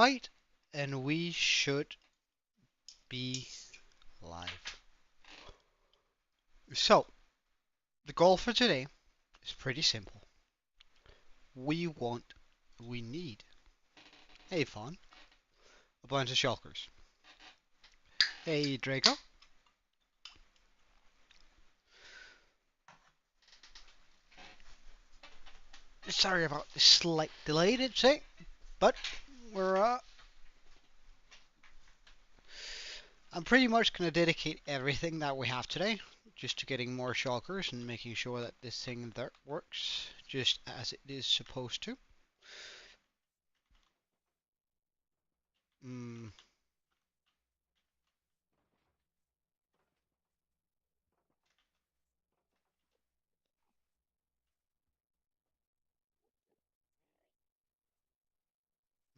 Right, and we should be live. So, the goal for today is pretty simple. We need, hey Fawn, a bunch of shulkers. Hey Draco. Sorry about the slight delay, did say, but we're I'm pretty much gonna dedicate everything that we have today just to getting more shulkers and making sure that this thing there works just as it is supposed to. Mm,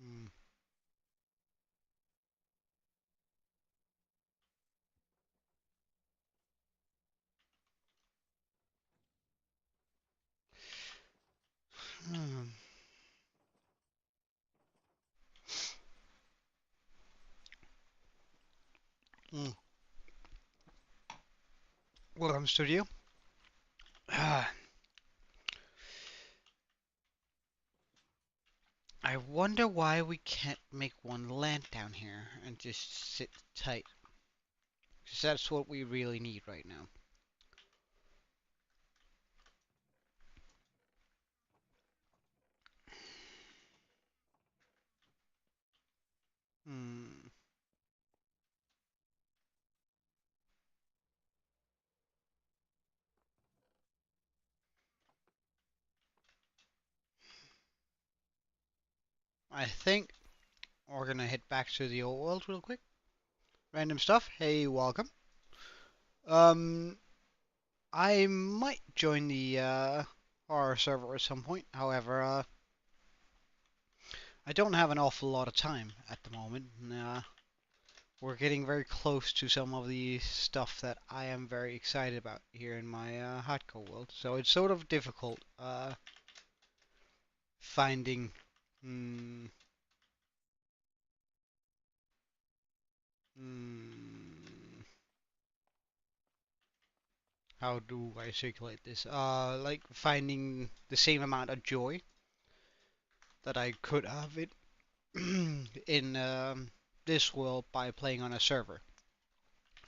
mm, mm, mm. Welcome studio. I wonder why we can't make one land down here and just sit tight. Because that's what we really need right now. Hmm. I think we're gonna head back to the old world real quick. Random stuff. Hey, welcome. Um, I might join the horror server at some point. However, I don't have an awful lot of time at the moment. We're getting very close to some of the stuff that I am very excited about here in my hardcore world. So it's sort of difficult finding mm, mm, how do I circulate this? Like finding the same amount of joy that I could have it in this world by playing on a server.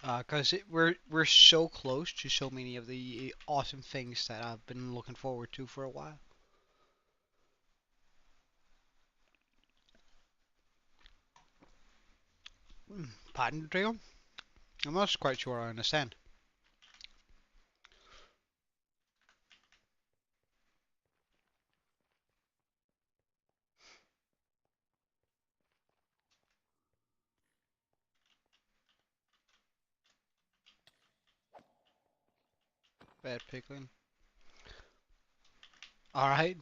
Because we're so close to so many of the awesome things that I've been looking forward to for a while. Pardon, Drago? I'm not quite sure I understand. Bad pickling. Alright.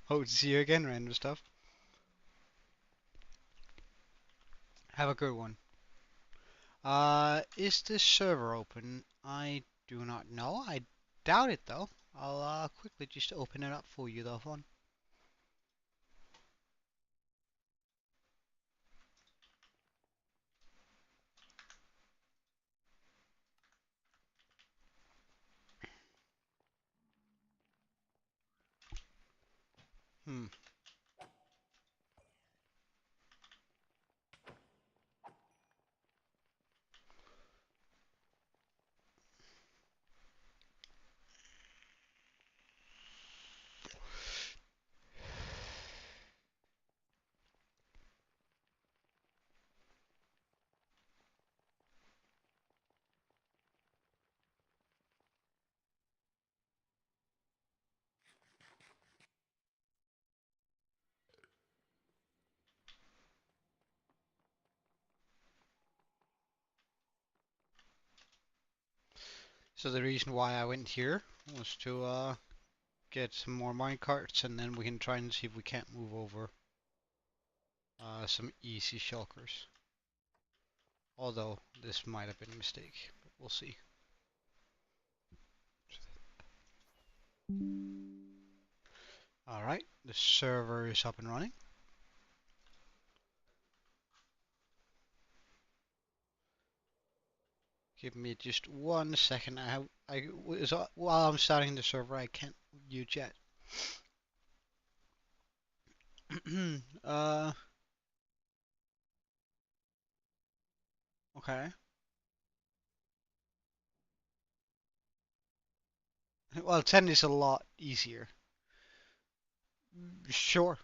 Hope to see you again, random stuff. Have a good one. Is this server open? I do not know. I doubt it though. I'll quickly just open it up for you though, fun. Hmm. So the reason why I went here was to get some more minecarts, and then we can try and see if we can't move over some easy shulkers. Although this might have been a mistake, but we'll see. Alright, the server is up and running. Give me just 1 second. While I'm starting the server, I can't view chat. uh, okay. Well, 10 is a lot easier. Sure.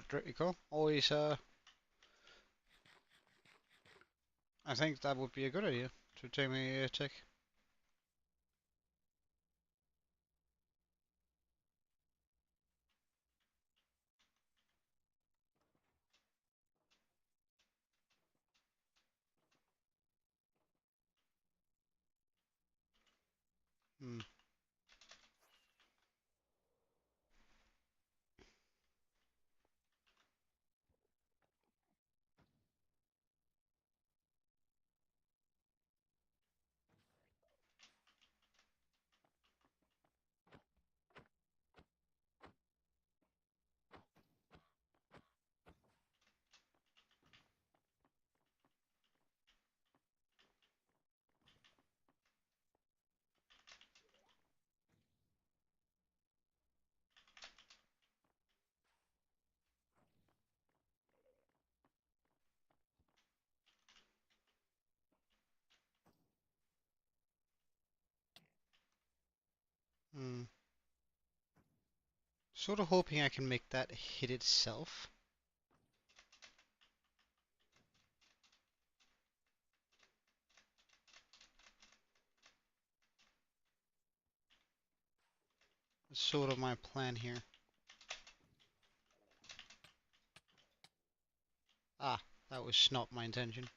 Draco, always, I think that would be a good idea to take me a tick. Hmm. Hmm. Sort of hoping I can make that hit itself. That's sort of my plan here. Ah, that was not my intention.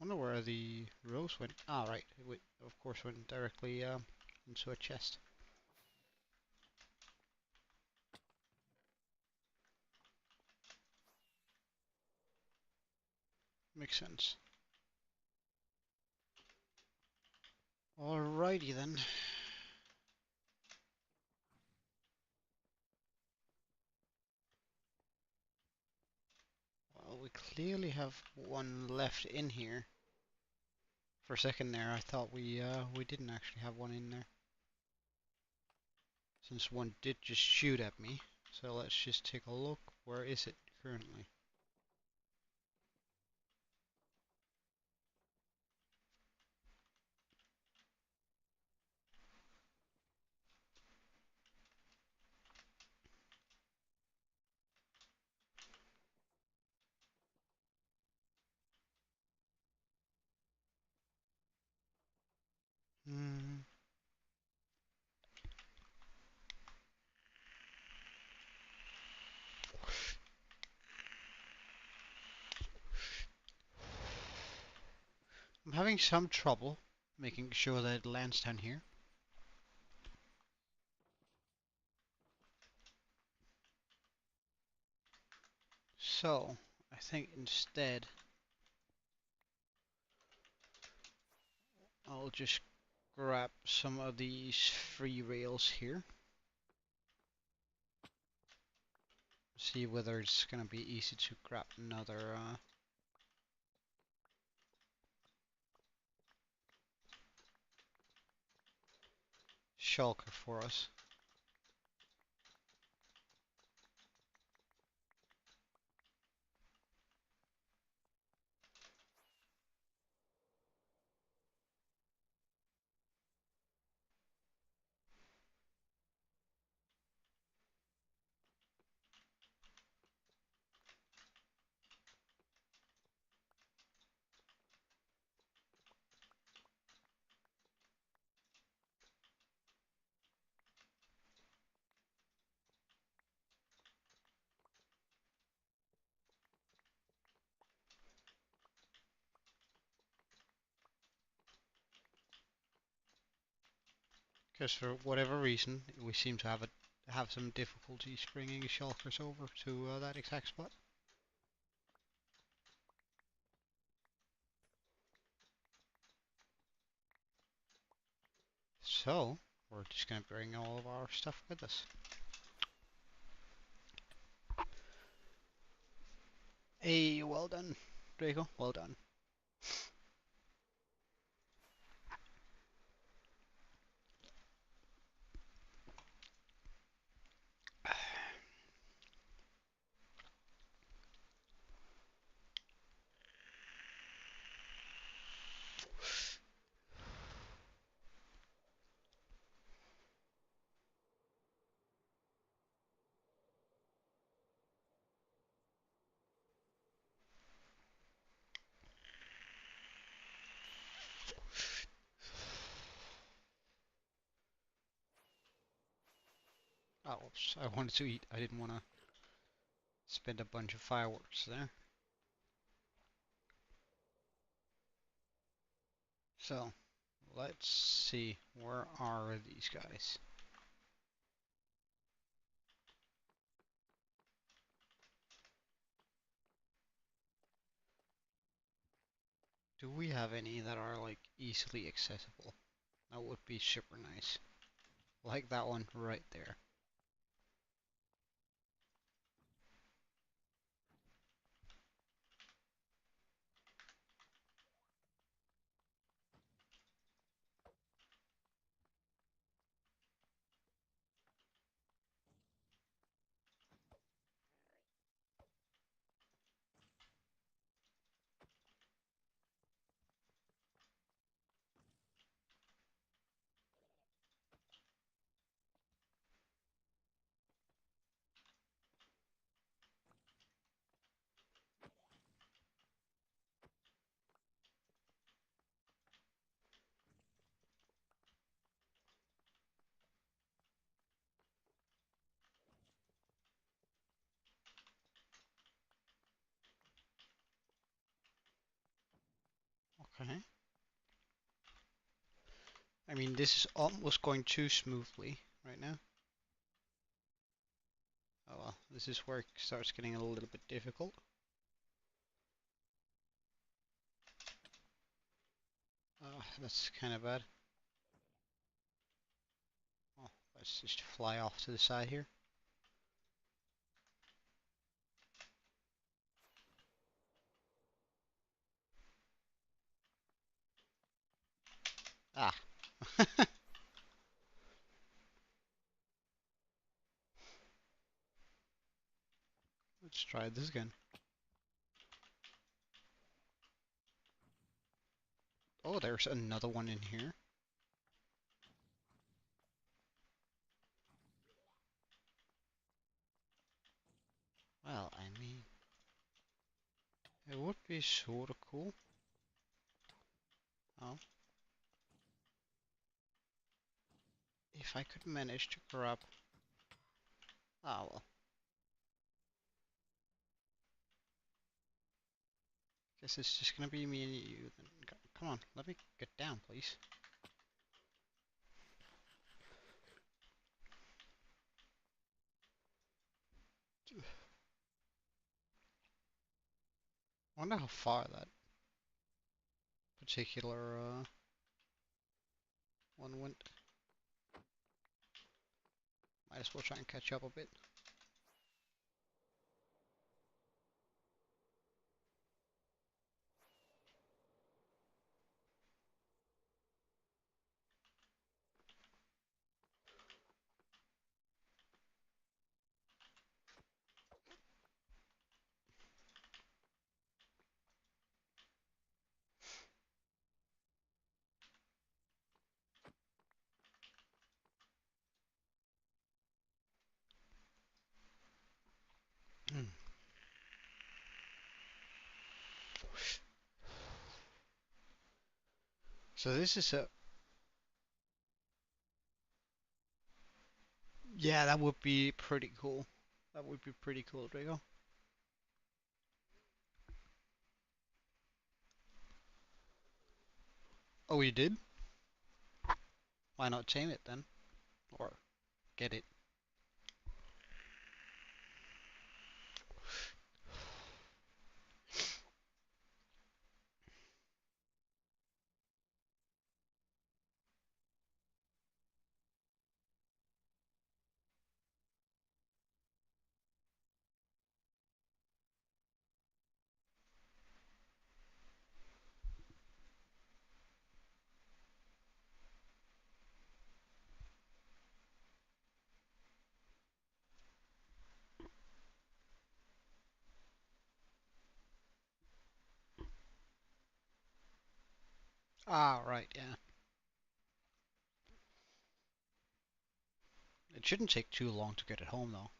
Wonder where the rose went. Ah, right. It of course went directly into a chest. Makes sense. Alrighty then. Well, we clearly have one left in here. For a second there, I thought we didn't actually have one in there. Since one did just shoot at me. So let's just take a look. Where is it currently? Hmm. I'm having some trouble making sure that it lands down here. So, I think instead I'll just grab some of these free rails here. See whether it's gonna be easy to grab another shulker for us. Because for whatever reason, we seem to have some difficulties bringing shulkers over to that exact spot. So, we're just gonna bring all of our stuff with us. Hey, well done, Draco. Well done. Oh, oops. I wanted to eat. I didn't want to spend a bunch of fireworks there. So, let's see. Where are these guys? Do we have any that are like easily accessible? That would be super nice. Like that one right there. Okay. I mean, this is almost going too smoothly right now. Oh well, this is where it starts getting a little bit difficult. That's kind of bad. Oh, let's just fly off to the side here. Ah. Let's try this again. Oh, there's another one in here. Well, I mean, it would be sort of cool. Oh. If I could manage to grab... Ah, well. Guess it's just gonna be me and you then. Come on, let me get down, please. Wonder how far that particular one went. Might as well try and catch up a bit. So this is a... Yeah, that would be pretty cool. That would be pretty cool, Drago. Oh, you did? Why not tame it then? Or get it? Ah, right, yeah. It shouldn't take too long to get it home, though.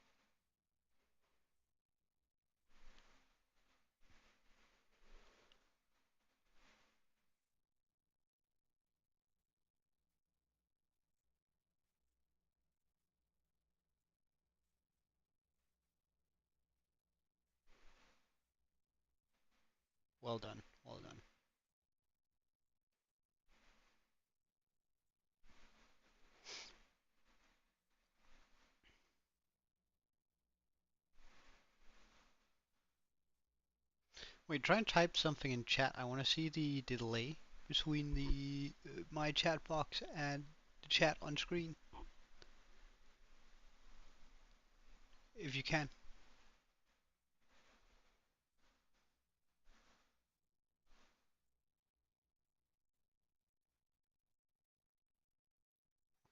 Well done, well done. Wait, try and type something in chat. I want to see the delay between the my chat box and the chat on screen, if you can.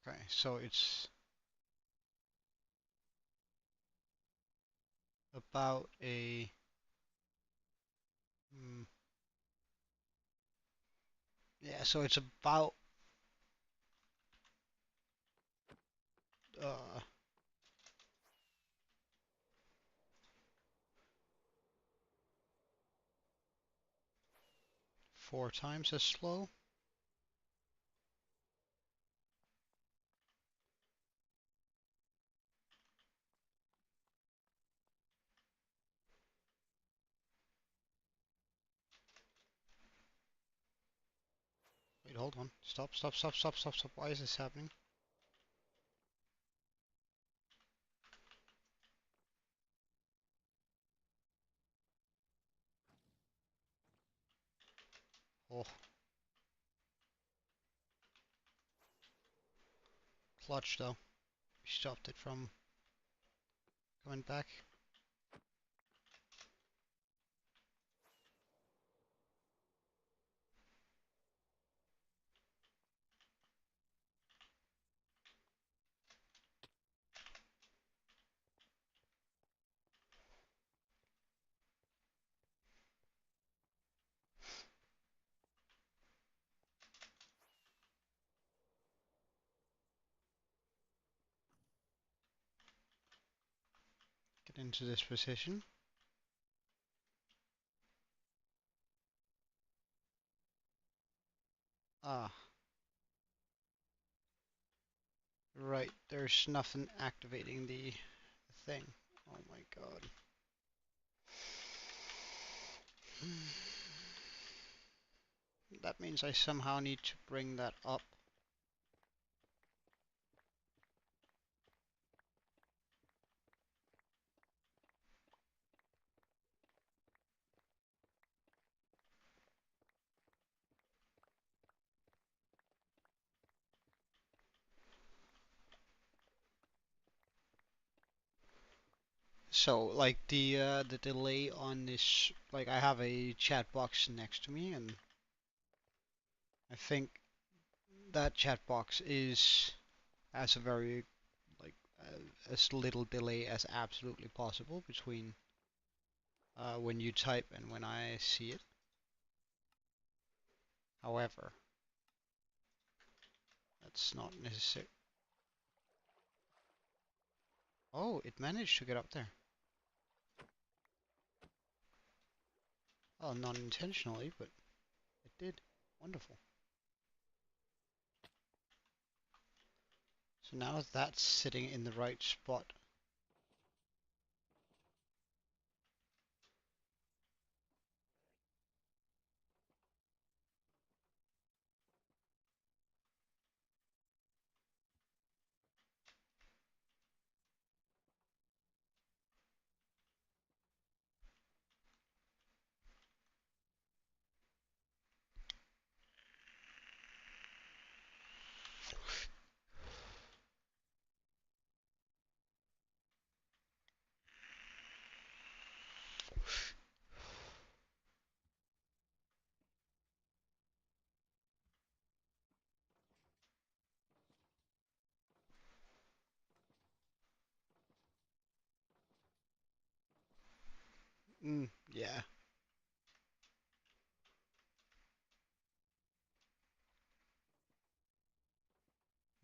Okay, so it's about a mm, yeah, so it's about uh 4 times as slow. Wait, hold on. Stop, stop, stop, stop, stop, stop. Why is this happening? Oh, clutch though. We stopped it from coming back. Get into this position. Ah, right. There's nothing activating the thing. Oh my god. That means I somehow need to bring that up. So like the delay on this, like I have a chat box next to me, and I think that chat box is has a very like as little delay as absolutely possible between when you type and when I see it. However, that's not necessary. Oh, it managed to get up there. Oh, not intentionally, but it did. Wonderful. So now that's sitting in the right spot. Yeah.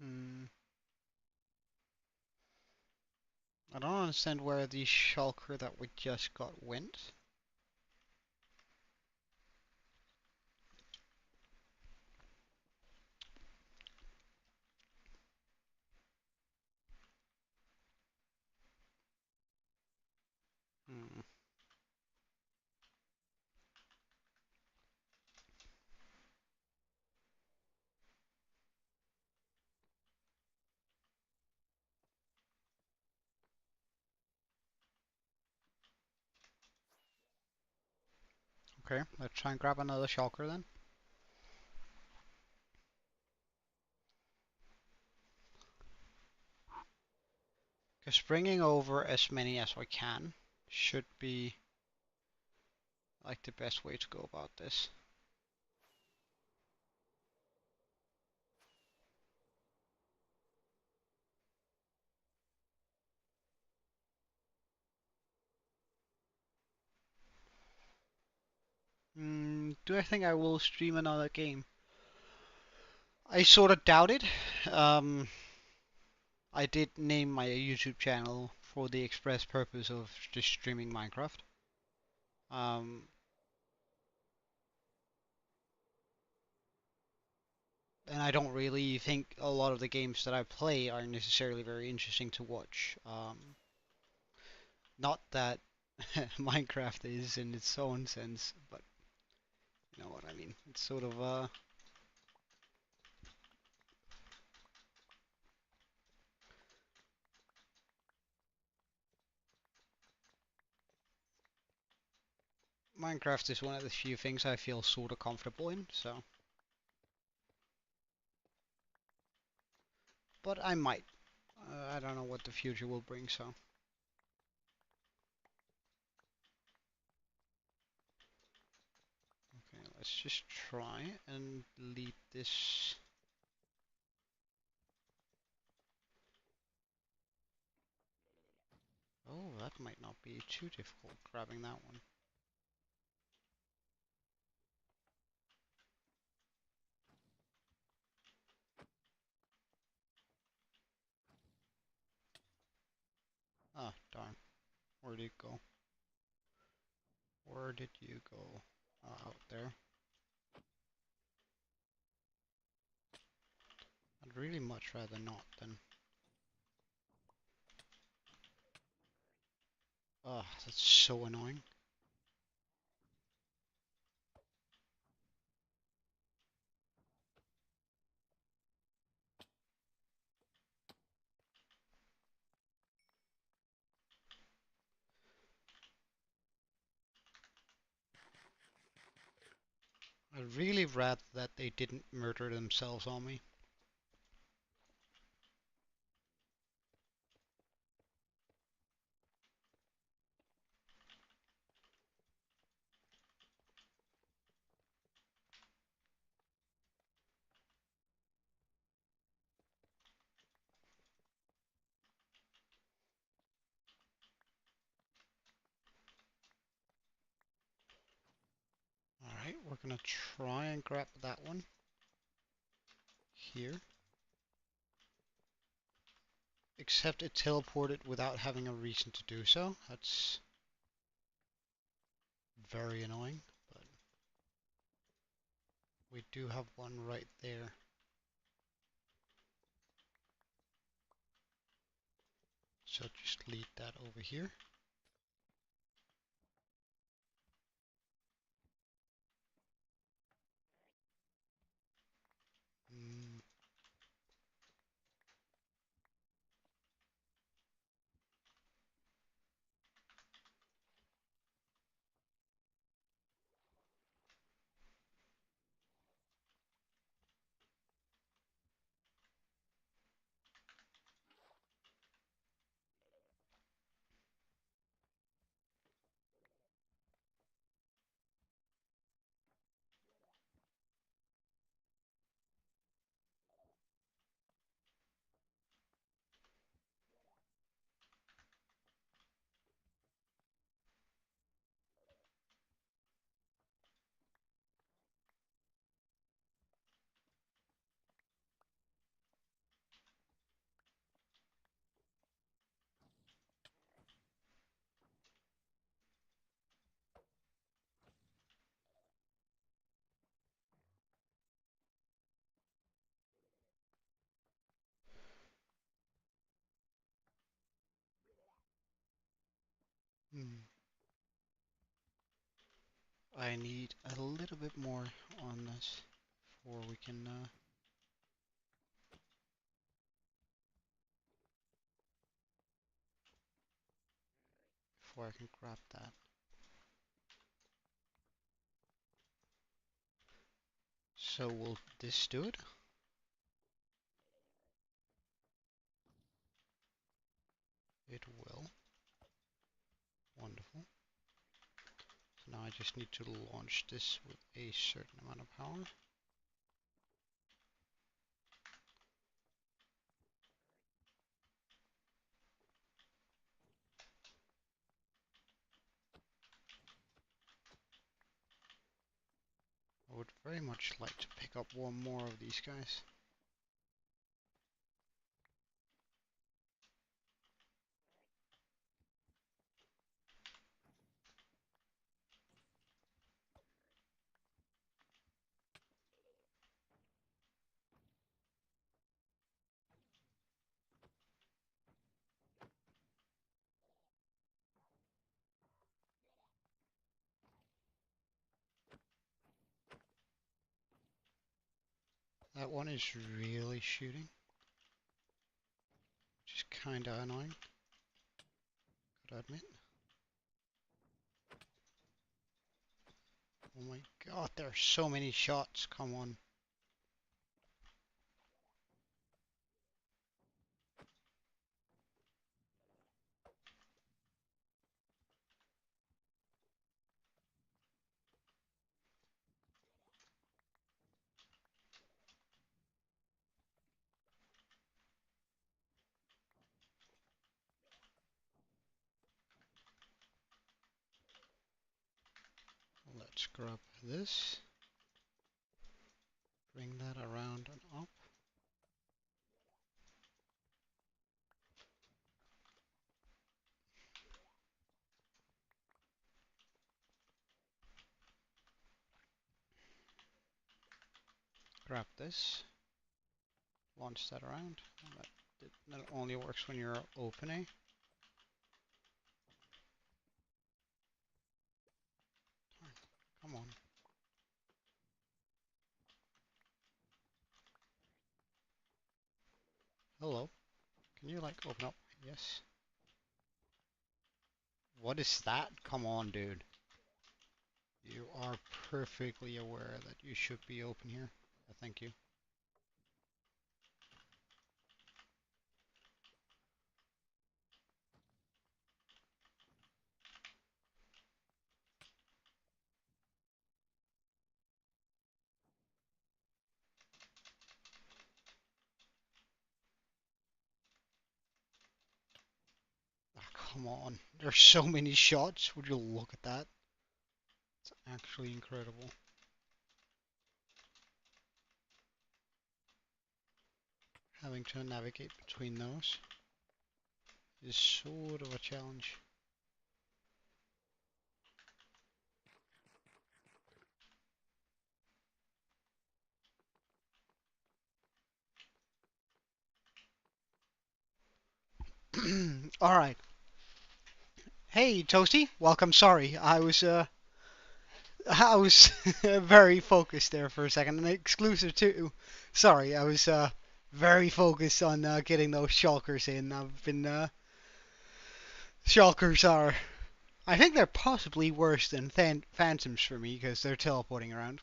Mm, I don't understand where the shulker that we just got went. Hmm. Okay, let's try and grab another shulker then. Because bringing over as many as we can should be like the best way to go about this. Do I think I will stream another game? I sort of doubt it. Um, I did name my YouTube channel for the express purpose of just streaming Minecraft. Um, and I don't really think a lot of the games that I play are necessarily very interesting to watch. Not that Minecraft is in its own sense, but you know what I mean. It's sort of Minecraft is one of the few things I feel sort of comfortable in, so. But I might. I don't know what the future will bring, so. Okay, let's just try and delete this. Oh, that might not be too difficult grabbing that one. Ah, darn. Where did it go? Where did you go? Out there. I'd really much rather not than. Ah, that's so annoying. I'd really rather that they didn't murder themselves on me. Alright, we're gonna try and grab that one here. Except it teleported without having a reason to do so. That's very annoying, but we do have one right there. So just leave that over here. Mm, I need a little bit more on this before we can, before I can grab that. So will this do it? It will. Wonderful. So now I just need to launch this with a certain amount of power. I would very much like to pick up one more of these guys. That one is really shooting, which is kinda annoying, gotta admit. Oh my god, there are so many shots, come on. Let's grab this, bring that around and up. Grab this, launch that around. That only works when you're opening. Come on. Hello. Can you like open up? Yes. What is that? Come on, dude. You are perfectly aware that you should be open here. Thank you. Oh, come on. There's so many shots. Would you look at that? It's actually incredible. Having to navigate between those is sort of a challenge. Alright. Hey, Toasty. Welcome. Sorry, I was very focused there for a second. And exclusive too. Sorry, I was very focused on getting those shulkers in. I've been shulkers are. I think they're possibly worse than phantoms for me because they're teleporting around.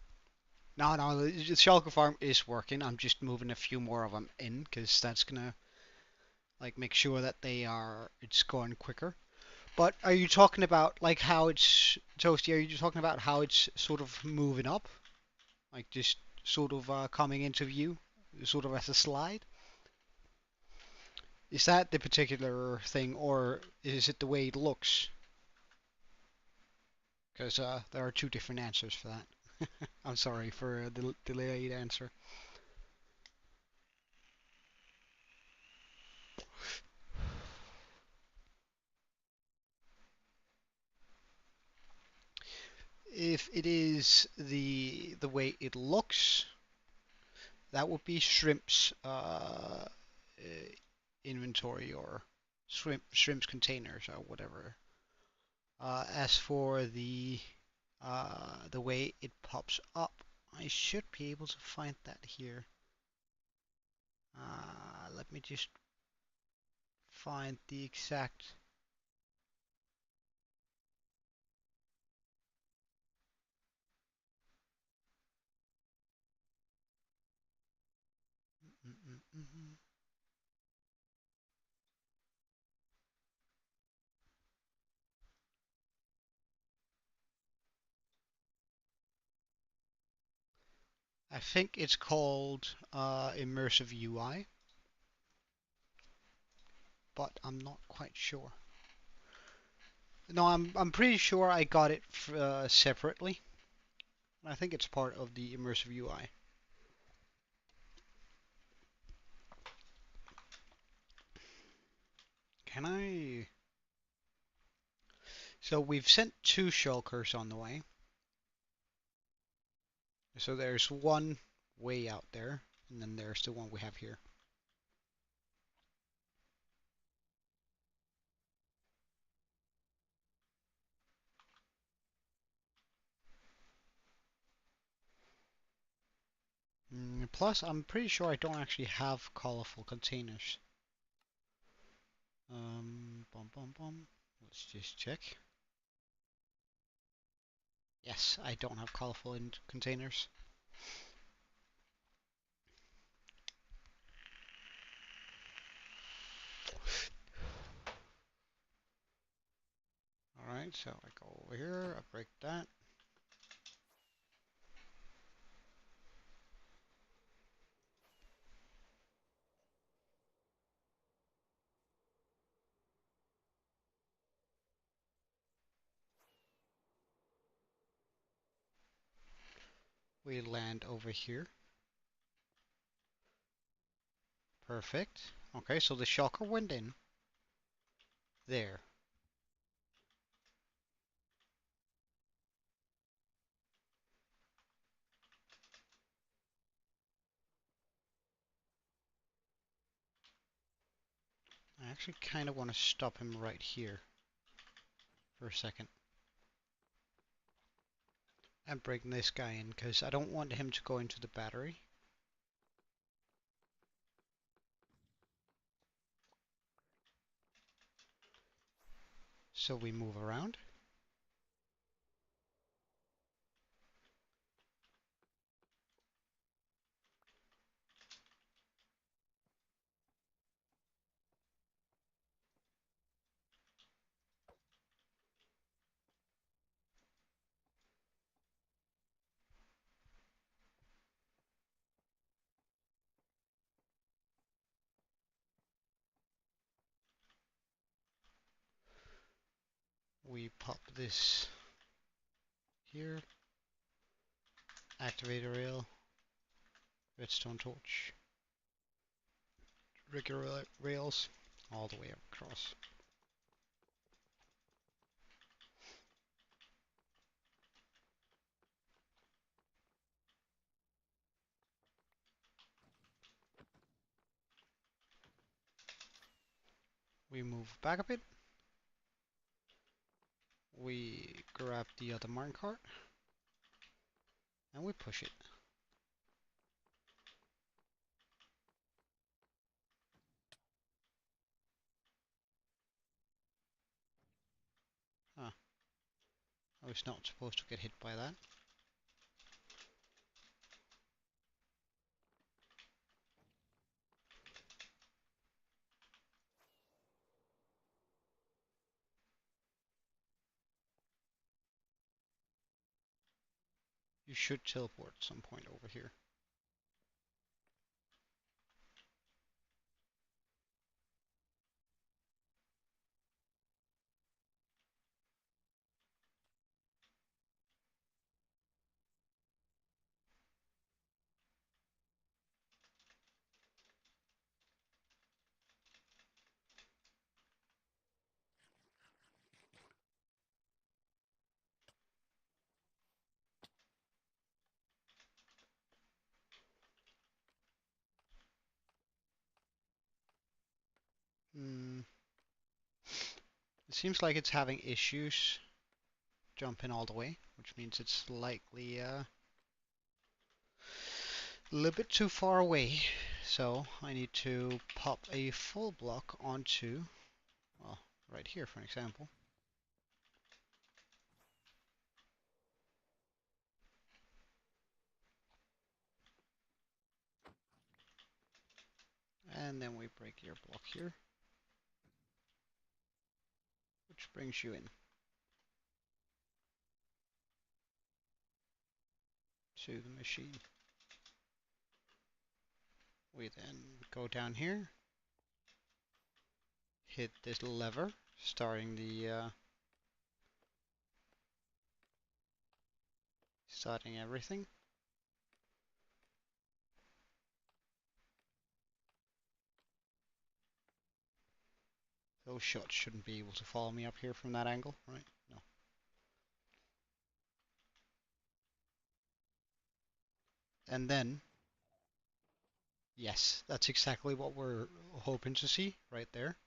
No, the shulker farm is working. I'm just moving a few more of them in because that's gonna like make sure that it's going quicker. But are you talking about like how it's Toasty? Are you talking about how it's sort of moving up? Like just sort of coming into view, sort of as a slide. Is that the particular thing, or is it the way it looks? Because there are two different answers for that. I'm sorry for the delayed answer. If it is the way it looks, that would be shrimp's inventory or shrimp's containers or whatever. As for the the way it pops up. I should be able to find that here. Let me just find the exact. I think it's called immersive UI, but I'm not quite sure. No, I'm pretty sure I got it separately. I think it's part of the immersive UI. Can I? So we've sent two shulkers on the way. So there's one way out there, and then there's the one we have here. Plus, I'm pretty sure I don't actually have colorful containers. Bum bum bum. Let's just check. Yes, I don't have colorful in containers. Alright, so I go over here, I break that. We land over here. Perfect. Okay, so the shulker went in. There. I actually kind of want to stop him right here for a second. And bring this guy in, because I don't want him to go into the battery. So we move around. We pop this here. Activator rail. Redstone torch. Regular rails. All the way across. We move back a bit. We grab the other minecart. And we push it. Huh. I was not supposed to get hit by that. You should teleport at some point over here. Hmm. It seems like it's having issues. jump in all the way, which means it's likely a little bit too far away. So I need to pop a full block onto, well, right here for an example. And then we break your block here, which brings you in to the machine. We then go down here, hit this lever, starting everything. Those shots shouldn't be able to follow me up here from that angle, right? No. And then, yes, that's exactly what we're hoping to see right there.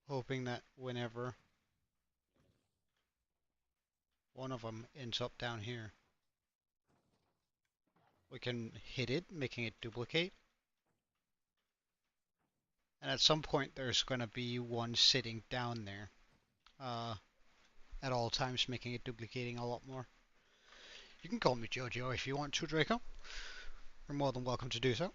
Hoping that whenever one of them ends up down here, we can hit it, making it duplicate. And at some point, there's going to be one sitting down there at all times, making it duplicating a lot more. You can call me Jojo if you want to, Draco. You're more than welcome to do so.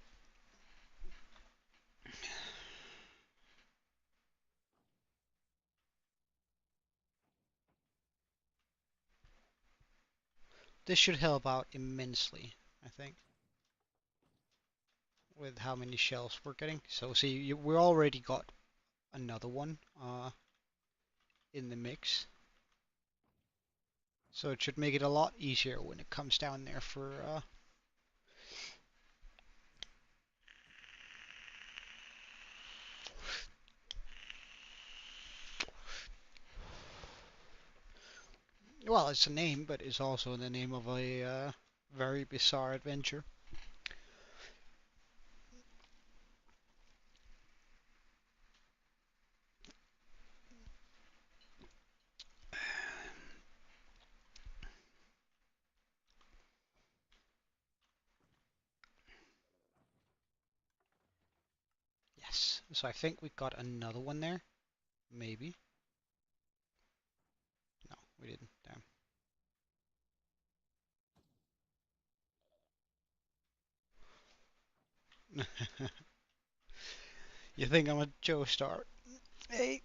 This should help out immensely, I think, with how many shells we're getting. So see, we already got another one in the mix. So it should make it a lot easier when it comes down there for well, it's a name, but it's also the name of a very bizarre adventure. Yes, so I think we got another one there. Maybe. No, we didn't. Damn. You think I'm a Joe Star? Hey,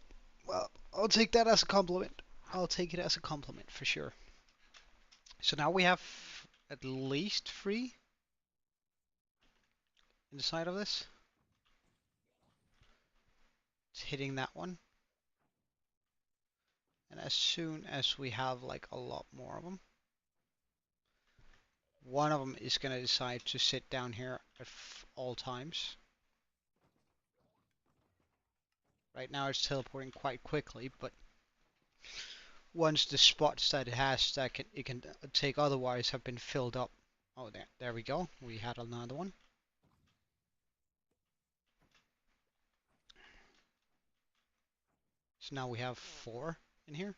well, I'll take that as a compliment. I'll take it as a compliment for sure. So now we have at least 3 inside of this. It's hitting that one. And as soon as we have like a lot more of them, one of them is going to decide to sit down here at all times. Right now it's teleporting quite quickly, but once the spots that it has that it can take otherwise have been filled up. Oh, there we go. We had another one. So now we have 4 in here.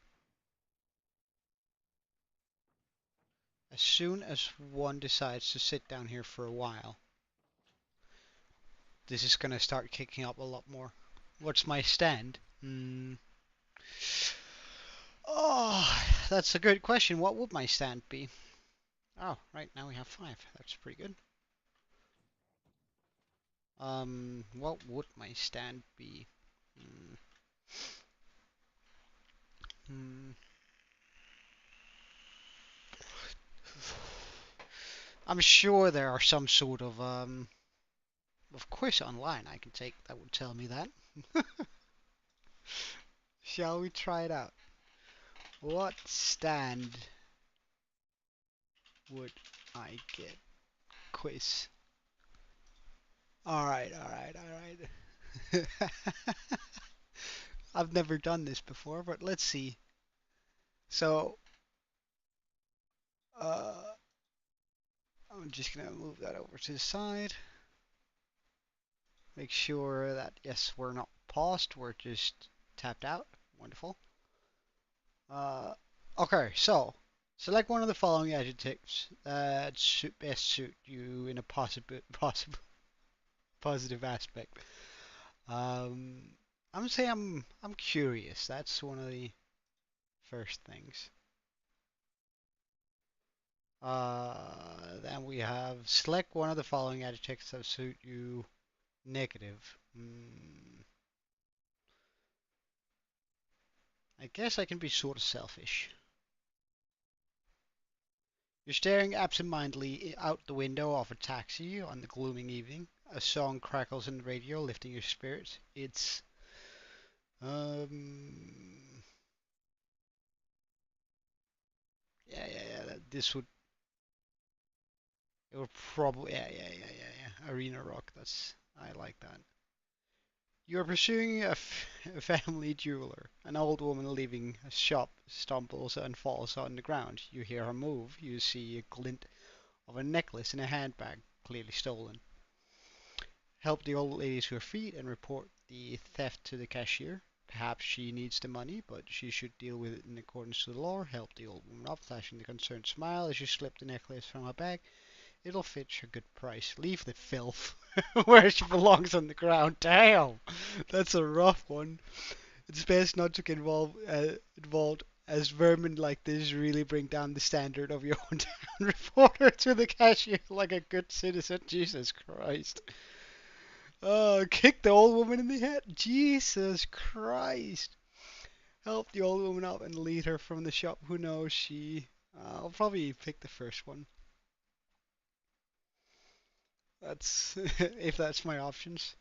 As soon as one decides to sit down here for a while, this is gonna start kicking up a lot more. What's my stand? Oh, that's a good question. What would my stand be? Oh, right, now we have 5. That's pretty good. What would my stand be? I'm sure there are some sort of quiz online I can take that would tell me that. Shall we try it out? What stand would I get? Quiz. Alright, alright, alright. I've never done this before, but let's see. So, I'm just gonna move that over to the side. Make sure that, yes, we're not paused, we're just tapped out. Wonderful. Okay, so select one of the following adjectives that best suit you in a positive aspect. Um, I'm gonna say I'm curious. That's one of the first things. Then we have select one of the following adjectives that suit you negative. I guess I can be sort of selfish. You're staring absent-mindedly out the window of a taxi on the glooming evening. A song crackles in the radio, lifting your spirits. It's um yeah. This would it would probably yeah. Arena rock. That's I like that. You are pursuing a family jeweler. An old woman leaving a shop stumbles and falls on the ground. You hear her move. You see a glint of a necklace in a handbag, clearly stolen. Help the old lady to her feet and report the theft to the cashier. Perhaps she needs the money, but she should deal with it in accordance to the law. Help the old woman up, flashing the concerned smile as you slip the necklace from her bag. It'll fetch a good price. Leave the filth where she belongs on the ground. Damn, that's a rough one. It's best not to get involved as vermin like this really bring down the standard of your own town. Reporter to the cashier like a good citizen. Jesus Christ. Kick the old woman in the head. Jesus Christ. Help the old woman up and lead her from the shop. Who knows? I'll probably pick the first one. That's if that's my options.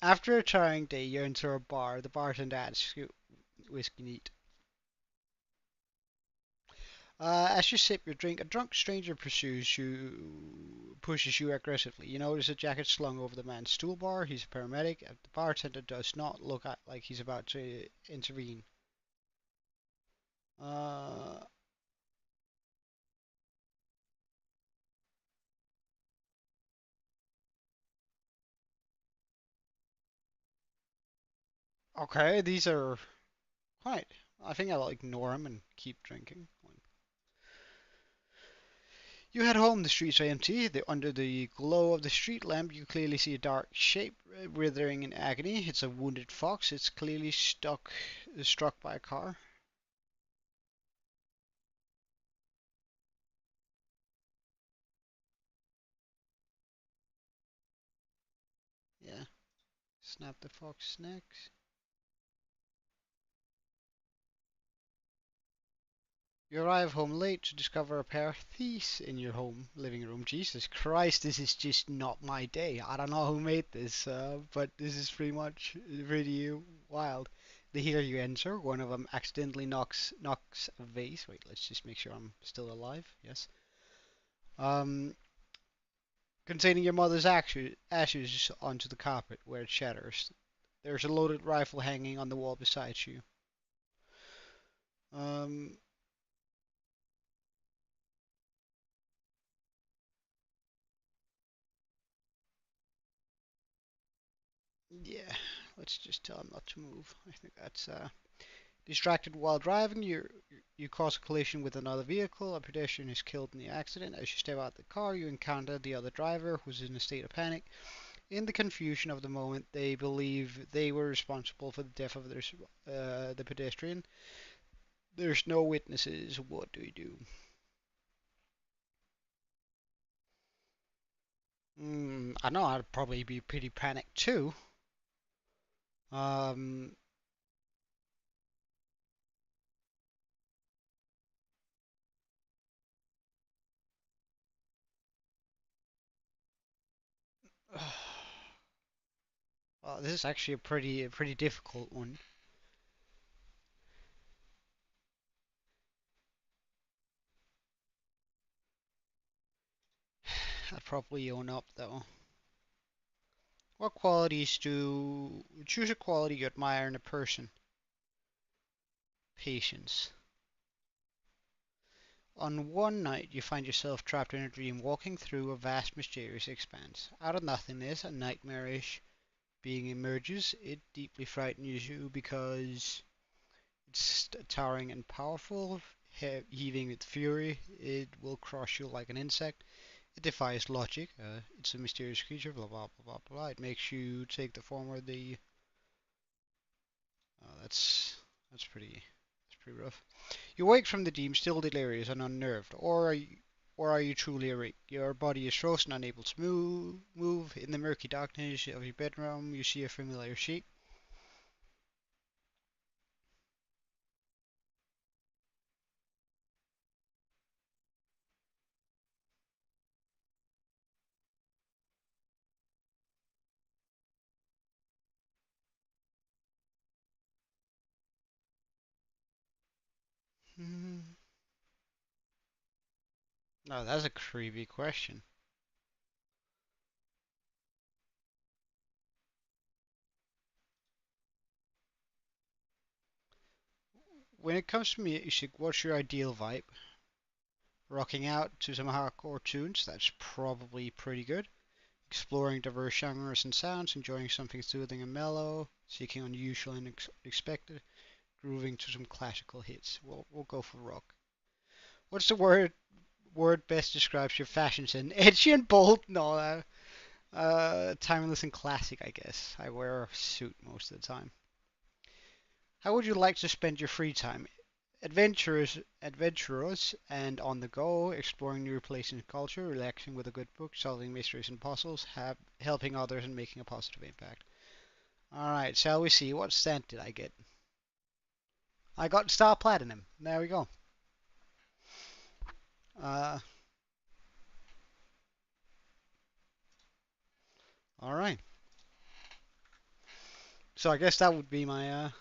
After a tiring day, you enter a bar. The bartender asks you whiskey neat. As you sip your drink, a drunk stranger pushes you aggressively. You notice a jacket slung over the man's stool bar. He's a paramedic. The bartender does not look like he's about to intervene. Uh, okay, these are quite. I think I'll ignore them and keep drinking. You head home. The streets are empty. Under the glow of the street lamp, you clearly see a dark shape writhing in agony. It's a wounded fox. It's clearly struck by a car. Yeah. Snap the fox neck. You arrive home late to discover a pair of thieves in your home living room. Jesus Christ, this is just not my day. I don't know who made this, but this is pretty much really wild. They hear you enter. One of them accidentally knocks a vase. Wait, let's just make sure I'm still alive. Yes. Um, Containing your mother's ashes onto the carpet where it shatters. There's a loaded rifle hanging on the wall beside you. Um, yeah, let's just tell him not to move. I think that's distracted while driving. You cause a collision with another vehicle. A pedestrian is killed in the accident. As you step out the car, you encounter the other driver, who's in a state of panic. In the confusion of the moment, they believe they were responsible for the death of the pedestrian. There's no witnesses. What do you do? I know I'd probably be pretty panicked too. Um, well, this is actually a pretty difficult one. I'd probably own up though. What qualities do choose a quality you admire in a person? Patience. On one night, you find yourself trapped in a dream, walking through a vast, mysterious expanse. Out of nothingness, a nightmarish being emerges, it deeply frightens you because it's towering and powerful, heaving with fury. It will crush you like an insect. It defies logic. It's a mysterious creature. Blah blah blah blah blah. It makes you take the form of the. That's pretty rough. You wake from the dream still delirious and unnerved, or are you truly awake? Your body is frozen, unable to move. In the murky darkness of your bedroom, you see a familiar shape. Hmm. Oh, that's a creepy question. When it comes to music, what's your ideal vibe? Rocking out to some hardcore tunes, that's probably pretty good. Exploring diverse genres and sounds, enjoying something soothing and mellow, seeking unusual and unexpected, grooving to some classical hits. We'll go for rock. What's the word best describes your fashion sense? Edgy and bold? No, timeless and classic, I guess. I wear a suit most of the time. How would you like to spend your free time? Adventurous and on the go, exploring new places and culture, relaxing with a good book, solving mysteries and puzzles, helping others and making a positive impact. Alright, shall we see? What stamp did I get? I got Star Platinum. There we go. Uh, alright. So I guess that would be my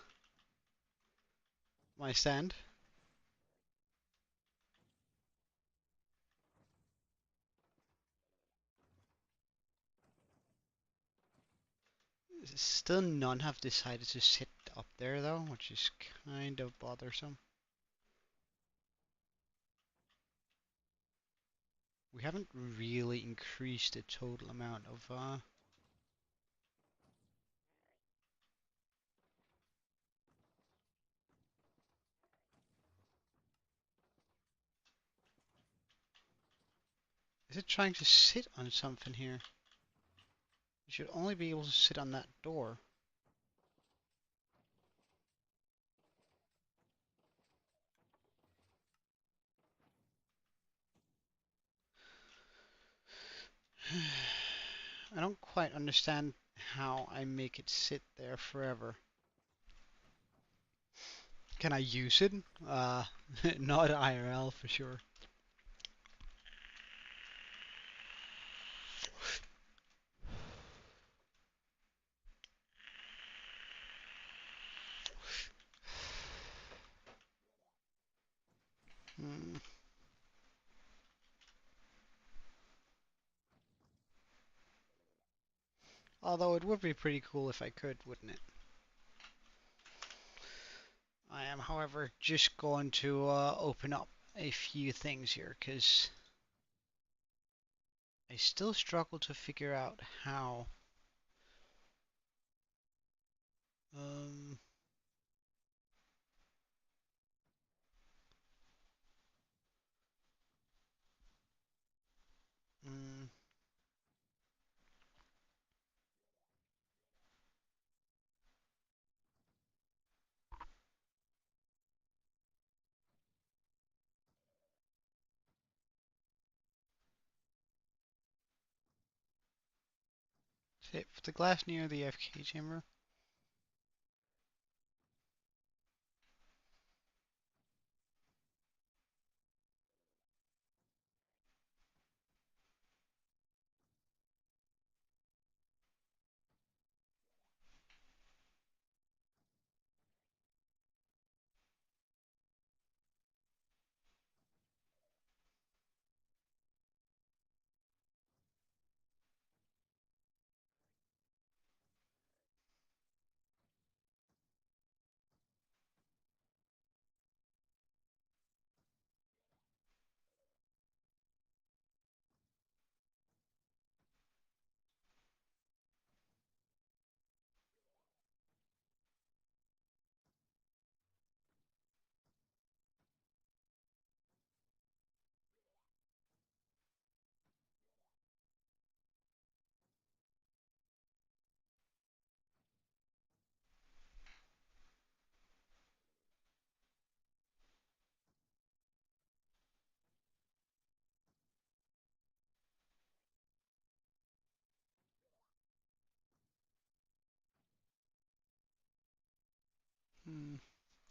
stand. Still none have decided to sit up there though, which is kind of bothersome. We haven't really increased the total amount of is it trying to sit on something here? You should only be able to sit on that door. I don't quite understand how I make it sit there forever. Can I use it? Not IRL for sure. Hmm. Although it would be pretty cool if I could, wouldn't it? I am, however, just going to open up a few things here because I still struggle to figure out how. Um, mm, Sit with the glass near the FK chamber.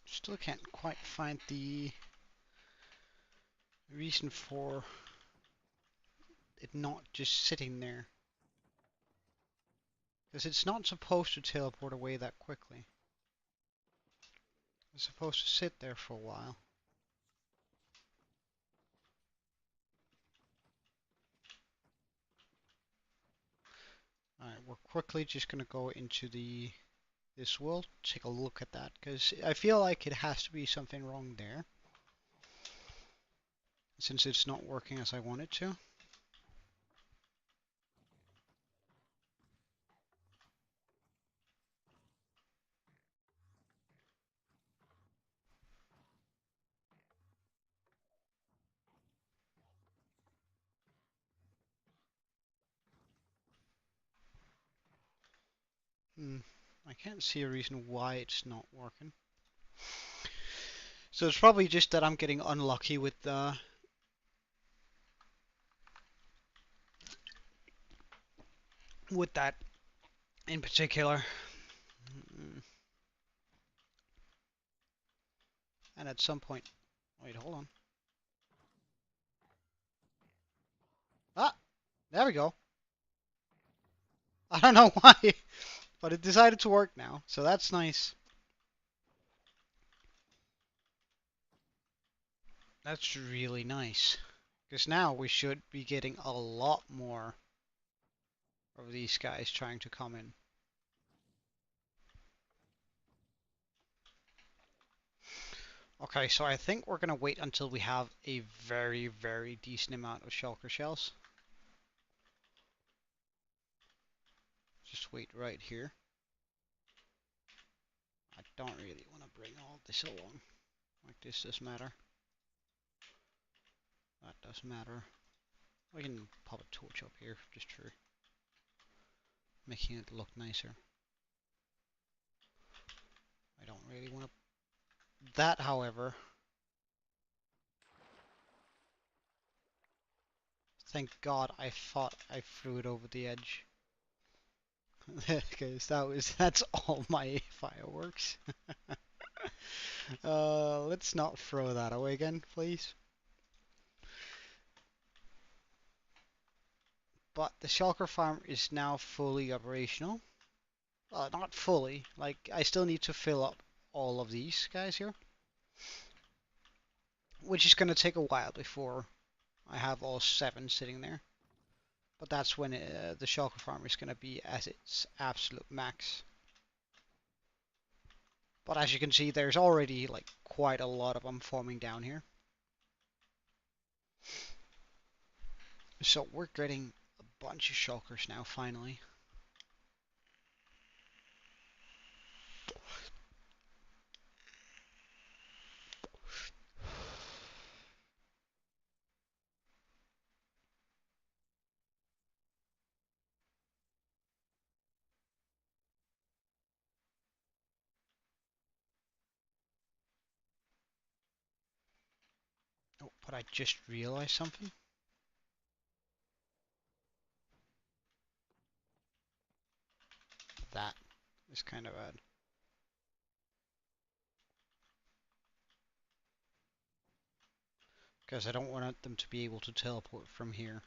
Still can't quite find the reason for it not just sitting there. Because it's not supposed to teleport away that quickly. It's supposed to sit there for a while. Alright, we're quickly just gonna go into this world, take a look at that, because I feel like it has to be something wrong there. Since it's not working as I want it to. I can't see a reason why it's not working. So it's probably just that I'm getting unlucky with that in particular. And at some point, wait, hold on. Ah, there we go. I don't know why, but it decided to work now, so that's nice. That's really nice. Because now we should be getting a lot more of these guys trying to come in. Okay, so I think we're gonna wait until we have a very, very decent amount of shulker shells. Just wait right here. I don't really want to bring all this along. Like, this does matter. That does matter. We can pop a torch up here, just for making it look nicer. I don't really want to... That, however... Thank God I thought I threw it over the edge. Because that's all my fireworks. Let's not throw that away again, please. But the shulker farm is now fully operational. Not fully, like I still need to fill up all of these guys here. Which is going to take a while before I have all 7 sitting there. But that's when the shulker farm is going to be at its absolute max. But as you can see, there's already like quite a lot of them forming down here. So we're getting a bunch of shulkers now, finally. Oh, but I just realized something. That is kind of bad. Because I don't want them to be able to teleport from here.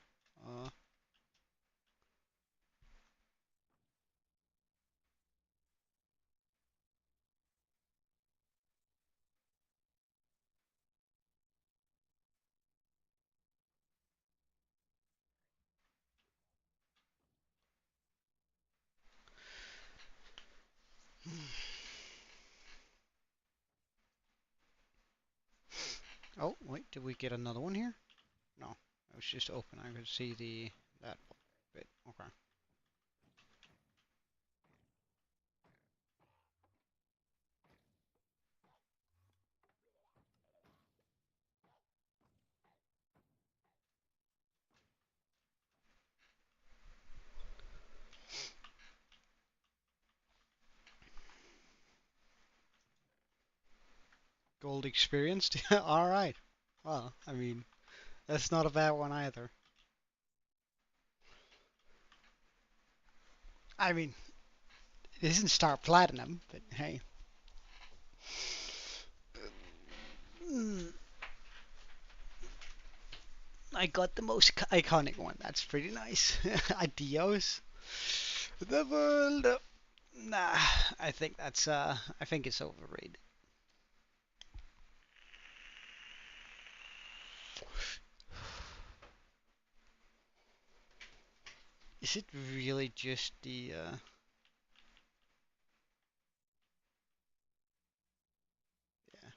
Oh, wait, did we get another one here? No, it was just open. I could see that bit. Okay. Gold experienced? Alright. Well, I mean, that's not a bad one either. I mean, it isn't Star Platinum, but hey. Mm, I got the most iconic one. That's pretty nice. Adios. The world. Nah, I think that's I think it's overrated. Is it really just the yeah,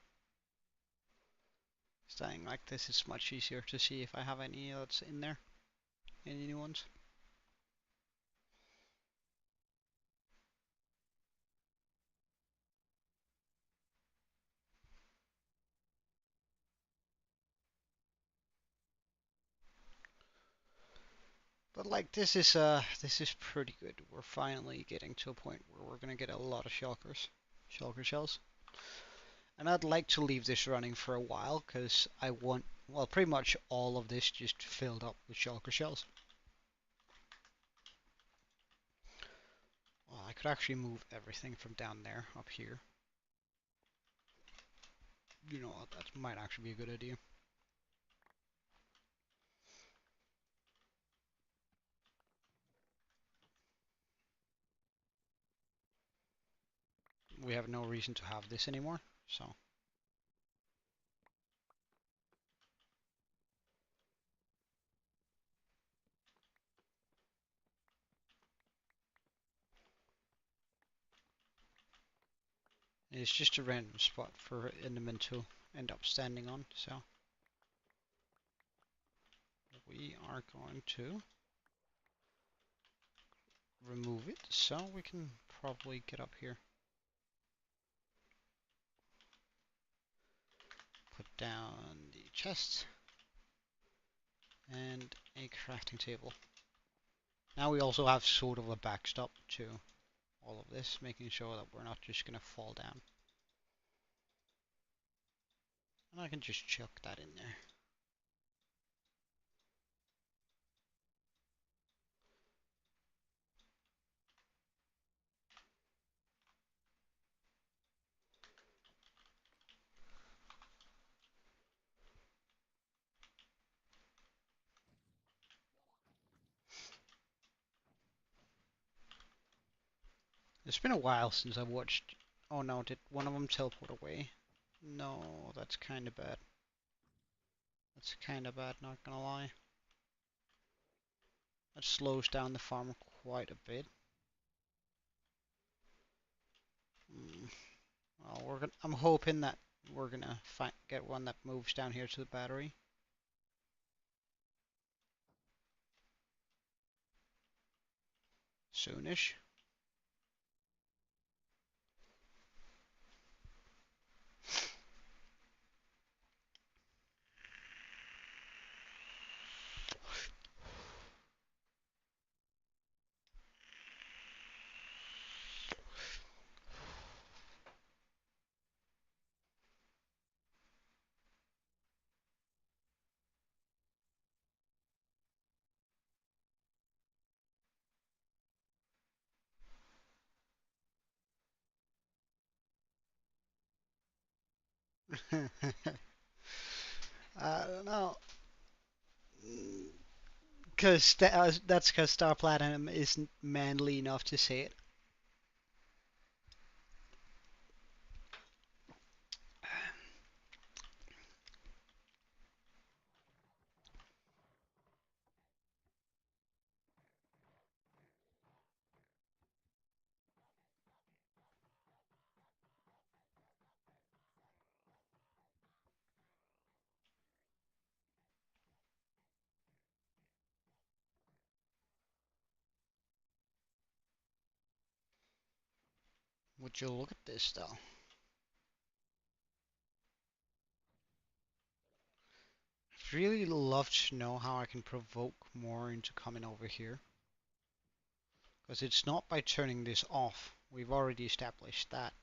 staying like this is much easier to see if I have any that's in there. Any new ones? But like this is pretty good. We're finally getting to a point where we're gonna get a lot of shulker shells. And I'd like to leave this running for a while because I want, well, pretty much all of this just filled up with shulker shells. Well, I could actually move everything from down there up here. You know what, that might actually be a good idea. We have no reason to have this anymore, so. It's just a random spot for Enderman to end up standing on, so. We are going to remove it so we can probably get up here. Put down the chest and a crafting table. Now we also have sort of a backstop to all of this, making sure that we're not just gonna fall down. And I can just chuck that in there. It's been a while since I watched... Oh no, did one of them teleport away? No, that's kinda bad. That's kinda bad, not gonna lie. That slows down the farm quite a bit. Mm. Well, I'm hoping that we're gonna get one that moves down here to the battery. Soonish. I don't know. Because that's because Star Platinum isn't manly enough to say it. Would you look at this though? I'd really love to know how I can provoke more into coming over here. Because it's not by turning this off. We've already established that.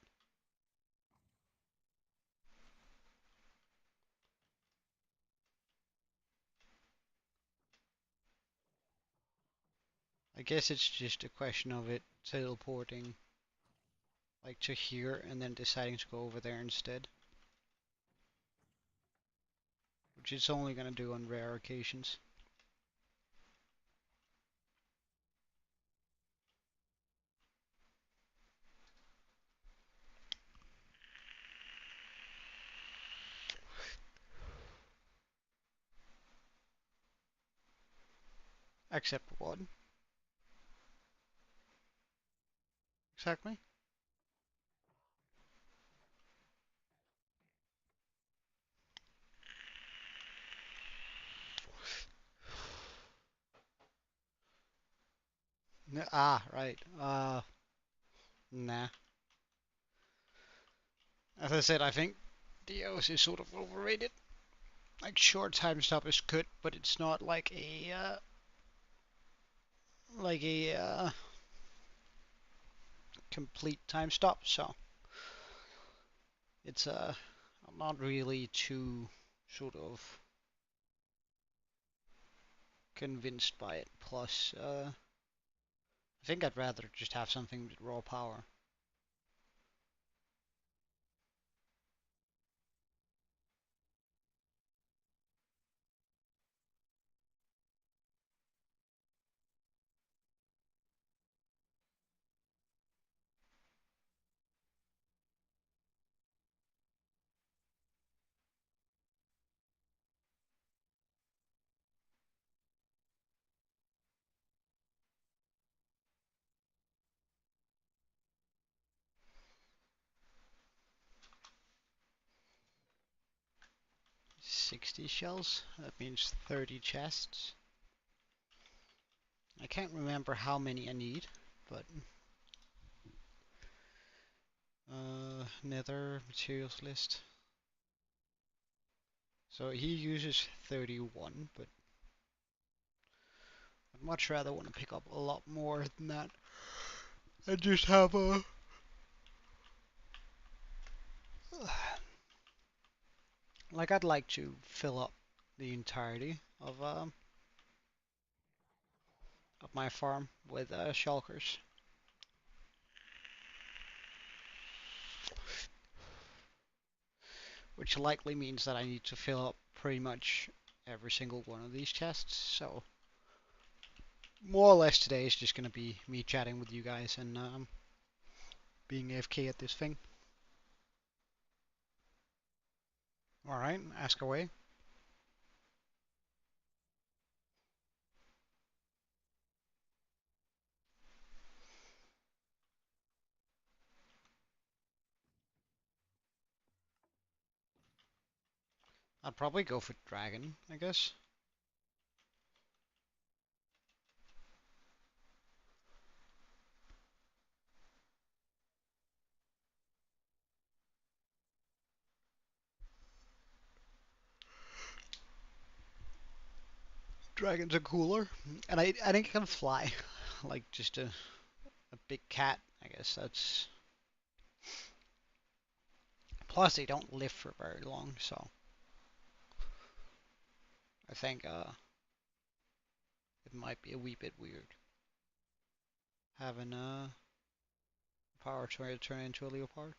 I guess it's just a question of it teleporting like to here and then deciding to go over there instead. which it's only gonna do on rare occasions. Except what? Exactly? Right. Nah. As I said, I think DOs is sort of overrated. Like short time stop is good, but it's not like a complete time stop. So it's I'm not really too sort of convinced by it. Plus, I think I'd rather just have something with raw power. $60 shells. That means 30 chests. I can't remember how many I need, but nether materials list. So he uses 31, but I'd much rather want to pick up a lot more than that. I just have a like I'd like to fill up the entirety of my farm with shulkers, which likely means that I need to fill up pretty much every single one of these chests. So more or less today is just gonna be me chatting with you guys and being AFK at this thing. All right, ask away. I'd probably go for dragon, I guess. Dragons are cooler, and I think it can fly, like just a big cat. I guess that's. Plus, they don't live for very long, so I think it might be a wee bit weird having power to turn into a leopard.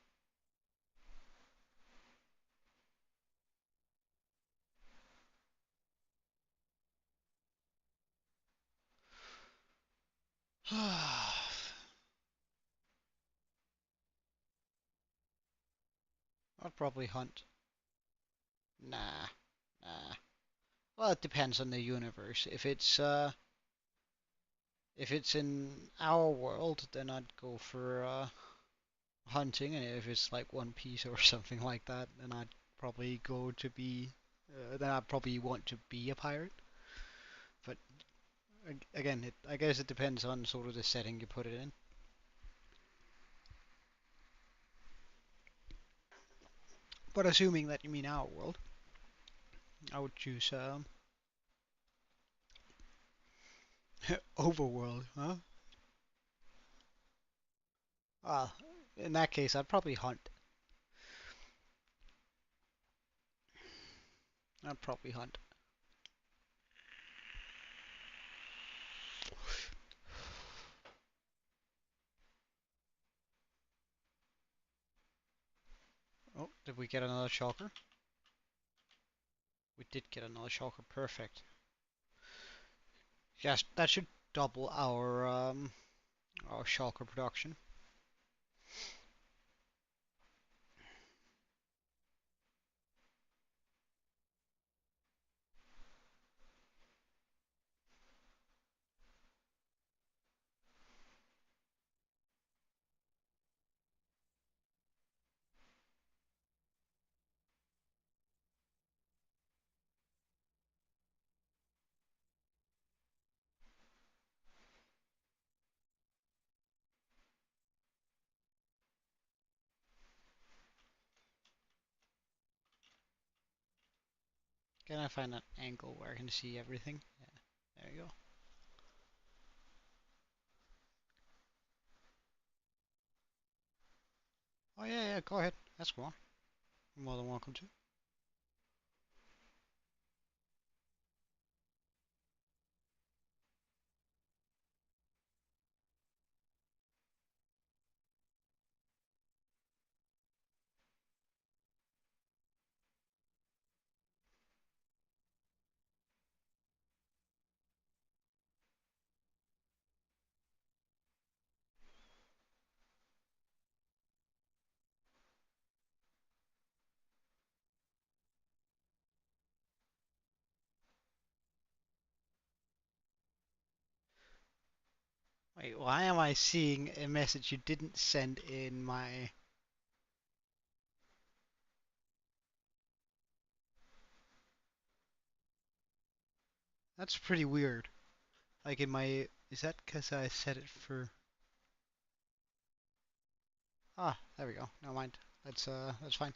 I'd probably hunt. Nah, nah. Well, it depends on the universe. If it's in our world, then I'd go for hunting, and if it's like One Piece or something like that, then I'd probably go to be. Then I'd probably want to be a pirate. But again, I guess it depends on sort of the setting you put it in. But assuming that you mean our world, I would choose Overworld, huh? Ah, in that case, I'd probably hunt. I'd probably hunt. Oh, did we get another shulker? We did get another shulker. Perfect. Yes, that should double our shulker production. Can I find an angle where I can see everything? Yeah, there you go. Oh yeah, yeah, go ahead. Ask more. You're more than welcome to. Wait, why am I seeing a message you didn't send in my... That's pretty weird. Like in my... Is that because I set it for... Ah, there we go. Never mind. That's fine.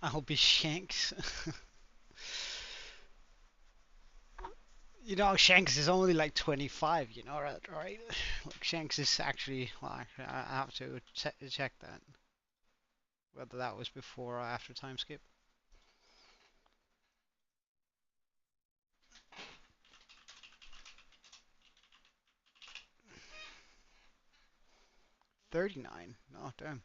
I'll be Shanks. You know, Shanks is only like 25, you know, right? Like Shanks is actually, well, I have to check that. Whether that was before or after time skip. 39. Oh, damn.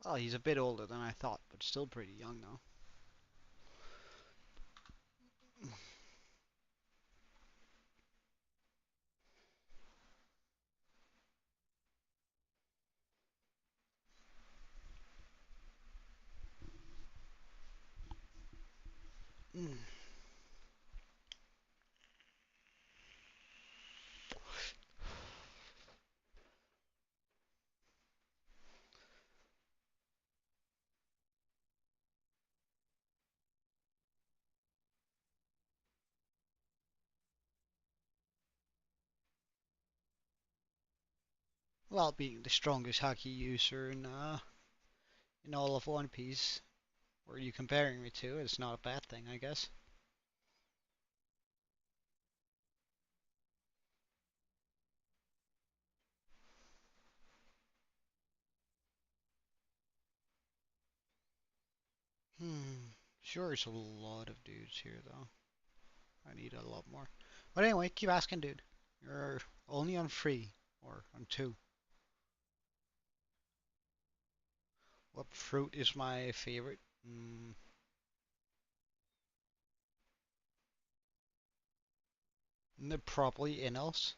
Well, he's a bit older than I thought, but still pretty young though. Mm. Well, being the strongest hockey user in all of One Piece, where you comparing me to, it's not a bad thing, I guess. Hmm. Sure, it's a lot of dudes here though. I need a lot more. But anyway, keep asking, dude. You're only on 3 or on 2. What fruit is my favorite? Probably Inels,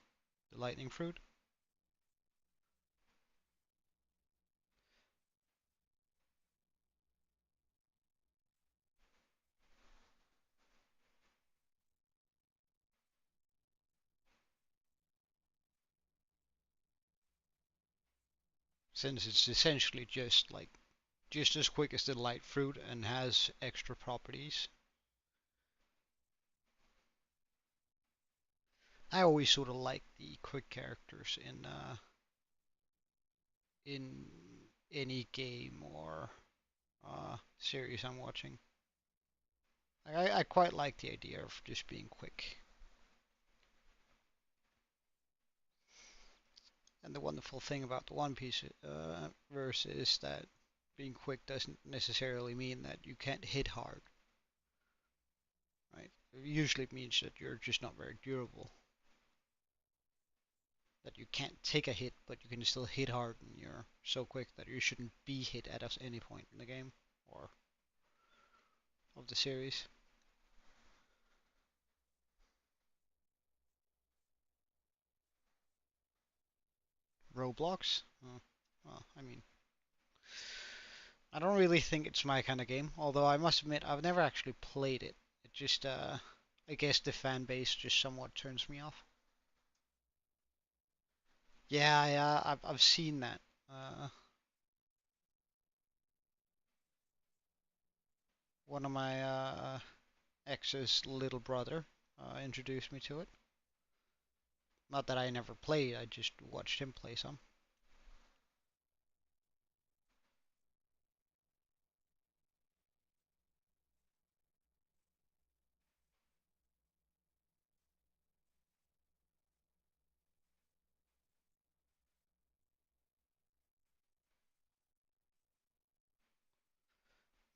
the lightning fruit. Since it's essentially just as quick as the light fruit and has extra properties. I always sort of like the quick characters in any game or series I'm watching. I quite like the idea of just being quick. And the wonderful thing about the One Piece verse is that being quick doesn't necessarily mean that you can't hit hard, right? It usually means that you're just not very durable. that you can't take a hit, but you can still hit hard, and you're so quick that you shouldn't be hit at any point in the game or of the series. Roblox? Well, I mean, I don't really think it's my kind of game, although I must admit I've never actually played it. It just, I guess the fan base just somewhat turns me off. Yeah, I've seen that. One of my ex's little brother introduced me to it. Not that I never played, I just watched him play some.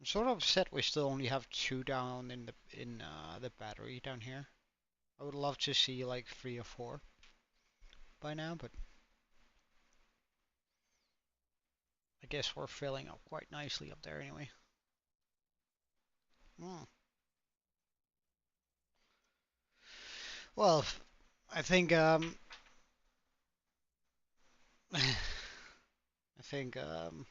I'm sort of upset we still only have two down in the battery down here. I would love to see like 3 or 4 by now, but I guess we're filling up quite nicely up there anyway. Hmm. Well, I think I think mm,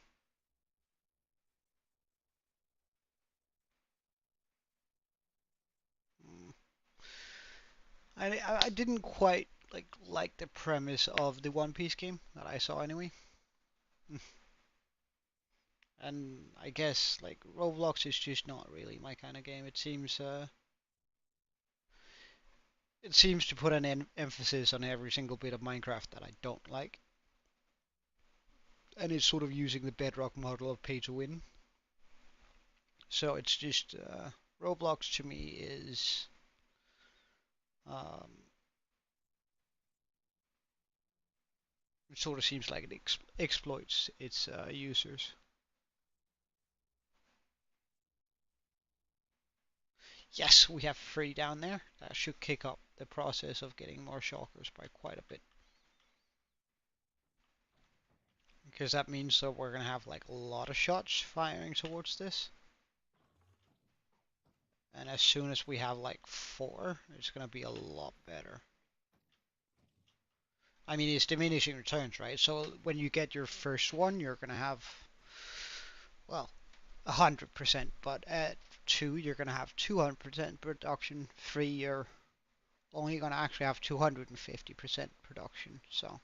I didn't quite like the premise of the One Piece game that I saw anyway. And I guess like Roblox is just not really my kind of game. It seems to put an emphasis on every single bit of Minecraft that I don't like, and it's sort of using the Bedrock model of pay to win. So it's just Roblox to me is um, it sort of seems like it exploits its users. Yes, we have 3 down there. That should kick up the process of getting more shulkers by quite a bit. Because that means that we're going to have like a lot of shots firing towards this. And as soon as we have like 4, it's going to be a lot better. I mean, it's diminishing returns, right? So when you get your first one, you're going to have, well, 100%. But at 2, you're going to have 200% production. 3, you're only going to actually have 250% production. So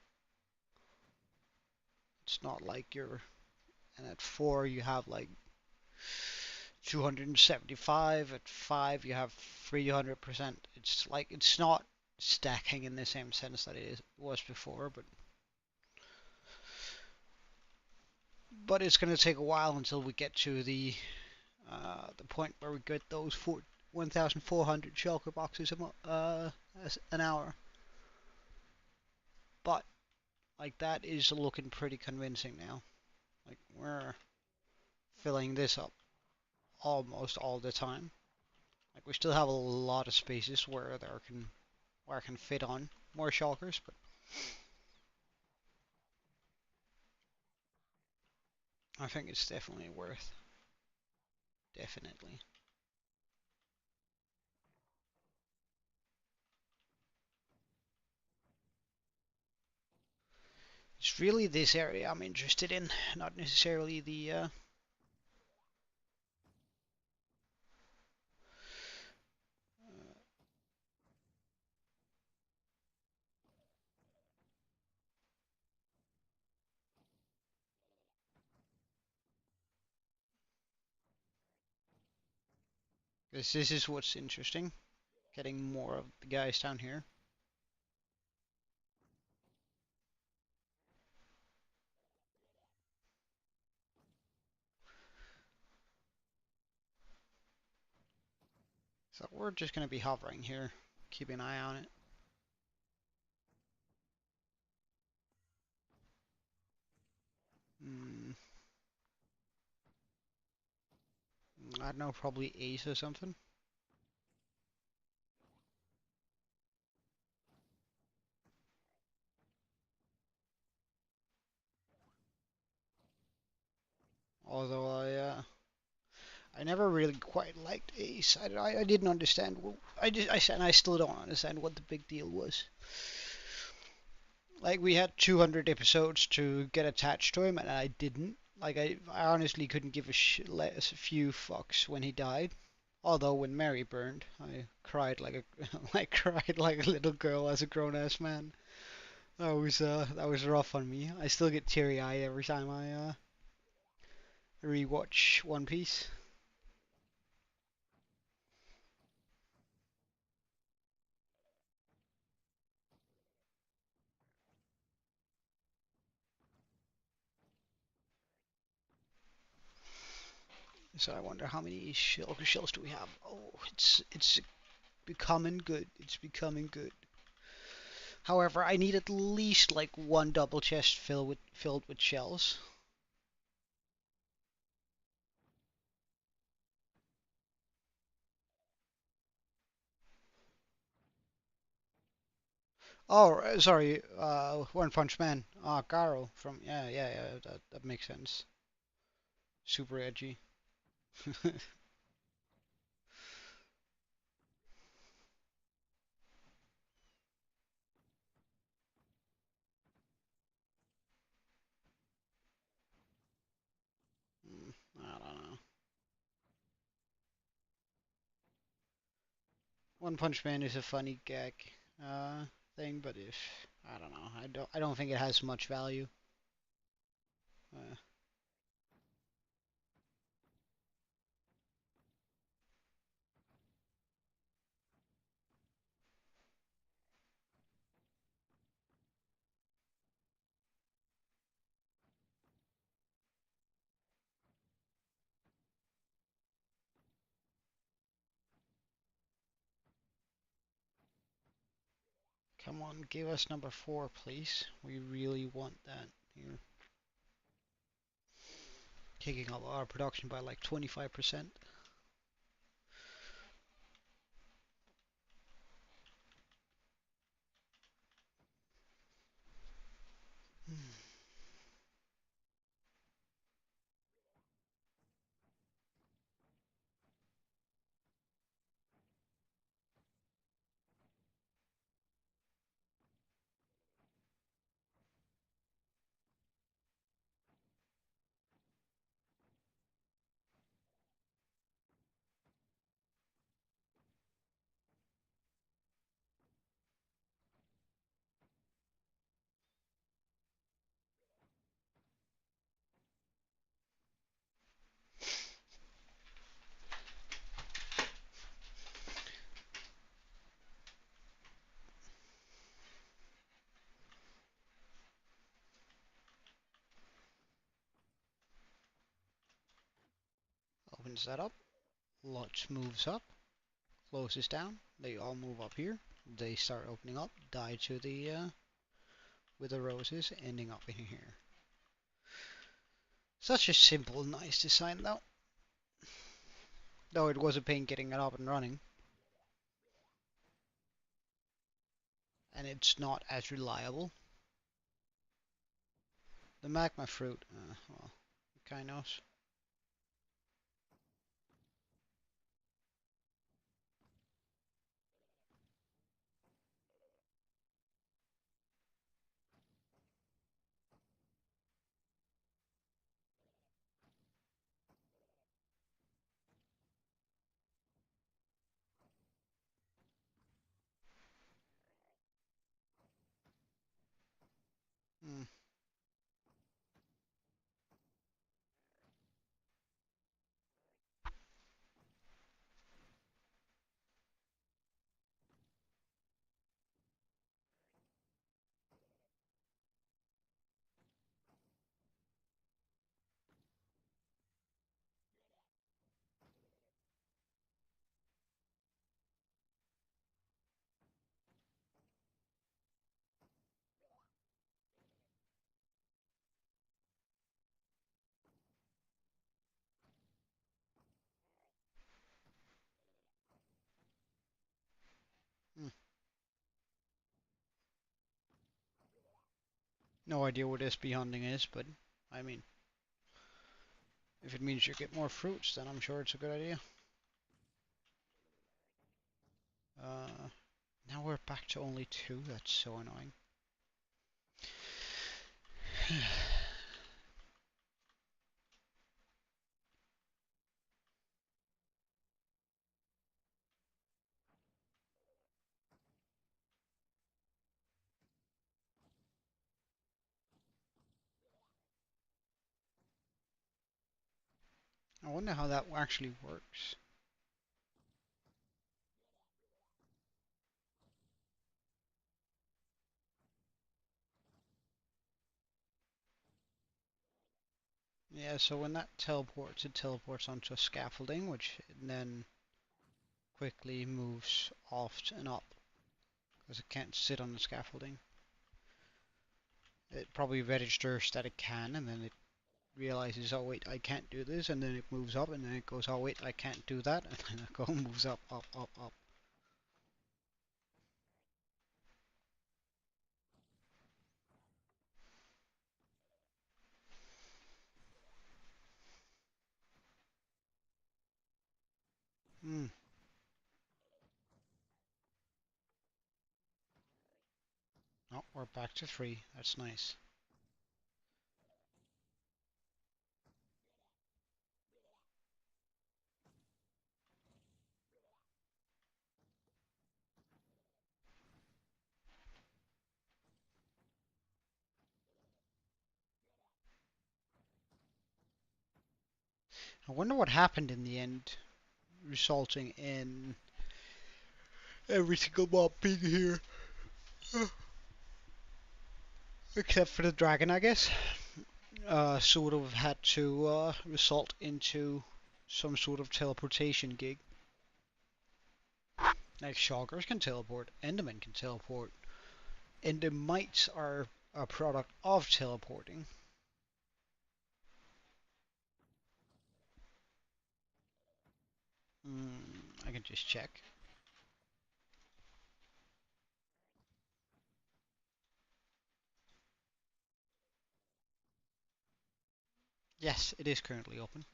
it's not like you're, and at 4, you have like 275. At 5, you have 300%. It's like, it's not stacking in the same sense that it was before, but it's going to take a while until we get to the point where we get those 1,400 shulker boxes an hour. But like that is looking pretty convincing now. Like we're filling this up almost all the time. Like we still have a lot of spaces where I can fit on more shulkers, but I think it's definitely worth. Definitely. It's really this area I'm interested in, not necessarily the. 'Cause this is what's interesting, getting more of the guys down here. So we're just going to be hovering here, keeping an eye on it. Mm, I don't know, probably ace or something. Although I never really quite liked Ace. I didn't understand. And I still don't understand what the big deal was. Like we had 200 episodes to get attached to him, and I didn't. Like I honestly couldn't give a few fucks when he died. Although when Mary burned, I cried like a I cried like a little girl as a grown ass man. That was rough on me. I still get teary eyed every time I rewatch One Piece. So I wonder how many shells do we have? Oh, it's becoming good. It's becoming good. However, I need at least like one double chest filled with shells. Oh, sorry. One Punch Man. Ah, Garo from yeah. That makes sense. Super edgy. I don't know. One Punch Man is a funny gag thing, but if I don't know, I don't think it has much value. Uh, Come on, give us number 4, please. We really want that here. Taking up our production by like 25%. Opens that up. Lots moves up. Closes down. They all move up here. They start opening up. Die to the with the roses, ending up in here. Such a simple, nice design though. Though it was a pain getting it up and running. And it's not as reliable. The magma fruit, well, kind of. Mm. Mm. No idea what SP hunting is, but I mean, If it means you get more fruits, then I'm sure it's a good idea. Uh, Now we're back to only 2. That's so annoying. I wonder how that actually works. Yeah, so when that teleports, it teleports onto a scaffolding, which then quickly moves off and up, because it can't sit on the scaffolding. It probably registers that it can, and then it realizes, oh wait, I can't do this, and then it moves up, and then it goes, oh wait, I can't do that, and then it goes moves up, up, up, up. Hmm. Oh, we're back to 3. That's nice. I wonder what happened in the end, resulting in every single mob being here. Except for the dragon, I guess. Sort of had to result into some sort of teleportation gig. Like Shoggers can teleport, Endermen can teleport, Endermites are a product of teleporting. I can just check. Yes, it is currently open.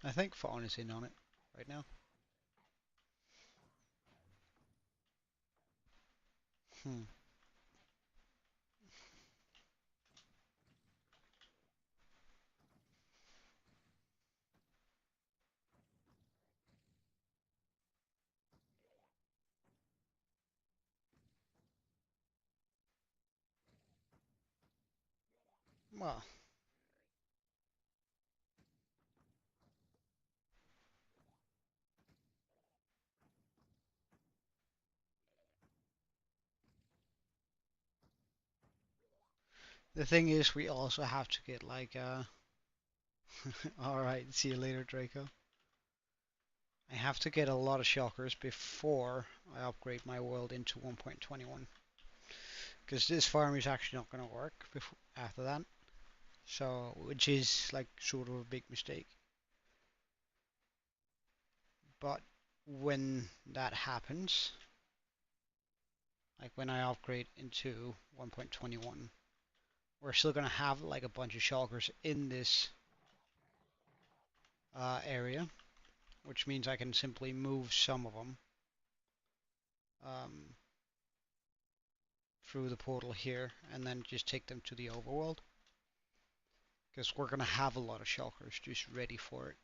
I think Fawn is in on it right now. Hmm. Well, the thing is, we also have to get like Alright, see you later, Draco. I have to get a lot of shockers before I upgrade my world into 1.21. Because this farm is actually not going to work before, after that. So, which is like sort of a big mistake. But when that happens, like when I upgrade into 1.21, we're still going to have like a bunch of shulkers in this area, which means I can simply move some of them um, through the portal here and then just take them to the overworld. Because we're going to have a lot of shulkers just ready for it.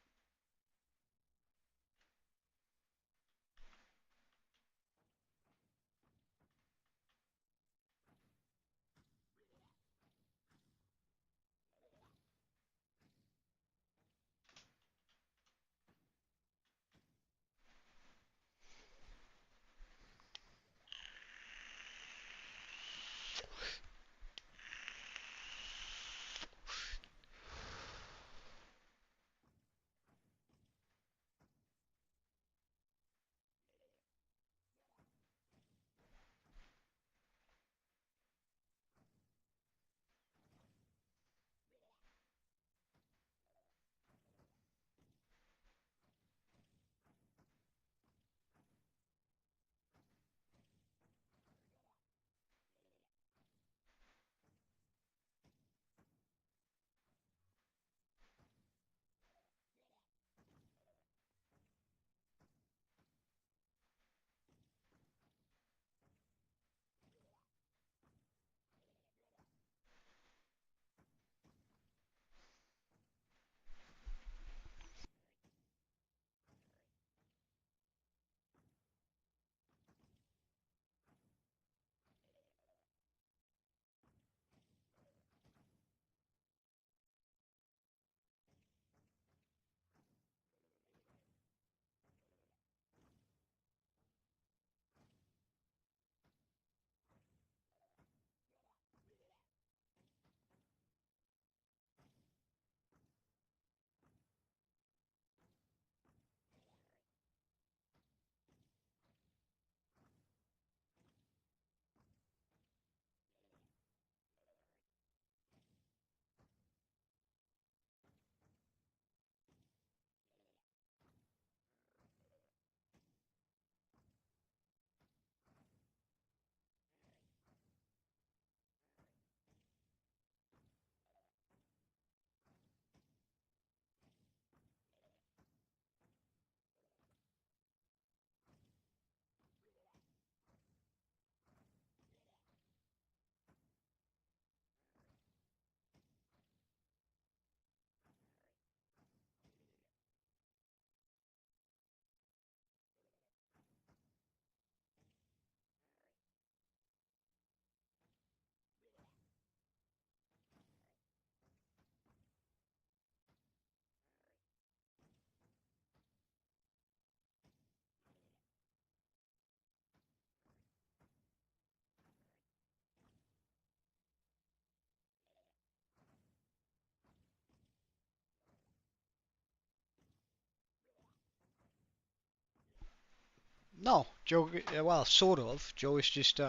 No, Joe. Well, sort of. Joe is just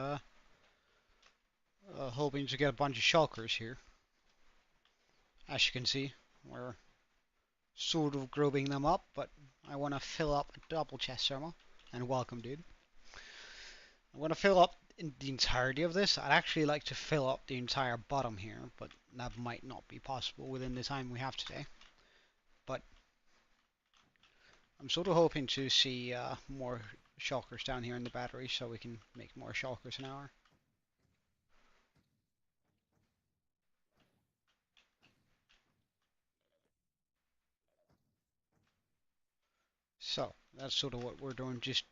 hoping to get a bunch of shulkers here. As you can see, we're sort of grouping them up, but I want to fill up a double chest thermal. And welcome, dude. I want to fill up in the entirety of this. I'd actually like to fill up the entire bottom here, but that might not be possible within the time we have today. But I'm sort of hoping to see more shulkers down here in the battery so we can make more shulkers an hour. So that's sort of what we're doing, just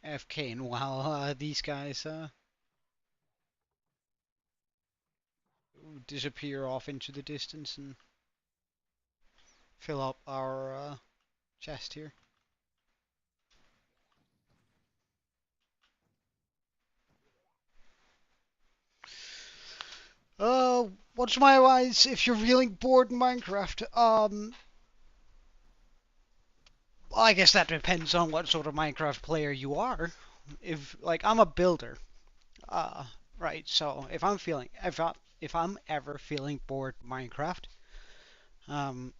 AFKing while these guys disappear off into the distance and fill up our chest here. What's my advice if you're feeling bored in Minecraft? I guess that depends on what sort of Minecraft player you are. If like I'm a builder, uh, right? So if I'm ever feeling bored in Minecraft, um,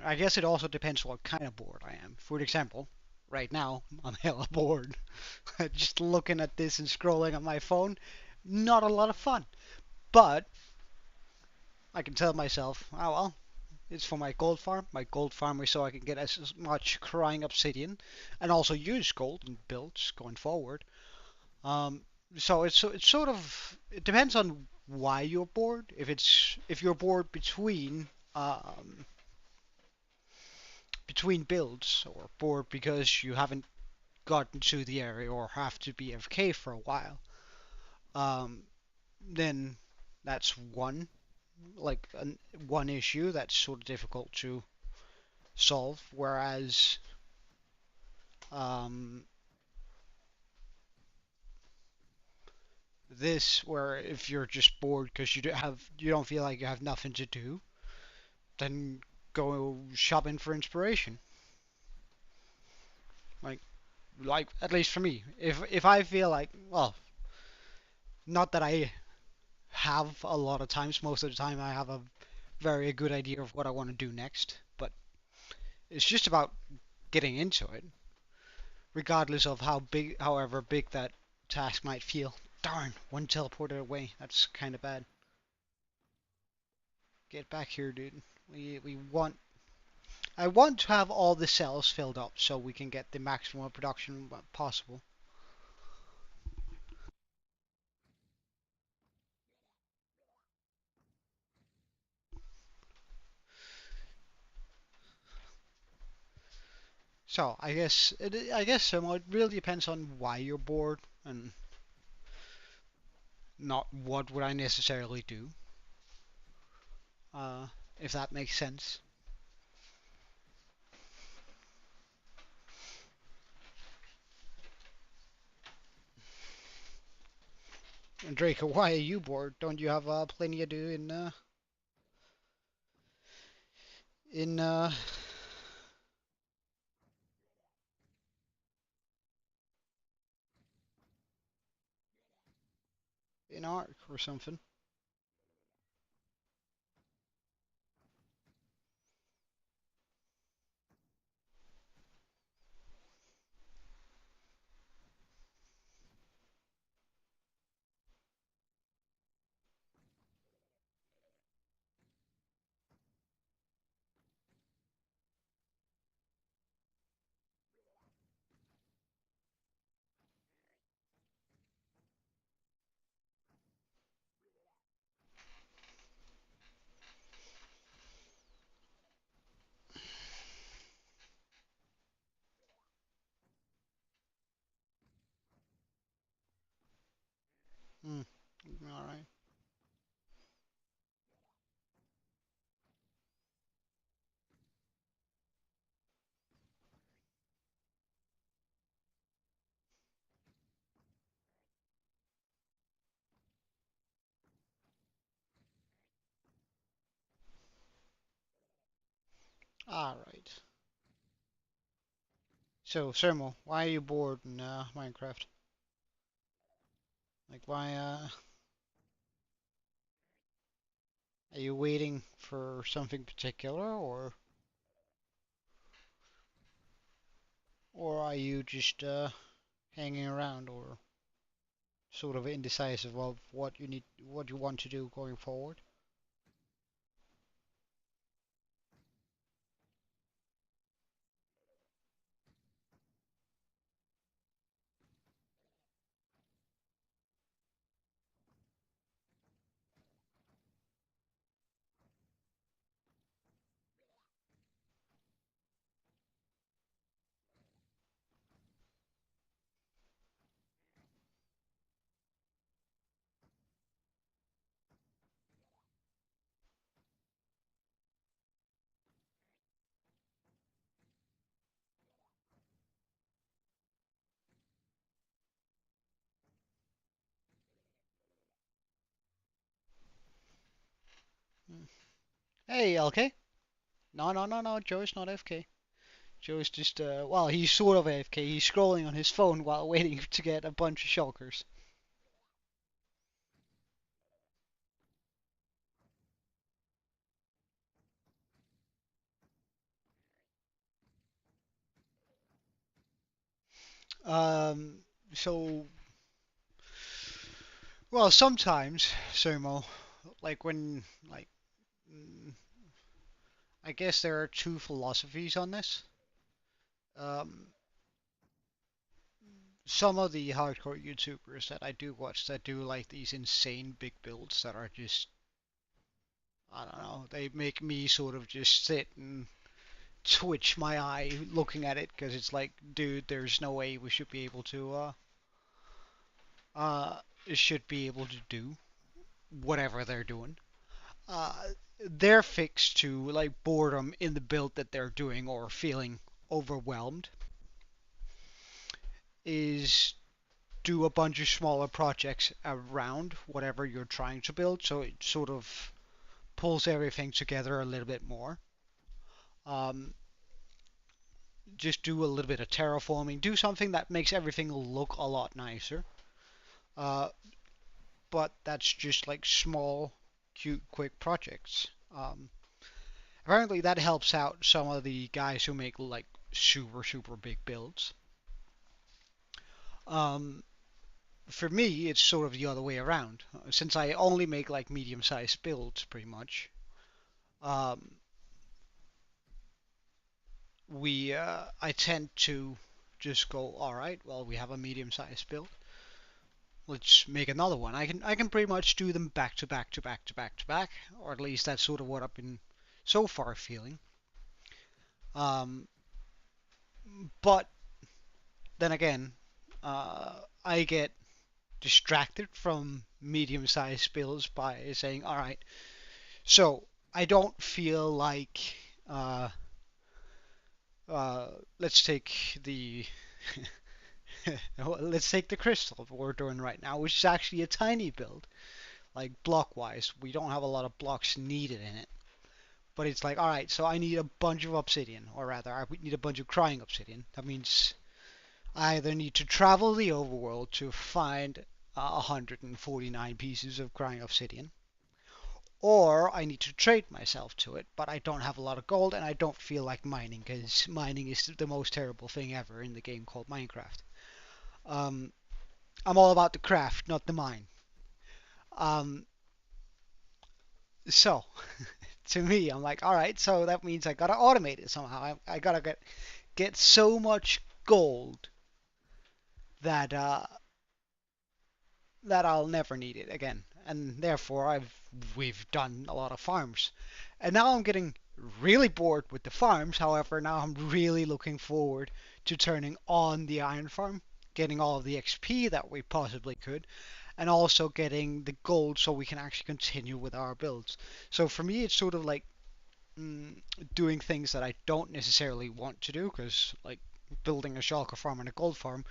I guess it also depends what kind of bored I am. For example, right now I'm hella bored. Just looking at this and scrolling on my phone, not a lot of fun. But I can tell myself, oh well, it's for my gold farm. My gold farm is so I can get as much crying obsidian and also use gold in builds going forward. Um, so it's sort of it depends on why you're bored. If you're bored between builds or bored because you haven't gotten to the area or have to be AFK for a while, um, then that's one issue that's sort of difficult to solve. Whereas um, where if you're just bored because you don't feel like you have nothing to do, then go shopping for inspiration. Like at least for me, if I feel like well, not that I have a lot of times. Most of the time, I have a very good idea of what I want to do next, but it's just about getting into it, regardless of however big that task might feel. Darn, one teleported away. That's kind of bad. Get back here, dude. We want. I want to have all the cells filled up so we can get the maximum production possible. So I guess it really depends on why you're bored and not what would I necessarily do. Uh, if that makes sense. And Draco, why are you bored? Don't you have plenty to do in in Ark or something? Hmm. All right. All right. So, Sermo, why are you bored in Minecraft? Like, why are you waiting for something particular, or are you just hanging around, or sort of indecisive of what you want to do going forward? Hmm. Hey, LK. No, no, no, no. Joe's not AFK. Joe's just well, he's sort of AFK. He's scrolling on his phone while waiting to get a bunch of shulkers. Um, so well, sometimes, Sumo, like when like mm, I guess there are two philosophies on this. Um, some of the hardcore YouTubers that I do watch that do like these insane big builds that are just I don't know, they make me sort of just sit and twitch my eye looking at it because it's like, dude, there's no way we should be able to uh should be able to do whatever they're doing. Uh, their fix to like boredom in the build that they're doing or feeling overwhelmed is do a bunch of smaller projects around whatever you're trying to build, so it sort of pulls everything together a little bit more. Um, just do a little bit of terraforming, do something that makes everything look a lot nicer. Uh, but that's just like small, cute, quick projects. Apparently that helps out some of the guys who make like super big builds. Um, for me, it's sort of the other way around. Since I only make like medium-sized builds, pretty much. Um, I tend to just go, all right, well, we have a medium-sized build. Let's make another one. I can pretty much do them back to back to back to back to back, or at least that's sort of what I've been so far feeling. Um, but then again, I get distracted from medium-sized builds by saying, all right, so I don't feel like uh, uh, let's take the let's take the crystal we're doing right now, which is actually a tiny build. Like block-wise, we don't have a lot of blocks needed in it. But it's like, all right, so I need a bunch of obsidian, or rather, I need a bunch of crying obsidian. That means I either need to travel the overworld to find 149 pieces of crying obsidian, or I need to trade myself to it, but I don't have a lot of gold and I don't feel like mining because mining is the most terrible thing ever in the game called Minecraft. Um, I'm all about the craft, not the mine. Um, so to me, I'm like, all right, so that means I gotta automate it somehow. I gotta get so much gold that that I'll never need it again, and therefore we've done a lot of farms, and now I'm getting really bored with the farms. However, now I'm really looking forward to turning on the iron farm, getting all of the XP that we possibly could, and also getting the gold so we can actually continue with our builds. So for me, it's sort of like mm, doing things that I don't necessarily want to do, because like building a shulker farm and a gold farm,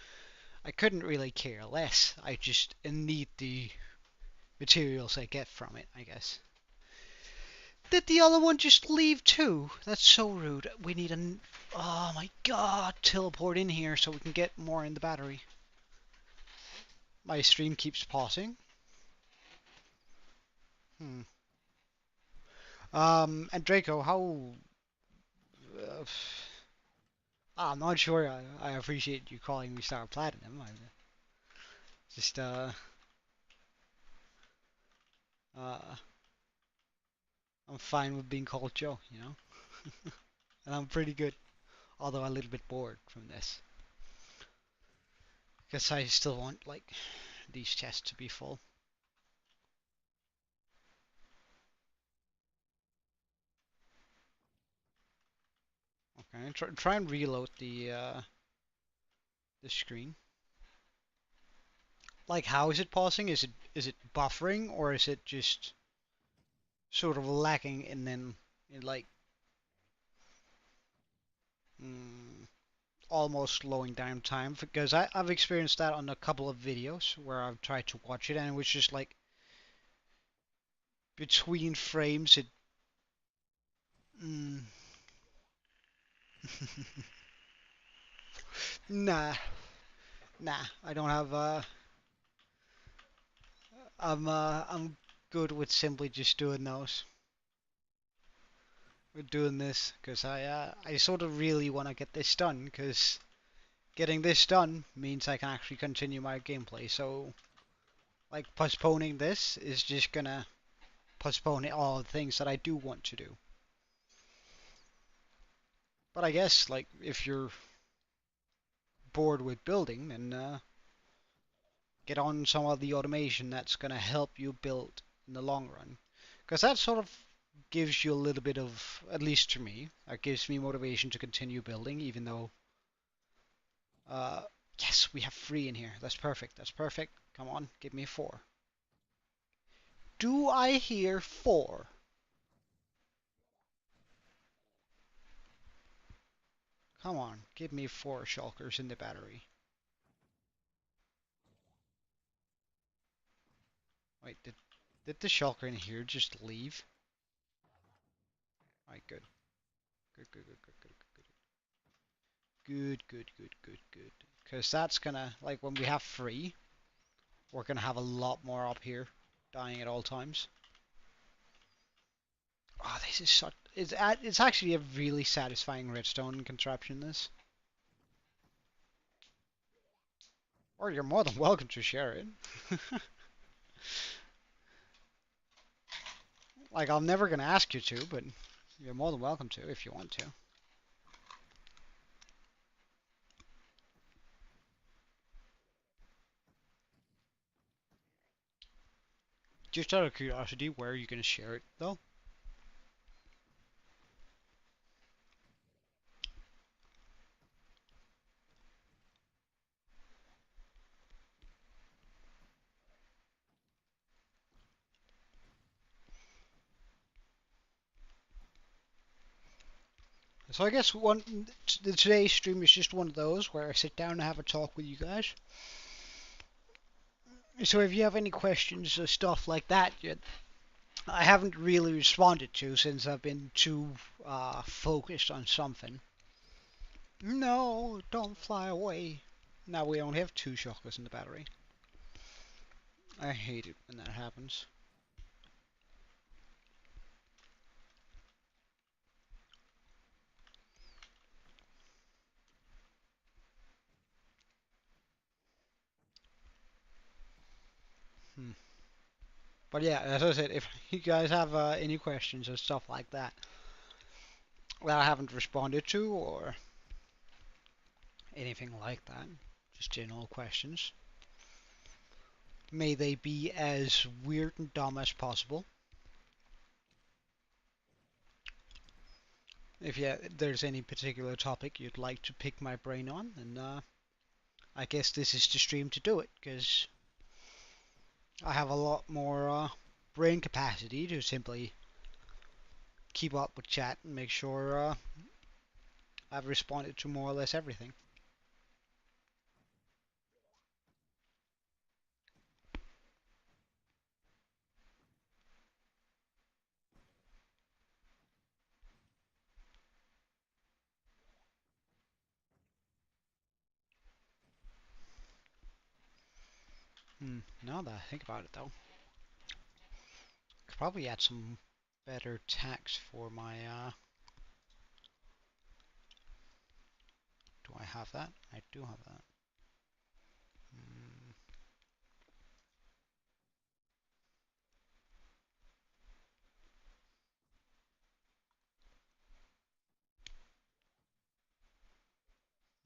I couldn't really care less. I just need the materials I get from it, I guess. Did the other one just leave too? That's so rude. We need a... Oh my god, teleport in here so we can get more in the battery. My stream keeps pausing. And Draco, how... Uh, I'm not sure I appreciate you calling me Star Platinum. I just, uh, I'm fine with being called Joe, you know? And I'm pretty good, although a little bit bored from this. Because I still want, like, these chests to be full. Okay, try and reload the screen. Like, how is it pausing? Is it buffering, or is it just sort of lagging and then it, like, mm, almost slowing down time? Because I've experienced that on a couple of videos where I've tried to watch it and it was just like between frames it. Mm, nah, nah. I don't have. I'm good with simply just doing those. We're doing this because I sort of really want to get this done because getting this done means I can actually continue my gameplay. So like postponing this is just gonna postpone all the things that I do want to do. But I guess like if you're bored with building, then get on some of the automation that's gonna help you build in the long run. Because that sort of gives you a little bit of, at least to me, that gives me motivation to continue building, even though, uh, yes, we have 3 in here. That's perfect. That's perfect. Come on, give me 4. Do I hear 4? Come on, give me 4 shulkers in the battery. Wait, did the shulker in here just leave? Alright, good. Good, good, good, good, good, good, good, good, good, good, good. Because that's gonna, like, when we have 3, we're gonna have a lot more up here dying at all times. Oh, this is such... It's actually a really satisfying redstone contraption, this. Or you're more than welcome to share it. Like, I'm never gonna ask you to, but you're more than welcome to if you want to. Just out of curiosity, where are you gonna share it, though? So I guess today's stream is just one of those where I sit down and have a talk with you guys. So if you have any questions or stuff like that, I haven't really responded to since I've been too focused on something. No, don't fly away. Now we only have 2 chocolates in the battery. I hate it when that happens. Hmm. But yeah, as I said, if you guys have any questions or stuff like that that I haven't responded to or anything like that, just general questions, may they be as weird and dumb as possible. If there's any particular topic you'd like to pick my brain on, then I guess this is the stream to do it, because I have a lot more brain capacity to simply keep up with chat and make sure I've responded to more or less everything. Now that I think about it though, could probably add some better tags for my do I have that? I do have that. Mm,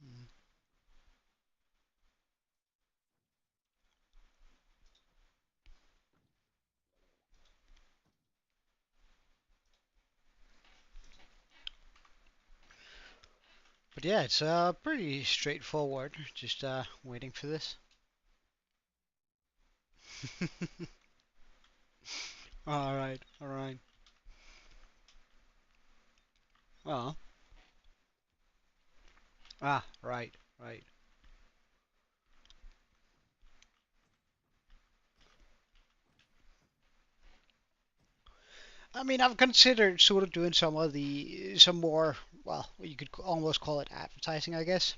mm. But yeah, it's pretty straightforward. Just waiting for this. All right, all right. Well, right, right. I mean, I've considered sort of doing some more, well, you could almost call it advertising, I guess,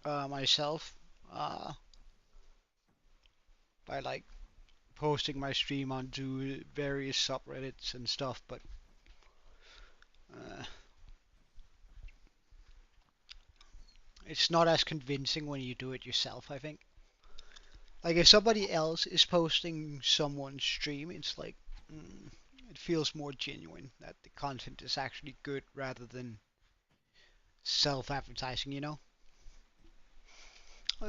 myself, uh, by like posting my stream onto various subreddits and stuff. But uh, it's not as convincing when you do it yourself, I think. Like if somebody else is posting someone's stream, it's like mm, it feels more genuine that the content is actually good rather than self-advertising, you know?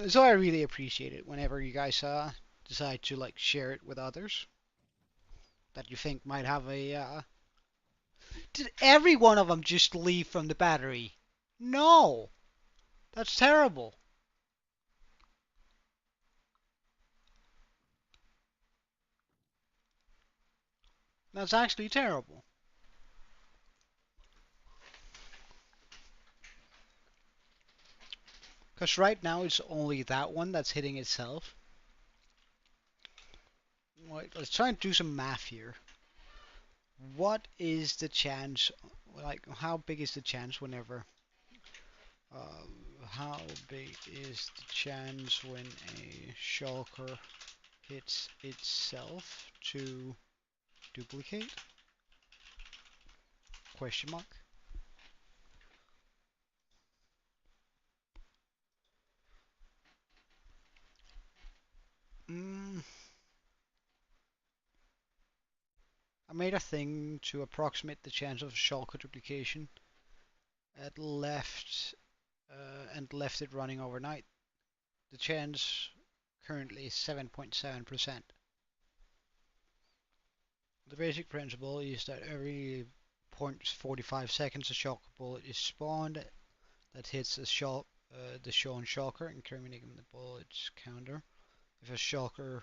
So I really appreciate it whenever you guys decide to like share it with others that you think might have a. Did every one of them just leave from the battery? No, that's terrible. That's actually terrible. Because right now it's only that one that's hitting itself. Wait, let's try and do some math here. What is the chance? Like, how big is the chance whenever? How big is the chance when a shulker hits itself to duplicate? Question mark. Mm, I made a thing to approximate the chance of shulker duplication and left it running overnight. The chance currently is 7.7%. The basic principle is that every 0.45 seconds a shulker bullet is spawned that hits the shown shulker, incrementing the bullet's counter. If a shulker,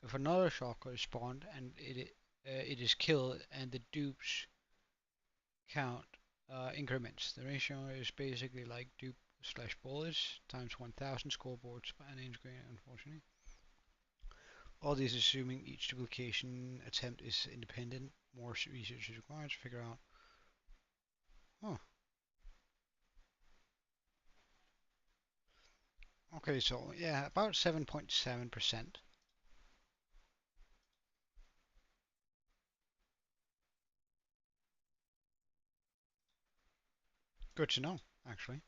if another shulker is spawned and it is killed and the dupes count increments. The ratio is basically like dupe slash bullets times 1000 scoreboards and integrated, unfortunately. All this assuming each duplication attempt is independent. More research is required to figure out. Oh, okay, so yeah, about 7.7%. Good to know, actually.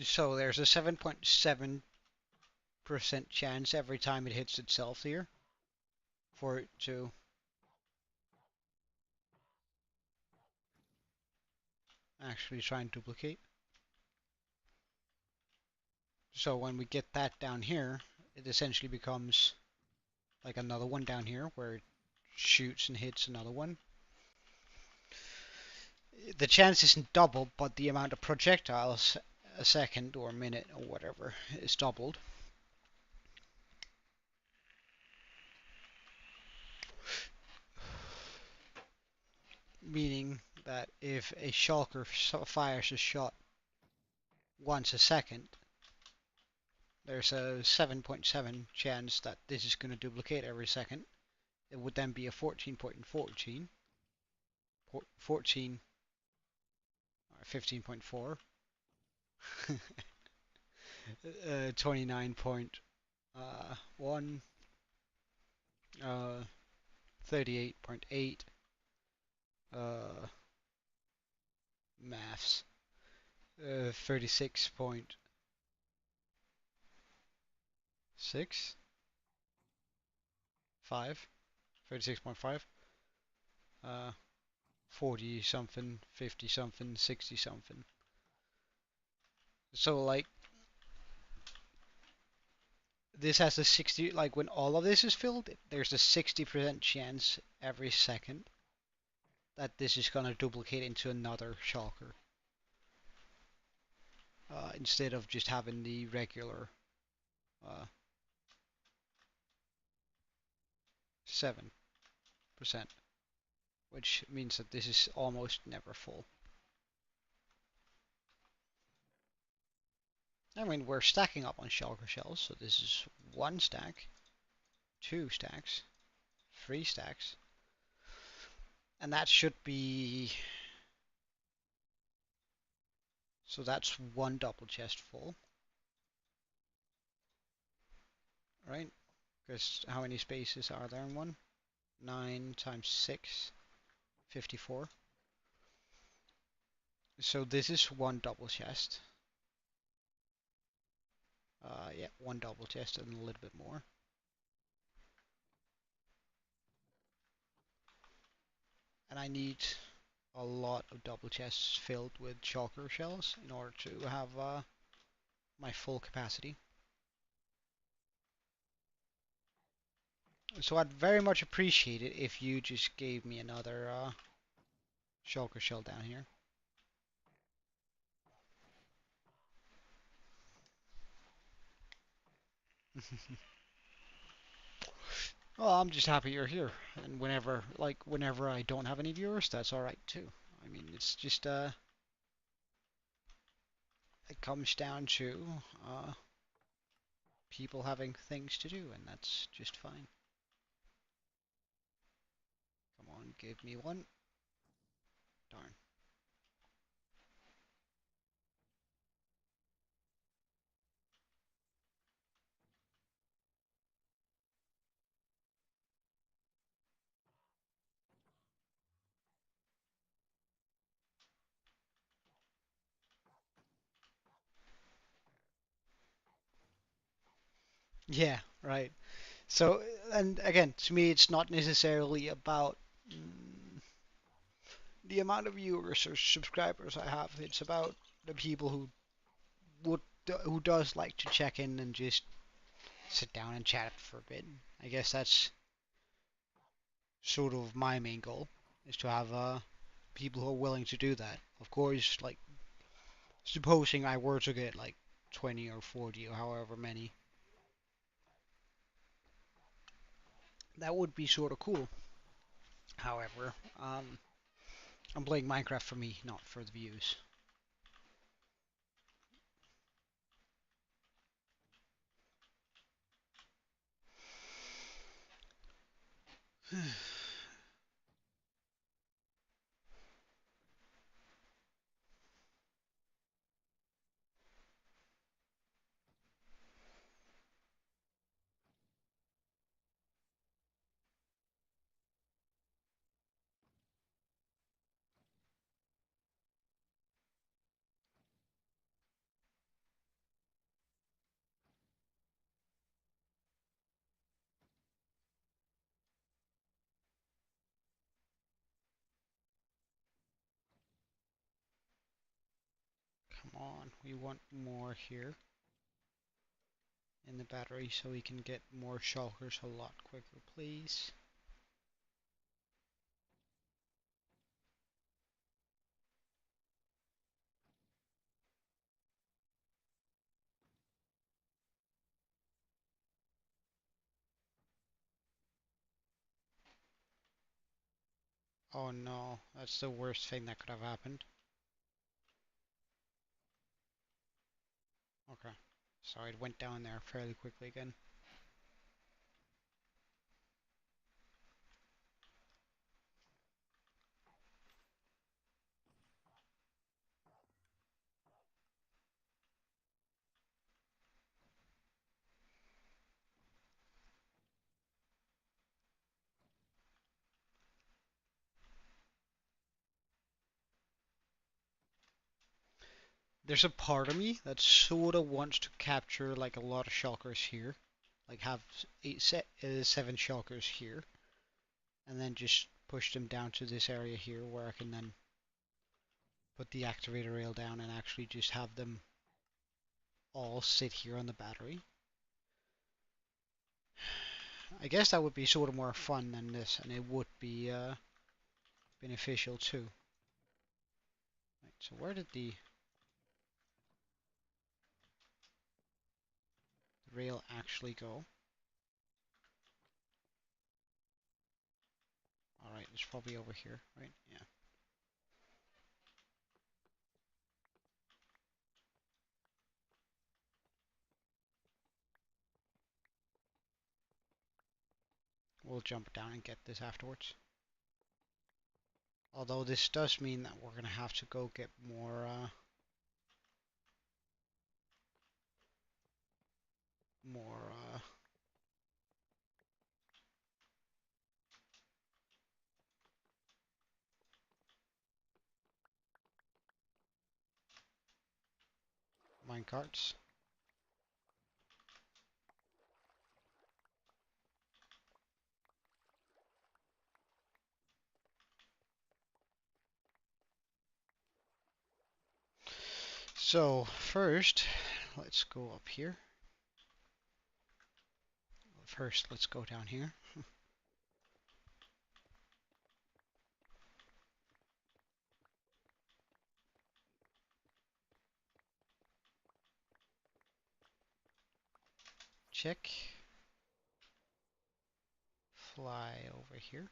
So there's a 7.7% chance every time it hits itself here for it to actually try and duplicate. So when we get that down here, it essentially becomes like another one down here where it shoots and hits another one. The chance isn't doubled, but the amount of projectiles a second or a minute or whatever is doubled. Meaning that if a shulker fires a shot once a second, there's a 7.7 chance that this is going to duplicate every second. It would then be a 14.14. 14, 15.4, 29.1, 38.8, uh, maths, 36.6, 5, 36.5, uh, 40 something, 50 something, 60 something. So like this has a 60, like when all of this is filled, there's a 60% chance every second that this is gonna duplicate into another shulker. Instead of just having the regular 7%, which means that this is almost never full. I mean, we're stacking up on shulker shells, so this is 1 stack, 2 stacks, 3 stacks, and that should be, so that's 1 double chest full, right? Because how many spaces are there in one? 9 times 6, 54. So this is 1 double chest. Yeah, 1 double chest and a little bit more. And I need a lot of double chests filled with shulker shells in order to have my full capacity. So I'd very much appreciate it if you just gave me another shulker shell down here. Well, I'm just happy you're here, and whenever I don't have any viewers, that's all right too. I mean, it's just it comes down to people having things to do, and that's just fine. Come on, give me one. Darn. Yeah, right. So, and again, to me, it's not necessarily about the amount of viewers or subscribers I have. It's about the people would who does like to check in and just sit down and chat for a bit. I guess that's sort of my main goal, is to have people who are willing to do that. Of course, like supposing I were to get like 20 or 40 or however many, that would be sort of cool. However, I'm playing Minecraft for me, not for the views. Come on, we want more here in the battery so we can get more shulkers a lot quicker, please. Oh no, that's the worst thing that could have happened. Okay, so it went down there fairly quickly again. there's a part of me that sort of wants to capture like a lot of shulkers here, like have seven shulkers here, and then just push them down to this area here where I can then put the activator rail down and actually just have them all sit here on the battery. I guess that would be sort of more fun than this, and it would be beneficial too. Right, so where did the rail actually go? Alright, it's probably over here, right? Yeah. We'll jump down and get this afterwards. Although this does mean that we're gonna have to go get more more minecarts. So first, let's go up here. First, let's go down here. Check. Fly over here.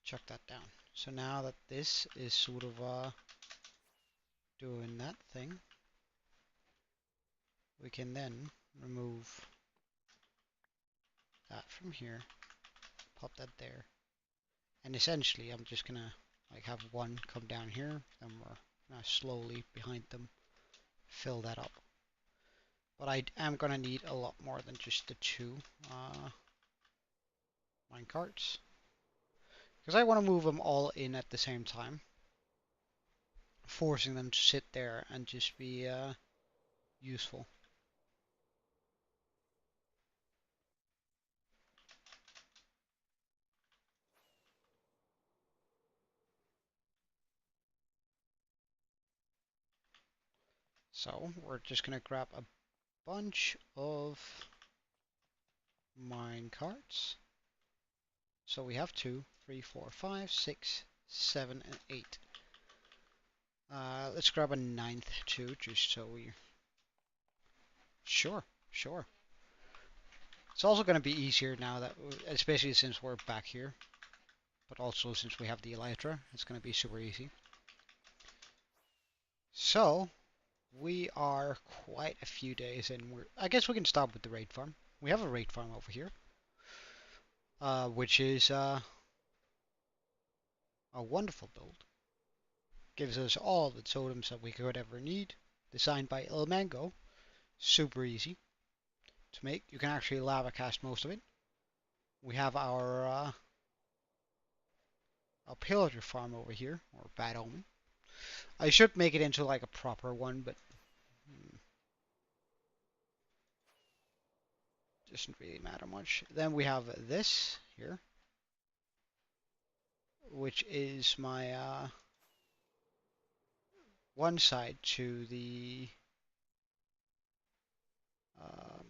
Chuck that down. So now that this is sort of doing that thing, we can then remove that from here, pop that there, and essentially I'm just gonna like have one come down here, and we're gonna slowly behind them fill that up. But I am gonna need a lot more than just the two minecarts, because I want to move them all in at the same time, forcing them to sit there and just be useful. So we're just gonna grab a bunch of minecarts. So we have 2, 3, 4, 5, 6, 7, and 8. Let's grab a 9th too, just so we... Sure, sure. It's also going to be easier now that, especially since we're back here, but also since we have the elytra, it's going to be super easy. So, we are quite a few days in. I guess we can start with the raid farm. We have a raid farm over here, which is a wonderful build. Gives us all the totems that we could ever need. Designed by El Mango. Super easy to make. You can actually lava cast most of it. We have our pillager farm over here, or bad omen. I should make it into like a proper one, but doesn't really matter much. Then we have this here, which is my one side to the um,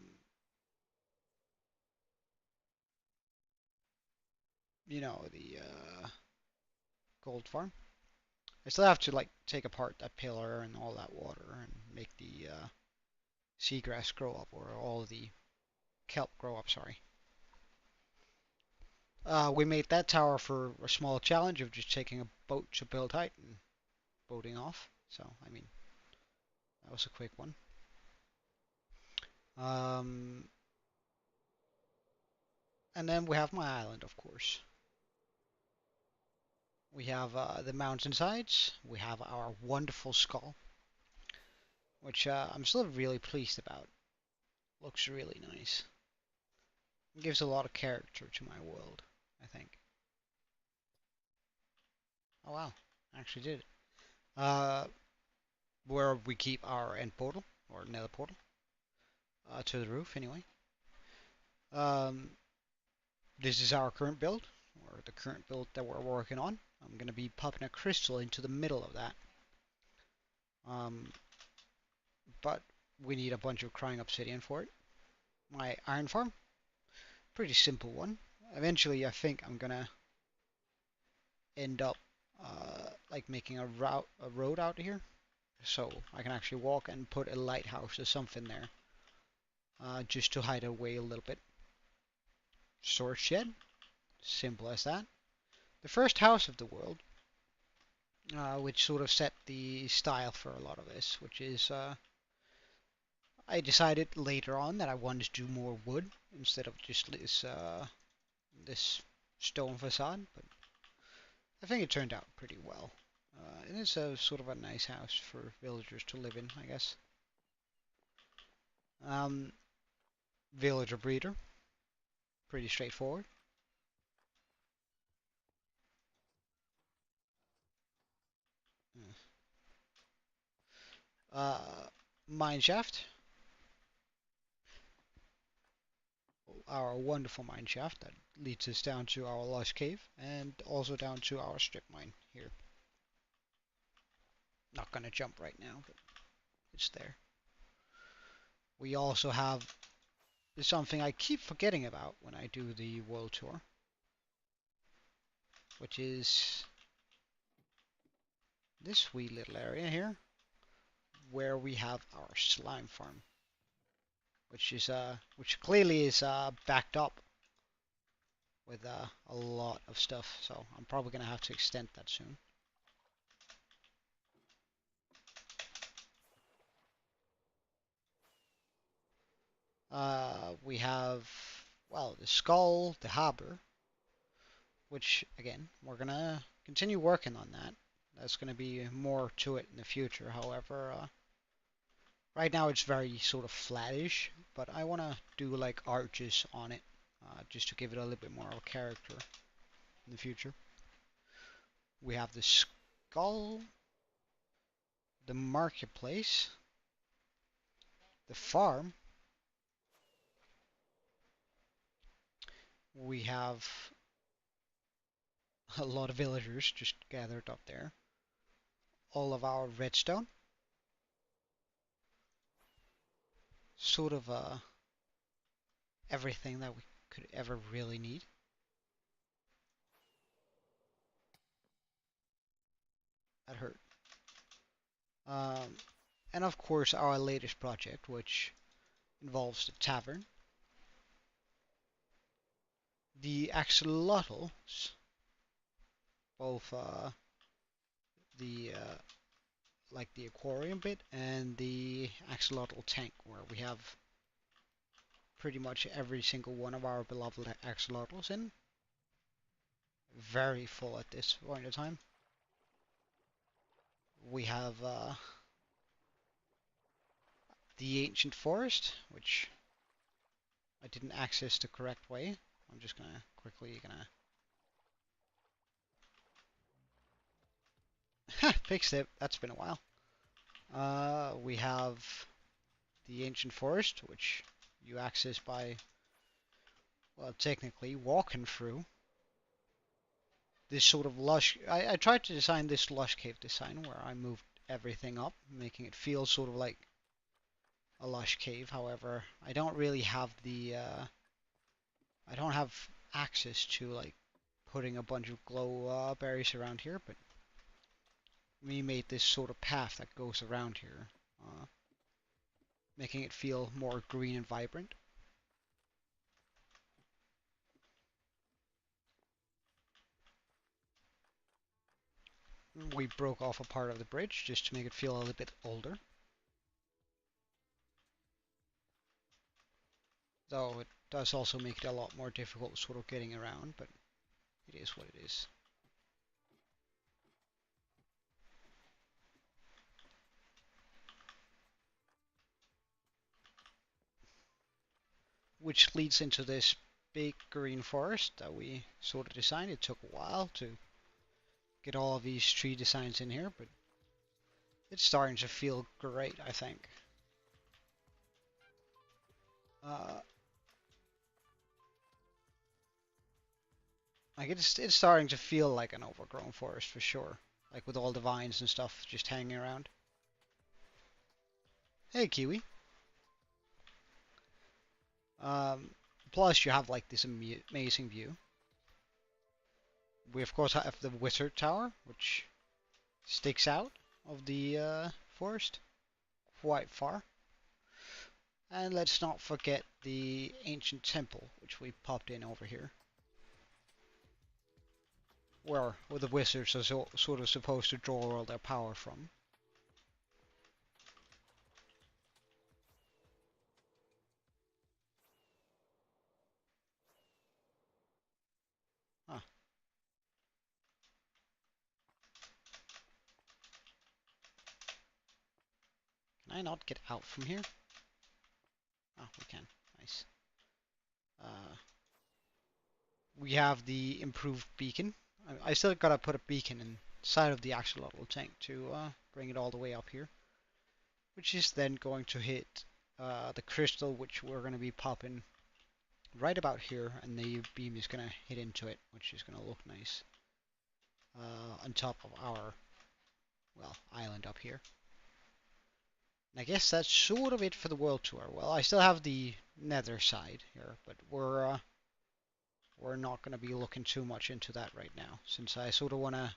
you know, the gold farm. I still have to like take apart that pillar and all that water and make the seagrass grow up, or all the kelp grow up, sorry. We made that tower for a small challenge of just taking a boat to build height and boating off. So, I mean, that was a quick one. And then we have my island, of course. We have the mountainsides. We have our wonderful skull, which I'm still really pleased about. Looks really nice. It gives a lot of character to my world, I think. Oh wow, I actually did it. Uh, where we keep our end portal, or nether portal, to the roof anyway. Um, this is our current build, or the current build that we're working on. I'm going to be popping a crystal into the middle of that. Um, but we need a bunch of crying obsidian for it. My iron farm, pretty simple one. Eventually, I think I'm gonna end up like making a road out here, so I can actually walk and put a lighthouse or something there, just to hide away a little bit. Storage shed, simple as that. The first house of the world, which sort of set the style for a lot of this, which is I decided later on that I wanted to do more wood instead of just this stone facade, but I think it turned out pretty well. It is a sort of a nice house for villagers to live in, I guess. Um, Villager breeder, pretty straightforward. Mine shaft, our wonderful mine shaft that leads us down to our lush cave and also down to our strip mine here. Not gonna jump right now, but it's there. We also have something I keep forgetting about when I do the world tour, which is this wee little area here where we have our slime farm, which clearly is backed up with a lot of stuff. So I'm probably gonna have to extend that soon. We have, well, the skull, the harbor, which again we're gonna continue working on that. That's gonna be more to it in the future. However, right now it's very sort of flattish, but I wanna do like arches on it, just to give it a little bit more of a character in the future. We have the skull, the marketplace, the farm. We have a lot of villagers just gathered up there. All of our redstone. Sort of everything that we could ever really need. That hurt. Um, and of course our latest project, which involves the tavern. The axolotls, both the like the aquarium bit and the axolotl tank, where we have pretty much every single one of our beloved axolotls in. Very full at this point in time. We have the ancient forest, which I didn't access the correct way. I'm just gonna quickly fix it. That's been a while. We have the ancient forest, which you access by, well, technically walking through this sort of lush. I tried to design this lush cave design where I moved everything up, making it feel sort of like a lush cave. However, I don't really have the I don't have access to like putting a bunch of glow berries around here, but we made this sort of path that goes around here, making it feel more green and vibrant. We broke off a part of the bridge just to make it feel a little bit older, though it does also make it a lot more difficult sort of getting around, but it is what it is. Which leads into this big green forest that we sort of designed. It took a while to get all of these tree designs in here, but it's starting to feel great, I think. Uh, like it's starting to feel like an overgrown forest for sure. Like with all the vines and stuff just hanging around. Hey, Kiwi. Um, Plus you have like this amazing view. We of course have the wizard tower, which sticks out of the forest quite far. And let's not forget the ancient temple, which we popped in over here. Where the wizards are sort of supposed to draw all their power from. Huh. Can I not get out from here? Oh, we can. Nice. We have the improved beacon. I still gotta put a beacon inside of the actual little tank to bring it all the way up here. Which is then going to hit the crystal, which we're going to be popping right about here, and the beam is going to hit into it, which is going to look nice on top of our, well, island up here. And I guess that's sort of it for the world tour. Well, I still have the nether side here, but we're not going to be looking too much into that right now, since I sort of want to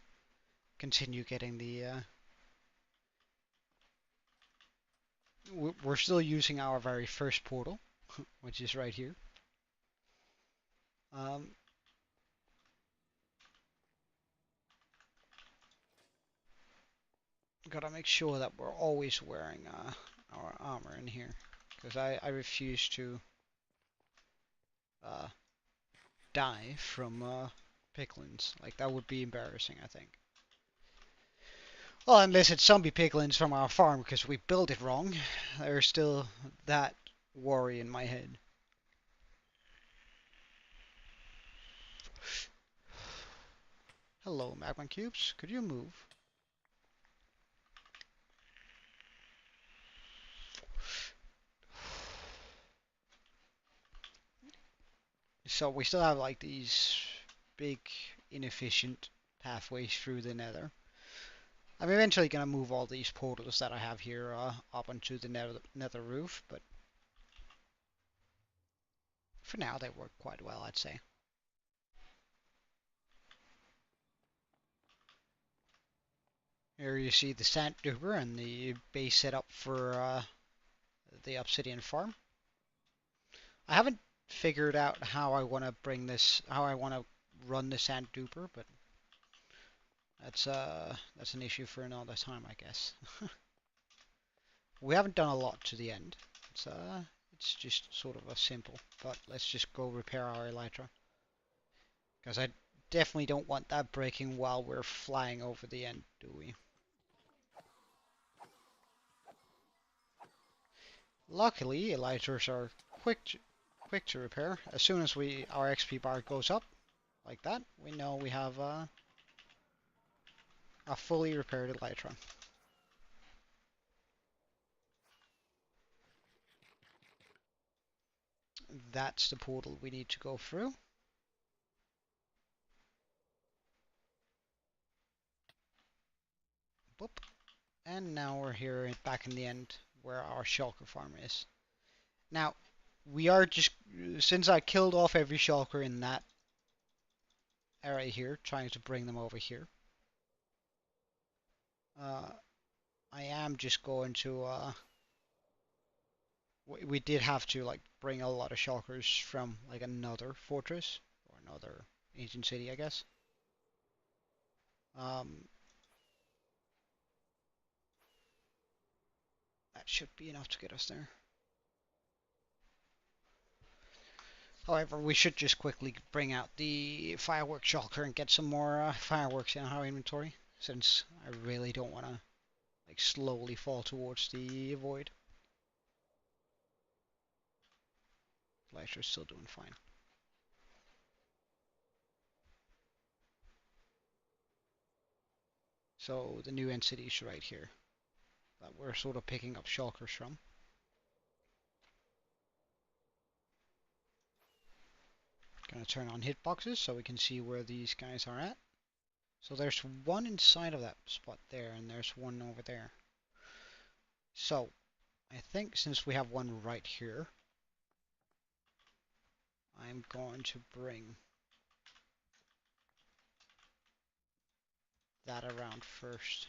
continue getting the we're still using our very first portal, which is right here. Um, Gotta make sure that we're always wearing our armor in here, because I refuse to uh, die from piglins. Like, that would be embarrassing, I think. Well, unless it's zombie piglins from our farm because we built it wrong. There's still that worry in my head. Hello, magma cubes. Could you move? So we still have like these big inefficient pathways through the nether. I'm eventually gonna move all these portals that I have here up onto the nether roof, but for now they work quite well, I'd say. Here you see the sand duper and the base setup for the obsidian farm. I haven't figured out how I want to bring this, how I want to run the sand duper, but that's an issue for another time, I guess. We haven't done a lot to the end. It's just sort of a simple, but let's just go repair our elytra. Because I definitely don't want that breaking while we're flying over the end, do we? Luckily, elytras are quick to repair. As soon as our XP bar goes up, like that, we know we have a fully repaired elytra. That's the portal we need to go through. Boop. And now we're here back in the end where our shulker farm is. Now, we are just, since I killed off every shulker in that area here, trying to bring them over here, I am just going to, we did have to like bring a lot of shulkers from like another fortress, or another ancient city, I guess. That should be enough to get us there. However, we should just quickly bring out the fireworks shulker and get some more fireworks in our inventory, since I really don't want to like slowly fall towards the void. Elytra's still doing fine. So the new entity is right here that we're sort of picking up shulkers from. Gonna turn on hitboxes so we can see where these guys are at. So there's one inside of that spot there, and there's one over there. So I think since we have one right here, I'm going to bring that around first.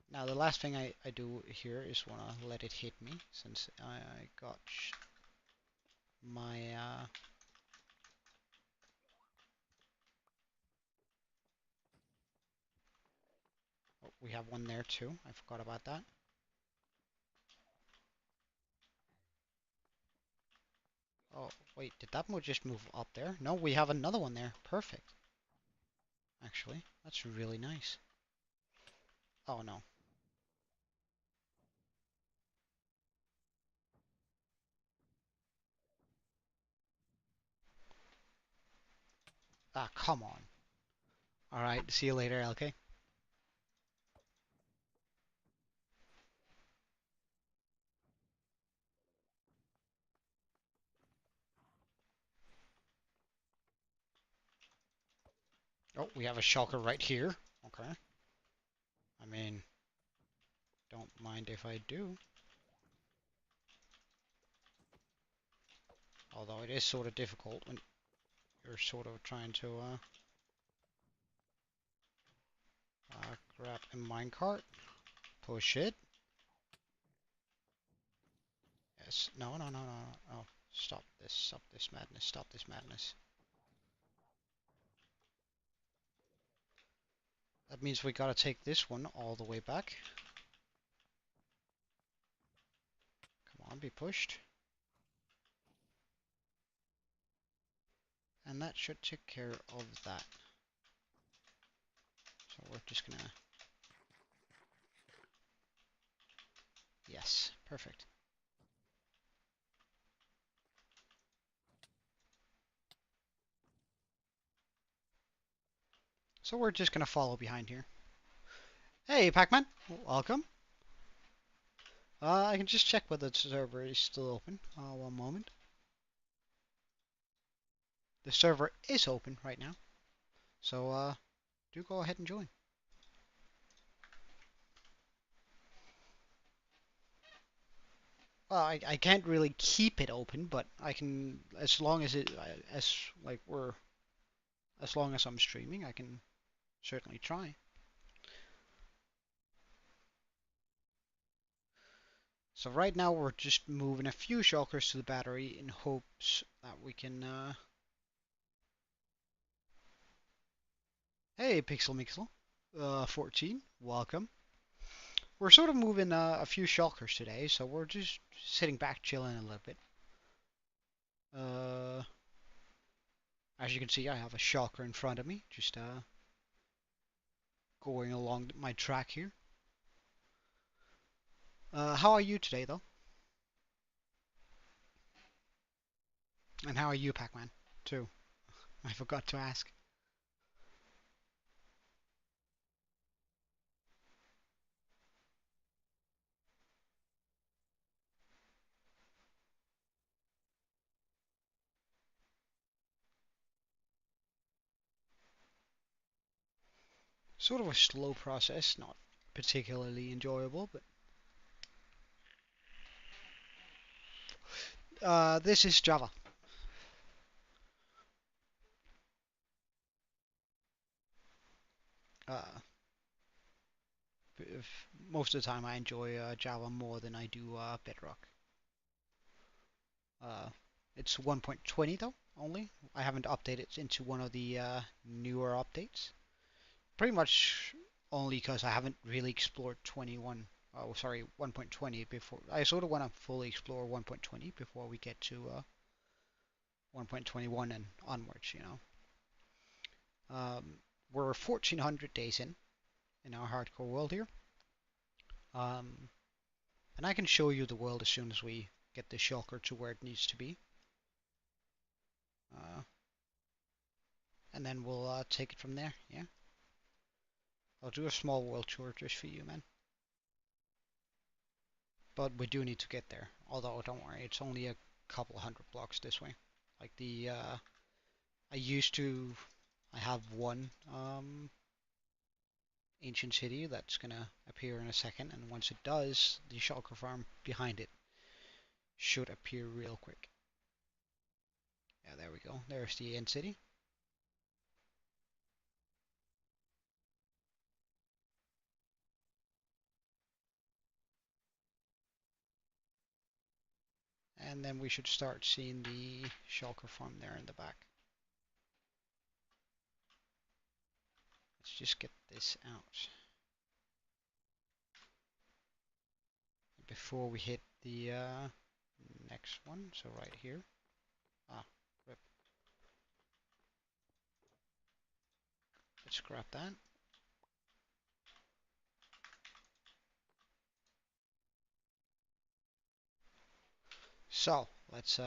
Now the last thing I do here is want to let it hit me, since I got my oh, we have one there too. I forgot about that. Oh, wait, did that one just move up there? No, we have another one there. Perfect. Actually, that's really nice. Oh no. Ah, come on. Alright, see you later, LK. Oh, we have a shulker right here. Okay. I mean, don't mind if I do. Although it is sort of difficult when you're sort of trying to grab a minecart, push it. Yes. No, no, no, no, no. Oh, stop this madness, stop this madness. That means we gotta take this one all the way back. Come on, be pushed. And that should take care of that. So we're just gonna... Yes, perfect. So we're just gonna follow behind here. Hey, Pac-Man, welcome. I can just check whether the server is still open. One moment. The server is open right now, so do go ahead and join. Well, I can't really keep it open, but I can, as long as it, as long as I'm streaming, I can certainly try. So right now we're just moving a few shulkers to the battery in hopes that we can, hey, Pixel Mixel, 14, welcome. We're sort of moving a few shulkers today, so we're just sitting back chilling a little bit. As you can see, I have a shulker in front of me, just going along my track here. How are you today, though? And how are you, Pac-Man? Too. I forgot to ask. Sort of a slow process, not particularly enjoyable, but this is Java. Uh, Most of the time, I enjoy Java more than I do Bedrock. Uh, it's 1.20 though, only. I haven't updated into one of the newer updates. Pretty much only because I haven't really explored 21. Oh, sorry, 1.20 before. I sort of want to fully explore 1.20 before we get to 1.21 and onwards, you know. We're 1400 days in our hardcore world here. And I can show you the world as soon as we get the shulker to where it needs to be. And then we'll take it from there, yeah? I'll do a small world tour just for you, man. But we do need to get there. Although, don't worry, it's only a couple hundred blocks this way. Like I have one ancient city that's gonna appear in a second, and once it does, the shulker farm behind it should appear real quick. Yeah, there we go. There's the end city. And then we should start seeing the shulker farm there in the back. Let's just get this out before we hit the next one. So right here. Ah, rip. Let's grab that. So let's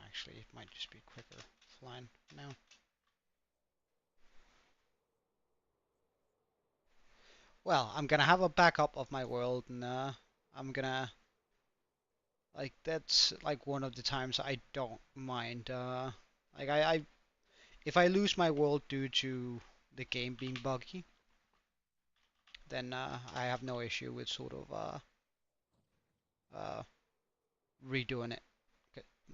actually it might just be quicker flying now. Well, I'm gonna have a backup of my world, and I'm gonna like that's like one of the times I don't mind. Like if I lose my world due to the game being buggy, then I have no issue with sort of uh, redoing it.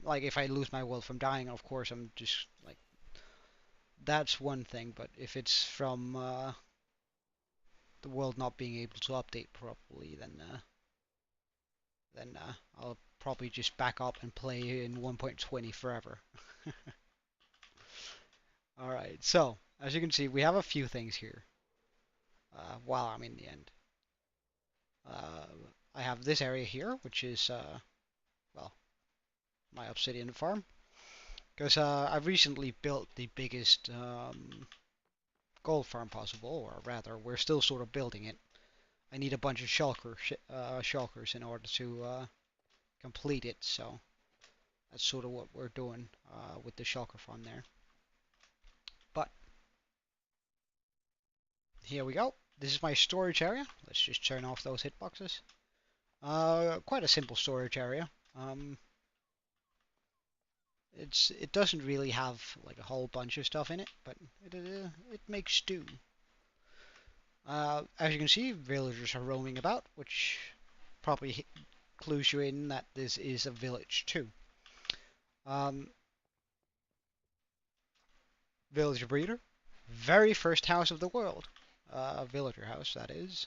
Like if I lose my world from dying, of course I'm just like that's one thing. But if it's from the world not being able to update properly, then I'll probably just back up and play in 1.20 forever. Alright, so as you can see, we have a few things here while I'm in the end. Uh, I have this area here, which is, well, my obsidian farm. Because I've recently built the biggest gold farm possible, or rather, we're still sort of building it. I need a bunch of shulkers in order to complete it, so that's sort of what we're doing with the shulker farm there. But here we go. This is my storage area. Let's just turn off those hitboxes. Quite a simple storage area. It doesn't really have like a whole bunch of stuff in it, but it makes do. As you can see, villagers are roaming about, which probably clues you in that this is a village too. Villager breeder, very first house of the world, villager house that is.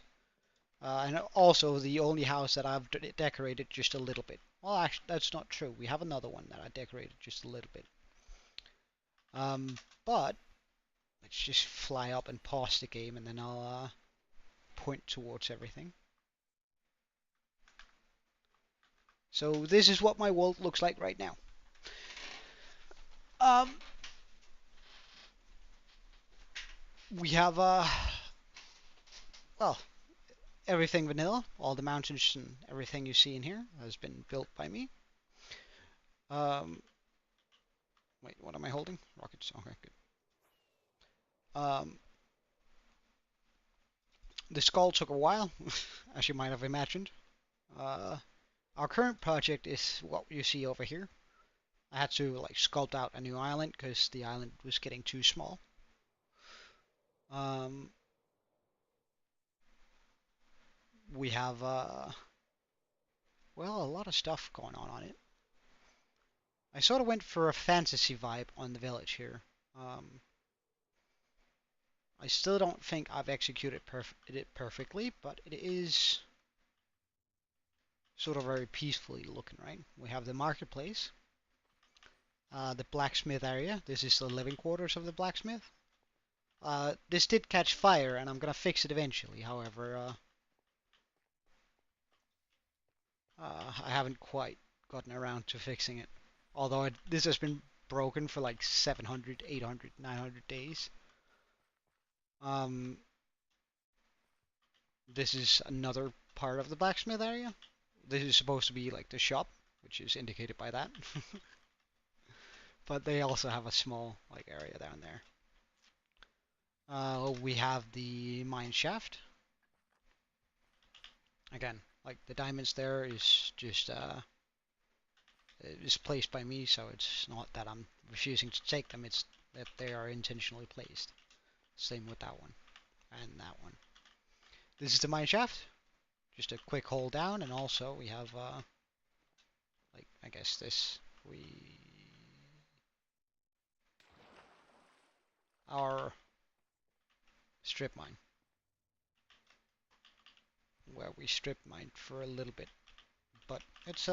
And also the only house that I've decorated just a little bit. Well, actually, that's not true. We have another one that I decorated just a little bit. But let's just fly up and pause the game, and then I'll point towards everything. So this is what my world looks like right now. We have well, everything vanilla. All the mountains and everything you see in here has been built by me. Wait, what am I holding? Rockets. Okay, good. The skull took a while, as you might have imagined. Our current project is what you see over here. I had to like sculpt out a new island because the island was getting too small. We have well, a lot of stuff going on it. I sort of went for a fantasy vibe on the village here. I still don't think I've executed it perfectly, but it is sort of very peacefully looking, right? We have the marketplace, the blacksmith area. This is the living quarters of the blacksmith. This did catch fire, and I'm gonna fix it eventually. However, I haven't quite gotten around to fixing it. Although this has been broken for like 700, 800, 900 days. This is another part of the blacksmith area. This is supposed to be like the shop, which is indicated by that. But they also have a small like area down there. We have the mine shaft. Again, like the diamonds there is just is placed by me, so it's not that I'm refusing to take them, it's that they are intentionally placed. Same with that one and that one. This is the mine shaft. Just a quick hold down, and also we have like I guess this our strip mine, where we strip mine for a little bit, but it's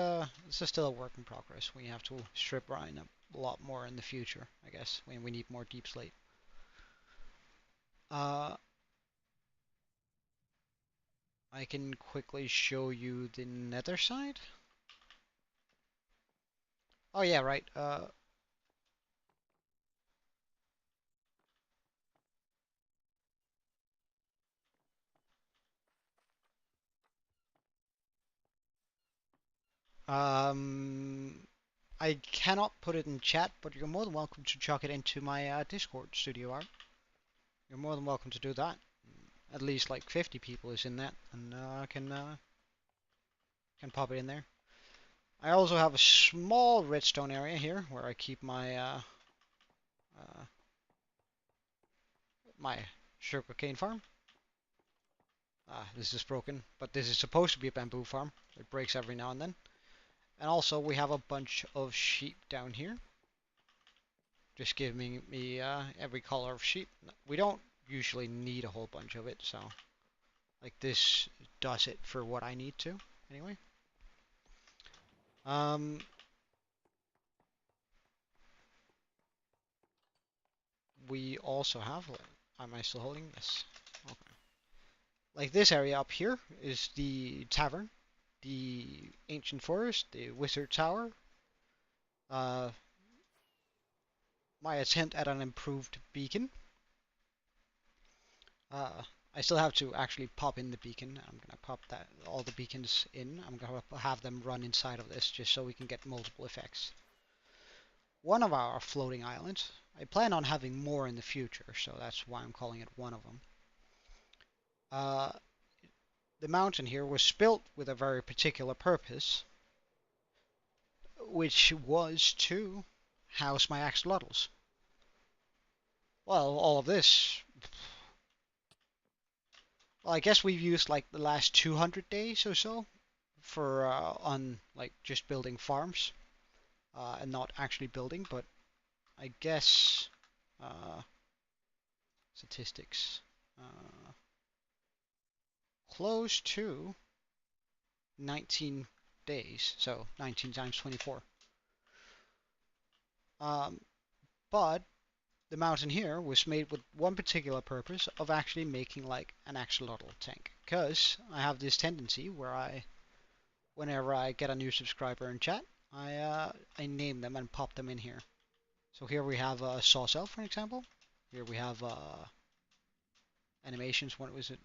still a work in progress. We have to strip mine a lot more in the future, I guess, when we need more deep slate. I can quickly show you the nether side. Oh yeah, right. Um, I cannot put it in chat, but you're more than welcome to chuck it into my Discord studio art. You're more than welcome to do that. At least like 50 people is in that, and can pop it in there. I also have a small redstone area here where I keep my my sugarcane farm. This is broken, but this is supposed to be a bamboo farm. It breaks every now and then. And also we have a bunch of sheep down here. Just giving me every color of sheep. We don't usually need a whole bunch of it, so like this does it for what I need to, anyway. We also have, am I still holding? Yes. Okay. Like this area up here is the tavern, the ancient forest, the wizard tower, uh, my attempt at an improved beacon. I still have to actually pop in the beacon. I'm gonna pop that all the beacons in. I'm gonna have them run inside of this just so we can get multiple effects. One of our floating islands. I plan on having more in the future, so that's why I'm calling it one of them. The mountain here was built with a very particular purpose, which was to house my axolotls. Well, all of this. Well, I guess we've used like the last 200 days or so for on like just building farms and not actually building, but I guess statistics close to 19 days, so 19 times 24. But the mountain here was made with one particular purpose of actually making like an axolotl tank. Because I have this tendency where whenever I get a new subscriber in chat, I name them and pop them in here. So here we have Sawcell, for example. Here we have animations. What was it?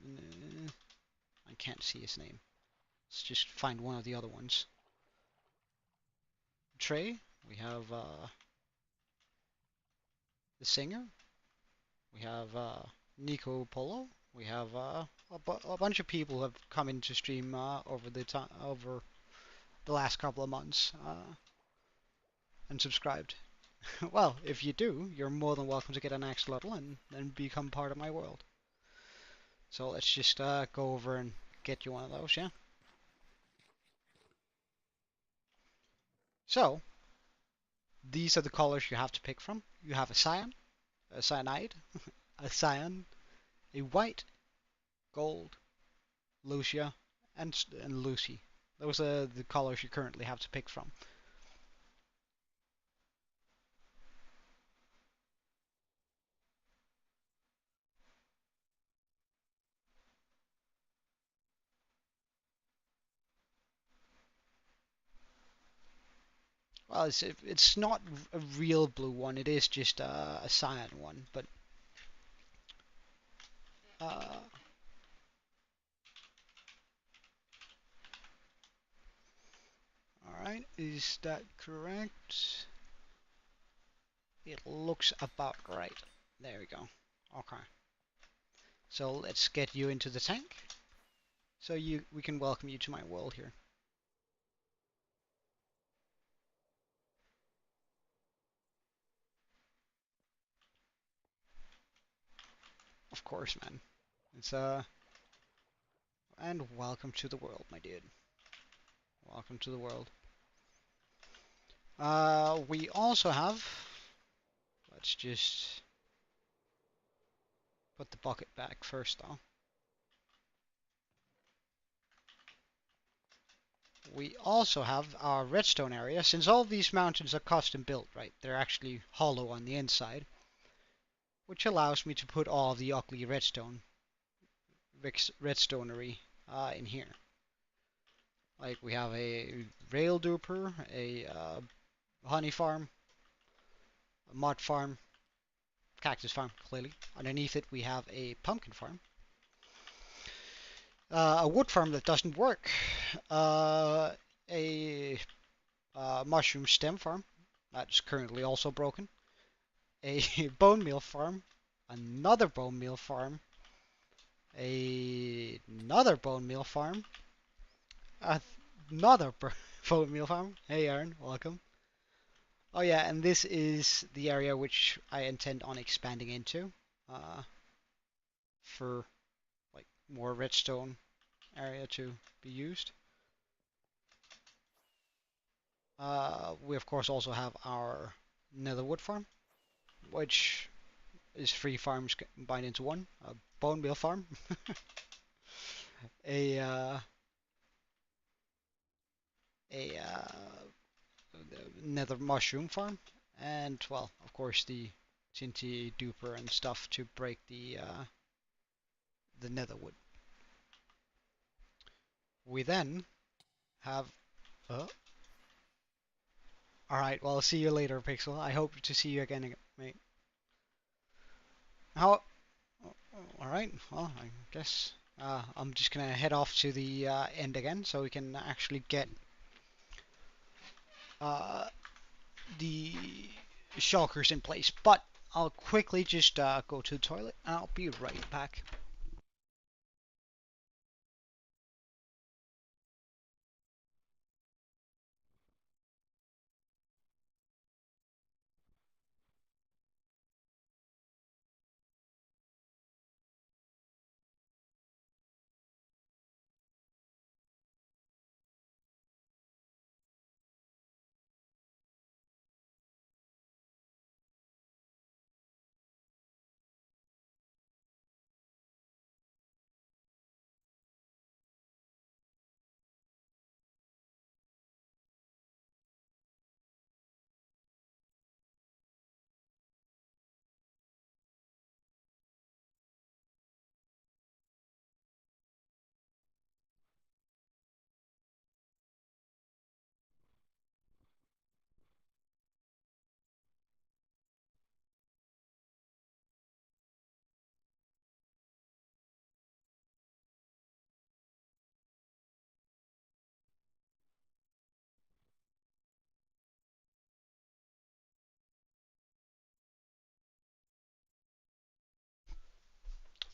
I can't see his name. Let's just find one of the other ones. Trey. We have the singer. We have Nico Polo. We have a bunch of people who have come into stream over the last couple of months and subscribed. Well, if you do, you're more than welcome to get an axolotl and become part of my world. So let's just go over and get you one of those, yeah? So, these are the colors you have to pick from. You have a cyan, a cyanide, a cyan, a white, gold, Lucia, and Lucy. Those are the colors you currently have to pick from. Well, it's not a real blue one. It is just a cyan one, but uh, Is that correct? It looks about right. There we go. Okay. So let's get you into the tank. So we can welcome you to my world here. Of course, man. It's and welcome to the world, my dude. Welcome to the world. We also have. Let's just put the bucket back first, though. We also have our redstone area. Since all these mountains are custom built, right? They're actually hollow on the inside, which allows me to put all the ugly redstonery in here. Like we have a rail duper, a honey farm, a mud farm, cactus farm, clearly. Underneath it, we have a pumpkin farm, a wood farm that doesn't work, a mushroom stem farm that's currently also broken, a bone meal farm, another bone meal farm, another bone meal farm, another bone meal farm. Hey Aaron, welcome. Oh yeah, and this is the area which I intend on expanding into uh, for like more redstone area to be used. We of course also have our netherwood farm, which is three farms combined into one. A bone meal farm, a a nether mushroom farm, and well, of course the TNT duper and stuff to break the netherwood. We then have. Uh, all right, well, see you later, Pixel. I hope to see you again, mate. How? All right. Well, I guess I'm just gonna head off to the end again, so we can actually get uh, the shulkers in place. But I'll quickly just go to the toilet, and I'll be right back.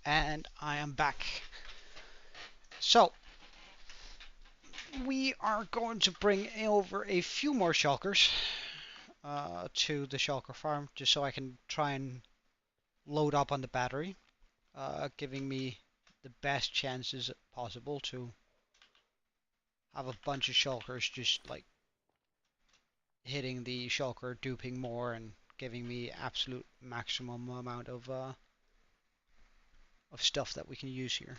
And I am back. So we are going to bring over a few more shulkers to the shulker farm, just so I can try and load up on the battery, giving me the best chances possible to have a bunch of shulkers just like hitting the shulker, duping more, and giving me absolute maximum amount of stuff that we can use here.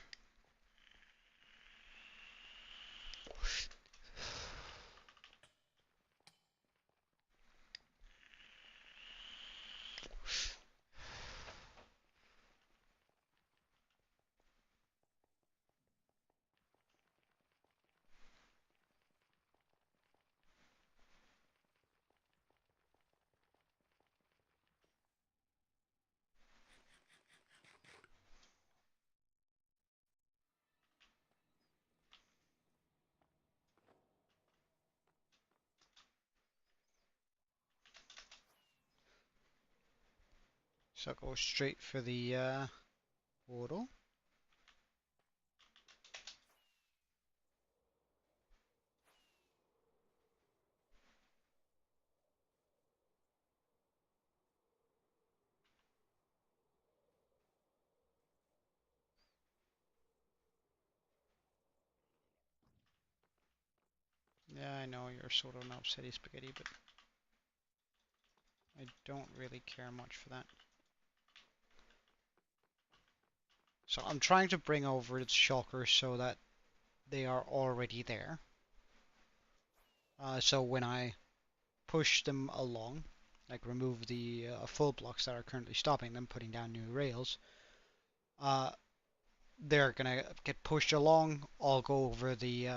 So go straight for the portal. Yeah, I know you're sort of an upsetty spaghetti, but I don't really care much for that. So I'm trying to bring over its shulkers so that they are already there. So when I push them along, like remove the full blocks that are currently stopping them, putting down new rails, uh, they're gonna get pushed along. I'll go over the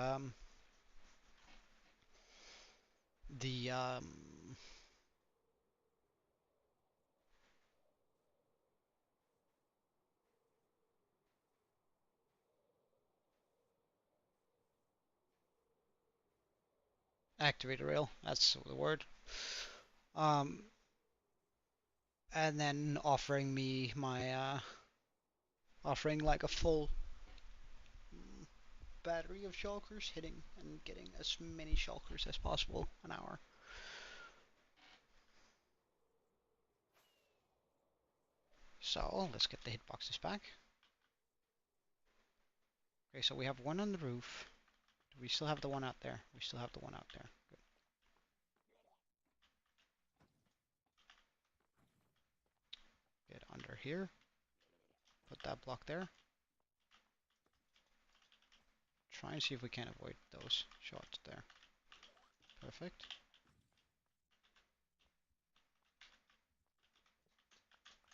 activator rail. That's the word. Um, and then offering me my offering like a full battery of shulkers, hitting and getting as many shulkers as possible an hour. So let's get the hitboxes back. Okay, so we have one on the roof. Do we still have the one out there? We still have the one out there. Good. Get under here. Put that block there. Try and see if we can avoid those shots there. Perfect.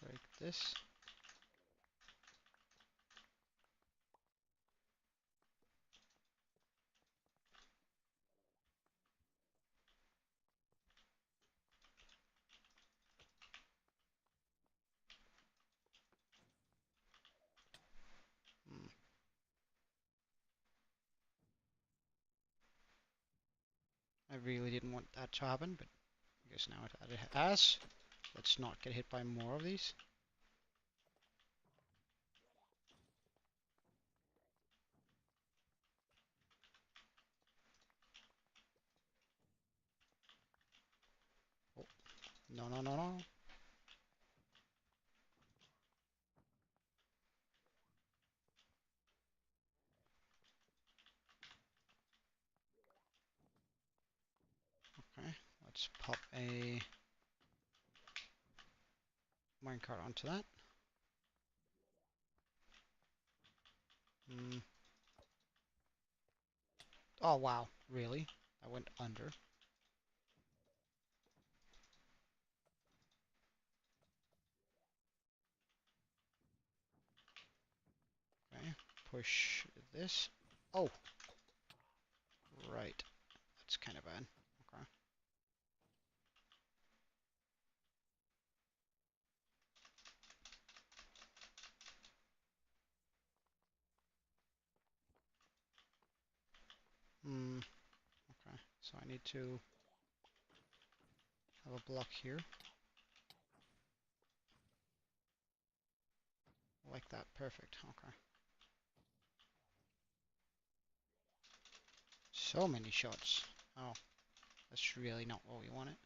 Break this. Hmm. I really didn't want that to happen, but I guess now it has. Let's not get hit by more of these. Oh, no, no, no, no. Okay, let's pop a minecart onto that. Hmm. Oh, wow. Really? I went under. Okay, push this. Oh, right. That's kind of bad. Okay. Hmm. Okay. So I need to have a block here. Like that. Perfect. Okay. So many shots. Oh, that's really not what we wanted.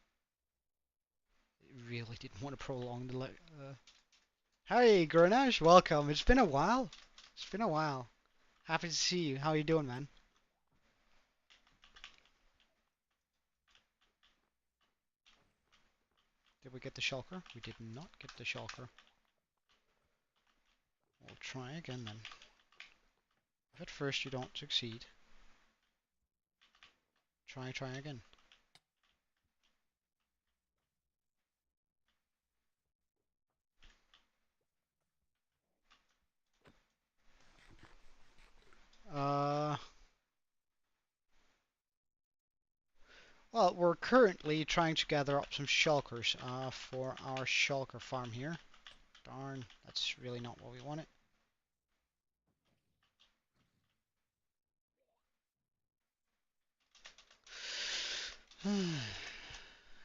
Really didn't want to prolong the Hey, Grenache, welcome. It's been a while. It's been a while. Happy to see you. How are you doing, man? Did we get the shulker? We did not get the shulker. We'll try again then. If at first you don't succeed, try again. Uh, well, we're currently trying to gather up some shulkers for our shulker farm here. Darn, that's really not what we wanted.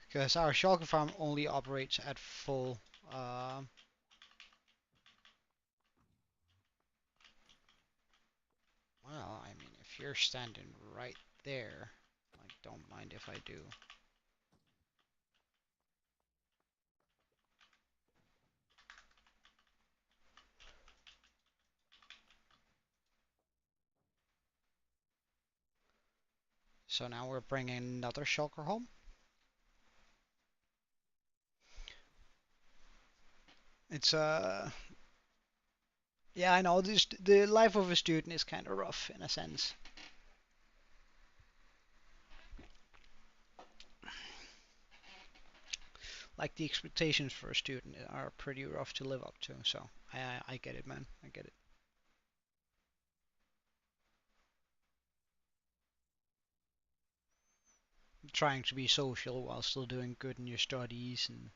Because our shulker farm only operates at full if you're standing right there, like, don't mind if I do. So now we're bringing another shulker home. It's yeah, I know the life of a student is kind of rough in a sense. Like the expectations for a student are pretty rough to live up to. So I get it, man. I get it. Trying to be social while still doing good in your studies, and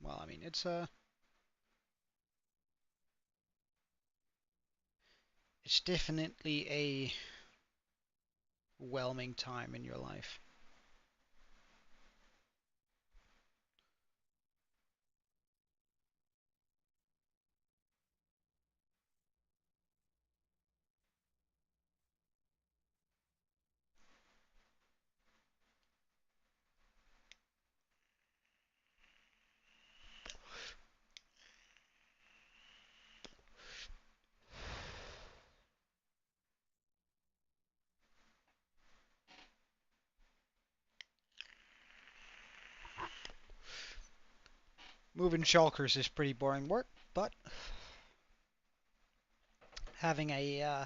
well, I mean, it's definitely a whelming time in your life. Moving shulkers is pretty boring work, but having a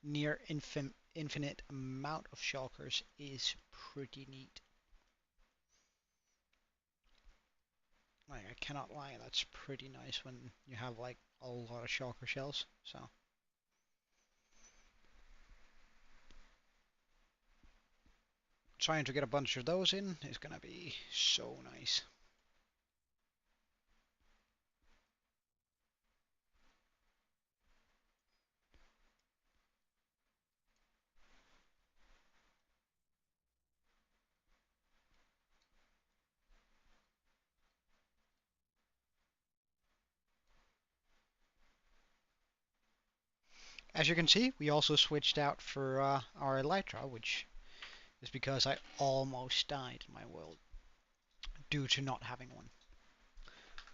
near infinite amount of shulkers is pretty neat. Like, I cannot lie, that's pretty nice when you have like a lot of shulker shells. So trying to get a bunch of those in is gonna be so nice. As you can see, we also switched out for our elytra, which is because I almost died in my world due to not having one.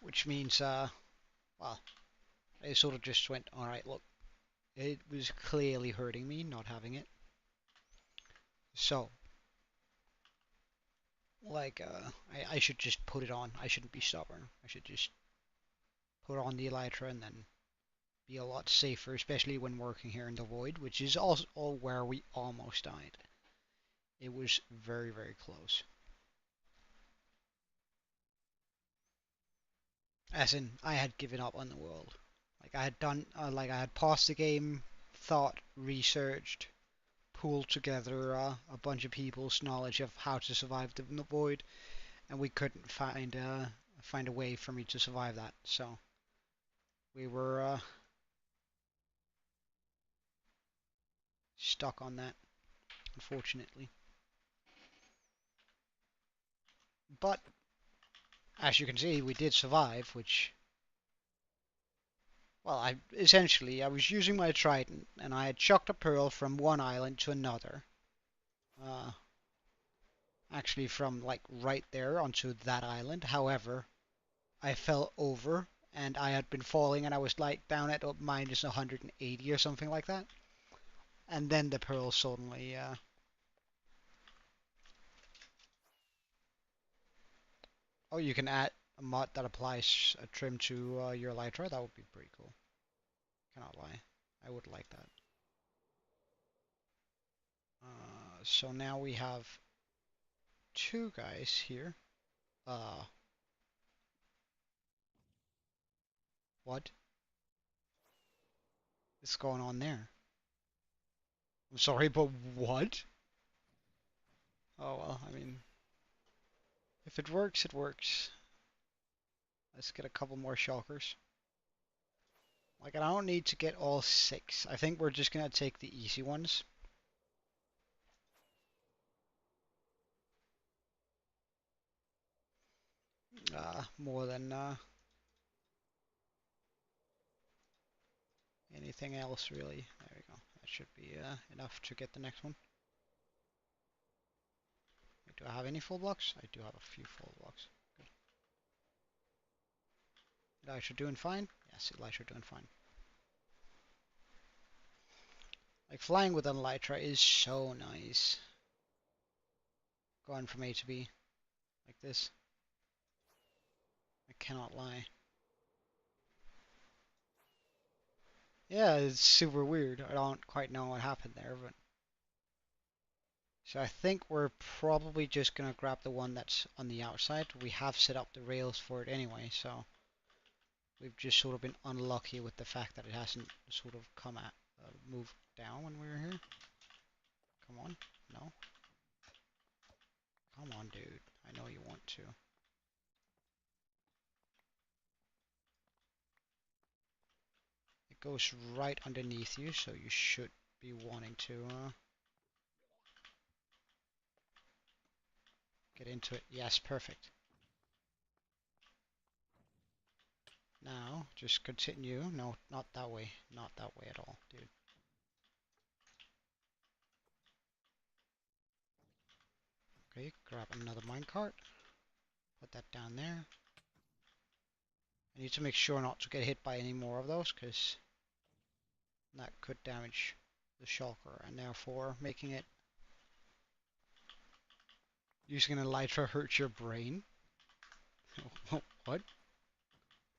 Which means, well, I sort of just went, alright, look, it was clearly hurting me not having it. So, like, I should just put it on. I shouldn't be stubborn. I should just put on the elytra and then be a lot safer, especially when working here in the void, which is also where we almost died. It was very, very close. As in, I had given up on the world. Like I had done, like I had paused the game, thought, researched, pooled together a bunch of people's knowledge of how to survive the void, and we couldn't find a way for me to survive that. So we were stuck on that, unfortunately. But as you can see, we did survive, which, well, I was using my trident, and I had chucked a pearl from one island to another. Uh, actually, from like right there onto that island. However, I fell over, and I had been falling, and I was like down at minus 180 or something like that. And then the pearl suddenly. Oh, you can add a mod that applies a trim to your elytra. That would be pretty cool. Cannot lie. I would like that. So now we have two guys here. Uh, what is going on there? I'm sorry, but what? Oh well, I mean, if it works, it works. Let's get a couple more shulkers. Like, I don't need to get all six. I think we're just gonna take the easy ones. More than anything else, really. There we go. That should be enough to get the next one. Do I have any full blocks? I do have a few full blocks. Good. Elytra doing fine? Yes, Elytra doing fine. Like flying with an Elytra is so nice. Going from A to B like this. I cannot lie. Yeah, it's super weird. I don't quite know what happened there, but so I think we're probably just gonna grab the one that's on the outside. We have set up the rails for it anyway, so we've just sort of been unlucky with the fact that it hasn't sort of come at moved down when we were here. Come on, no. Come on, dude. I know you want to. It goes right underneath you, so you should be wanting to get into it. Yes, perfect. Now, just continue. No, not that way. Not that way at all, dude. Okay, grab another minecart. Put that down there. I need to make sure not to get hit by any more of those, because that could damage the shulker, and therefore making it... Using an elytra hurts your brain? What?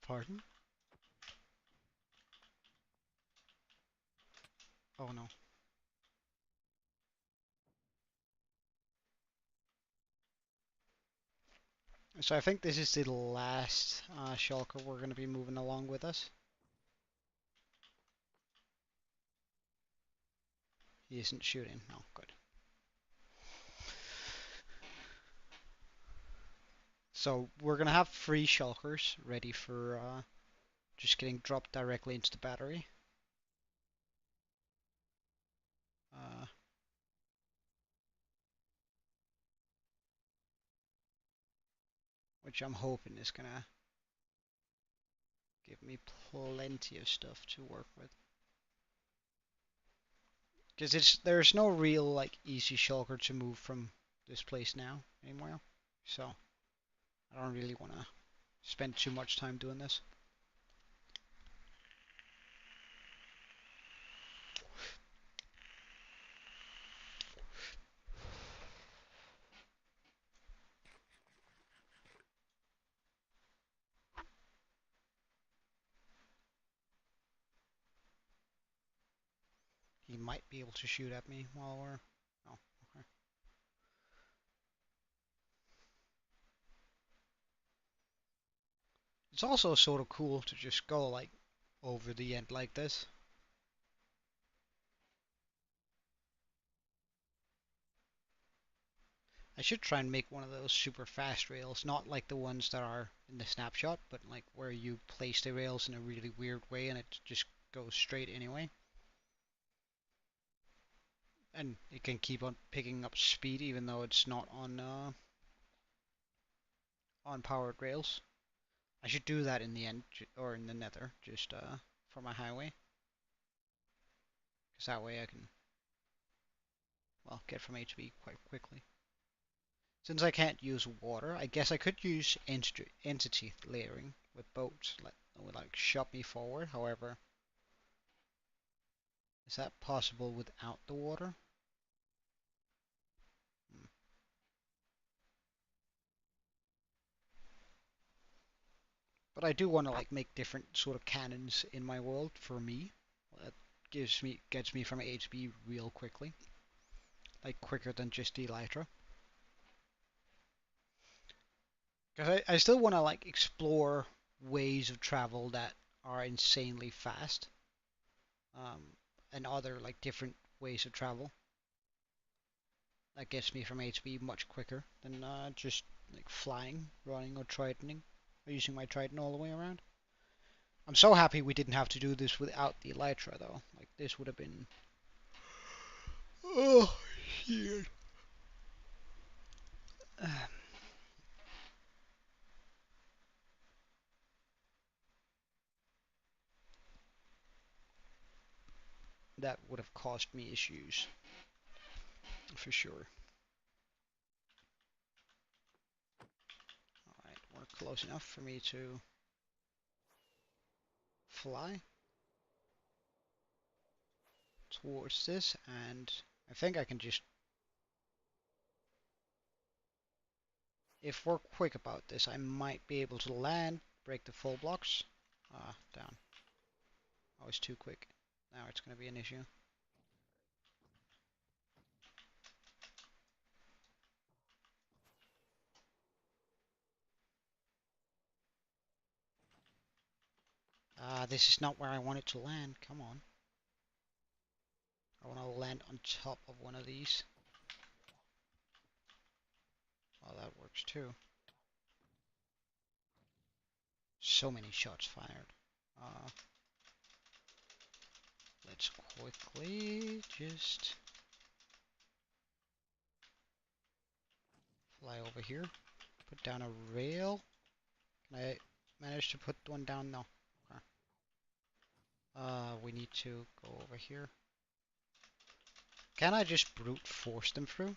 Pardon? Oh no. So I think this is the last shulker we're going to be moving along with us. He isn't shooting. No, good. So we're going to have 3 shulkers ready for just getting dropped directly into the battery. Which I'm hoping is going to give me plenty of stuff to work with. Because there's no real like easy shulker to move from this place now anymore. So I don't really want to spend too much time doing this. He might be able to shoot at me while we're... Oh, okay. It's also sort of cool to just go like over the end like this. I should try and make one of those super fast rails, not like the ones that are in the snapshot, but like where you place the rails in a really weird way and it just goes straight anyway. And it can keep on picking up speed even though it's not on powered rails. I should do that in the end, or in the nether, just for my highway. Because that way I can, well, get from A to B quite quickly. Since I can't use water, I guess I could use entity layering with boats that would like shove me forward. However, is that possible without the water? Hmm. But I do want to like make different sort of cannons in my world for me. That gets me from A to B real quickly, like quicker than just the elytra. Because I still want to like explore ways of travel that are insanely fast, um, and other like different ways of travel that gets me from A to B much quicker than just like flying, running, or tritoning, or using my trident all the way around. I'm so happy we didn't have to do this without the elytra though. Like this would have been... Oh shit. that would have caused me issues for sure. Alright, we're close enough for me to fly towards this, and I think I can just, if we're quick about this, I might be able to land, break the full blocks. Down. I was too quick. Now it's going to be an issue. This is not where I want it to land. Come on. I want to land on top of one of these. Oh, that works too. So many shots fired. Let's quickly just fly over here. Put down a rail. Can I manage to put one down? No. Okay. We need to go over here. Can I just brute force them through?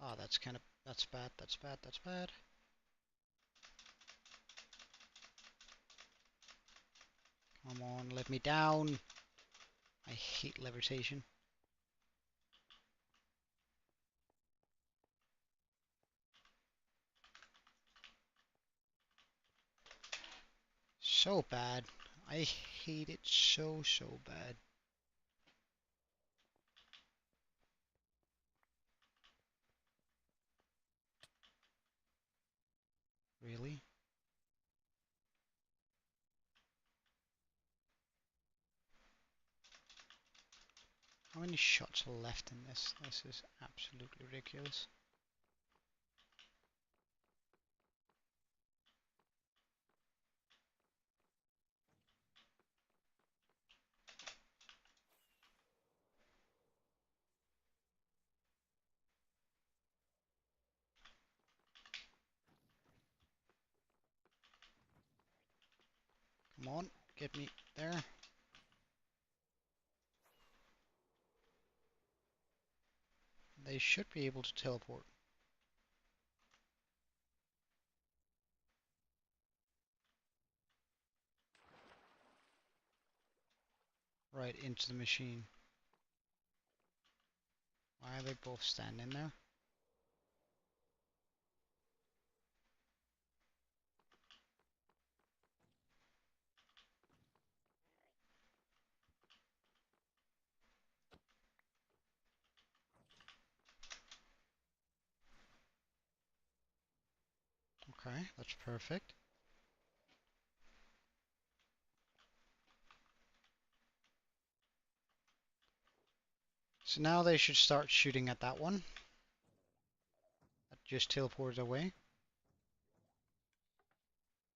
Oh, that's bad, that's bad, that's bad. Come on, let me down. I hate levitation. So bad. I hate it so bad. Really? How many shots are left in this? This is absolutely ridiculous. Come on, get me there. They should be able to teleport. Right into the machine. Why are they both standing there? Okay, that's perfect. So now they should start shooting at that one. That just teleported away.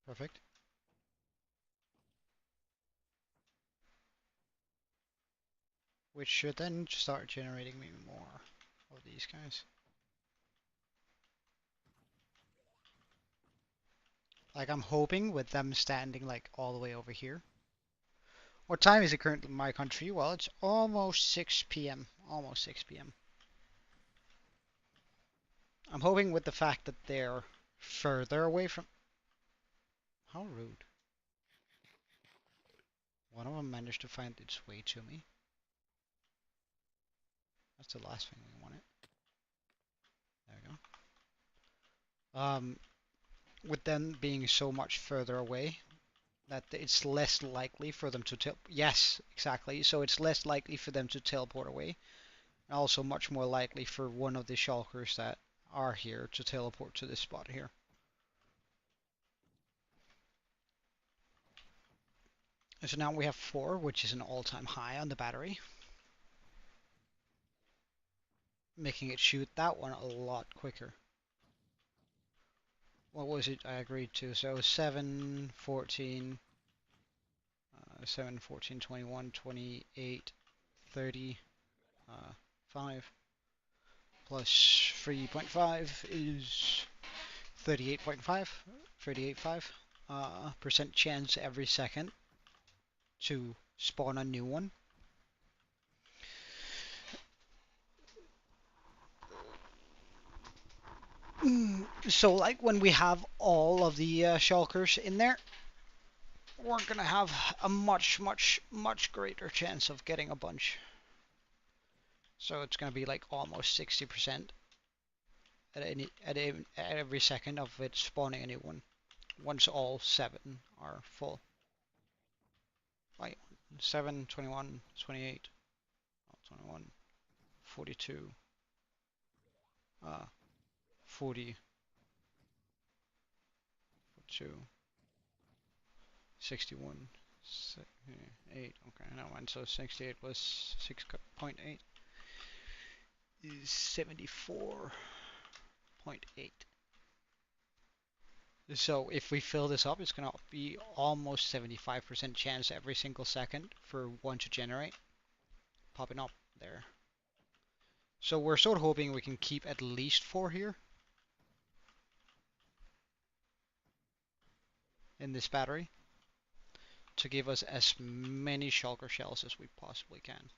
Perfect. Which should then start generating me more of these guys. Like I'm hoping with them standing like all the way over here. What time is it currently in my country? Well, it's almost 6 p.m. Almost 6 p.m. I'm hoping with the fact that they're further away from... How rude. One of them managed to find its way to me. That's the last thing we wanted. There we go. With them being so much further away, that it's less likely for them to yes, exactly. So it's less likely for them to teleport away. And also much more likely for one of the shulkers that are here to teleport to this spot here. And so now we have 4, which is an all-time high on the battery. Making it shoot that one a lot quicker. What was it I agreed to? So 7, 14, 7, 14, 21, 28, 30, 5, plus 3.5 is 38.5, 38.5. percent chance every second to spawn a new one. So like when we have all of the shulkers in there, we're gonna have a much greater chance of getting a bunch. So it's gonna be like almost 60% at every second of it spawning a new one. Once all 7 are full. Right, 7, 21, 28, 21, 42, 40, 42, 61, 8. Okay, no one. So 68 plus 6.8 is 74.8. So if we fill this up, it's gonna be almost 75% chance every single second for one to generate, popping up there. So we're sort of hoping we can keep at least 4 here in this battery to give us as many shulker shells as we possibly can.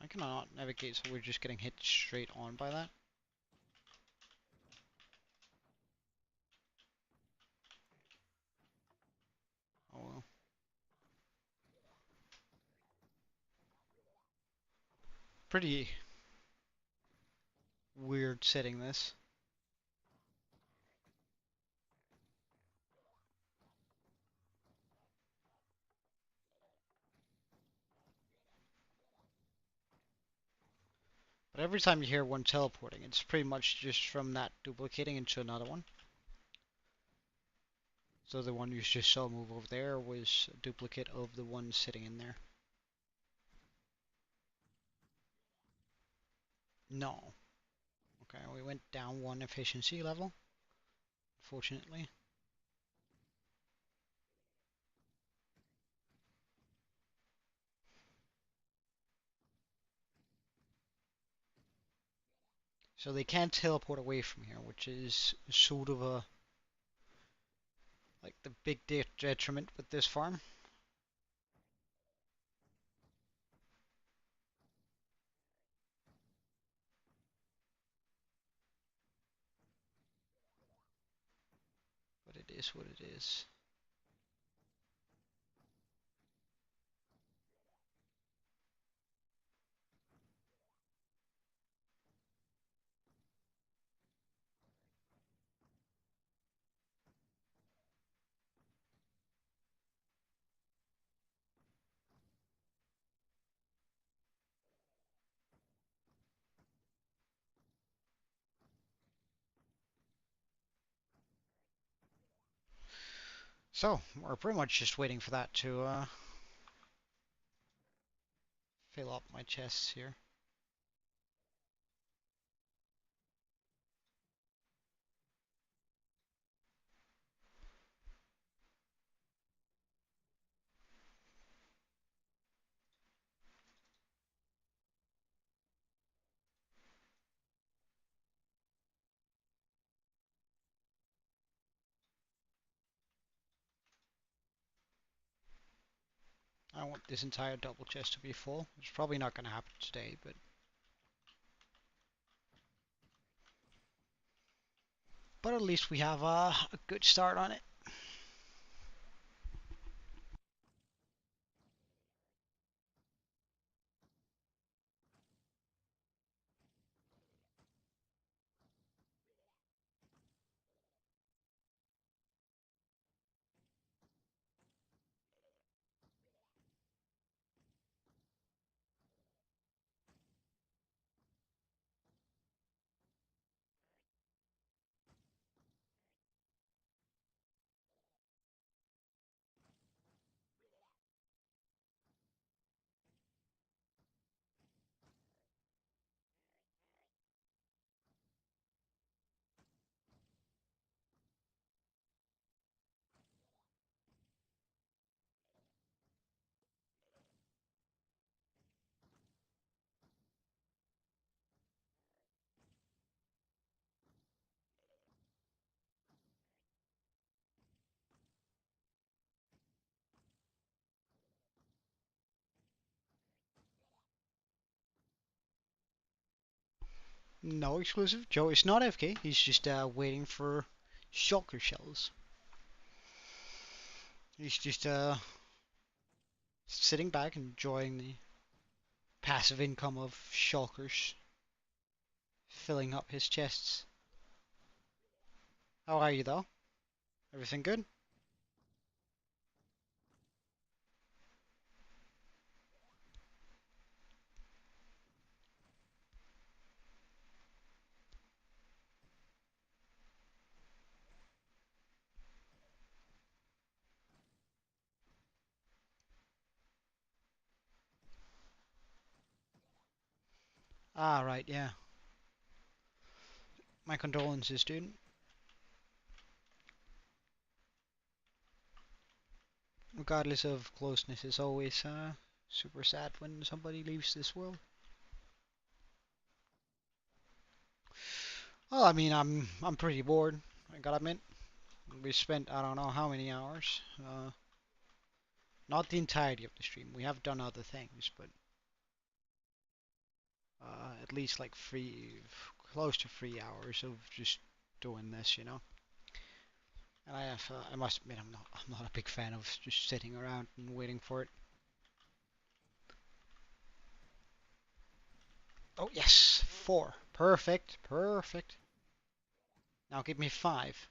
I cannot navigate, so we're just getting hit straight on by that. Oh well. Pretty weird setting this. But every time you hear one teleporting, it's pretty much just from that duplicating into another one. So the one you just saw move over there was a duplicate of the one sitting in there. No. Okay, we went down 1 efficiency level, fortunately. So they can't teleport away from here, which is sort of a like the big detriment with this farm. But it is what it is. So we're pretty much just waiting for that to fill up my chests here. I want this entire double chest to be full. It's probably not going to happen today, but at least we have a good start on it. No exclusive. Joe is not FK. He's just waiting for shulker shells. He's just sitting back, enjoying the passive income of shulkers filling up his chests. How are you though? Everything good? Ah, right, yeah. My condolences, dude. Regardless of closeness, it's always super sad when somebody leaves this world. Well, I mean, I'm pretty bored. I gotta admit, we spent I don't know how many hours. Not the entirety of the stream. We have done other things, but at least like close to 3 hours of just doing this, you know. And I must admit, I'm not a big fan of just sitting around and waiting for it. Oh yes, 4. Perfect, perfect. Now give me 5.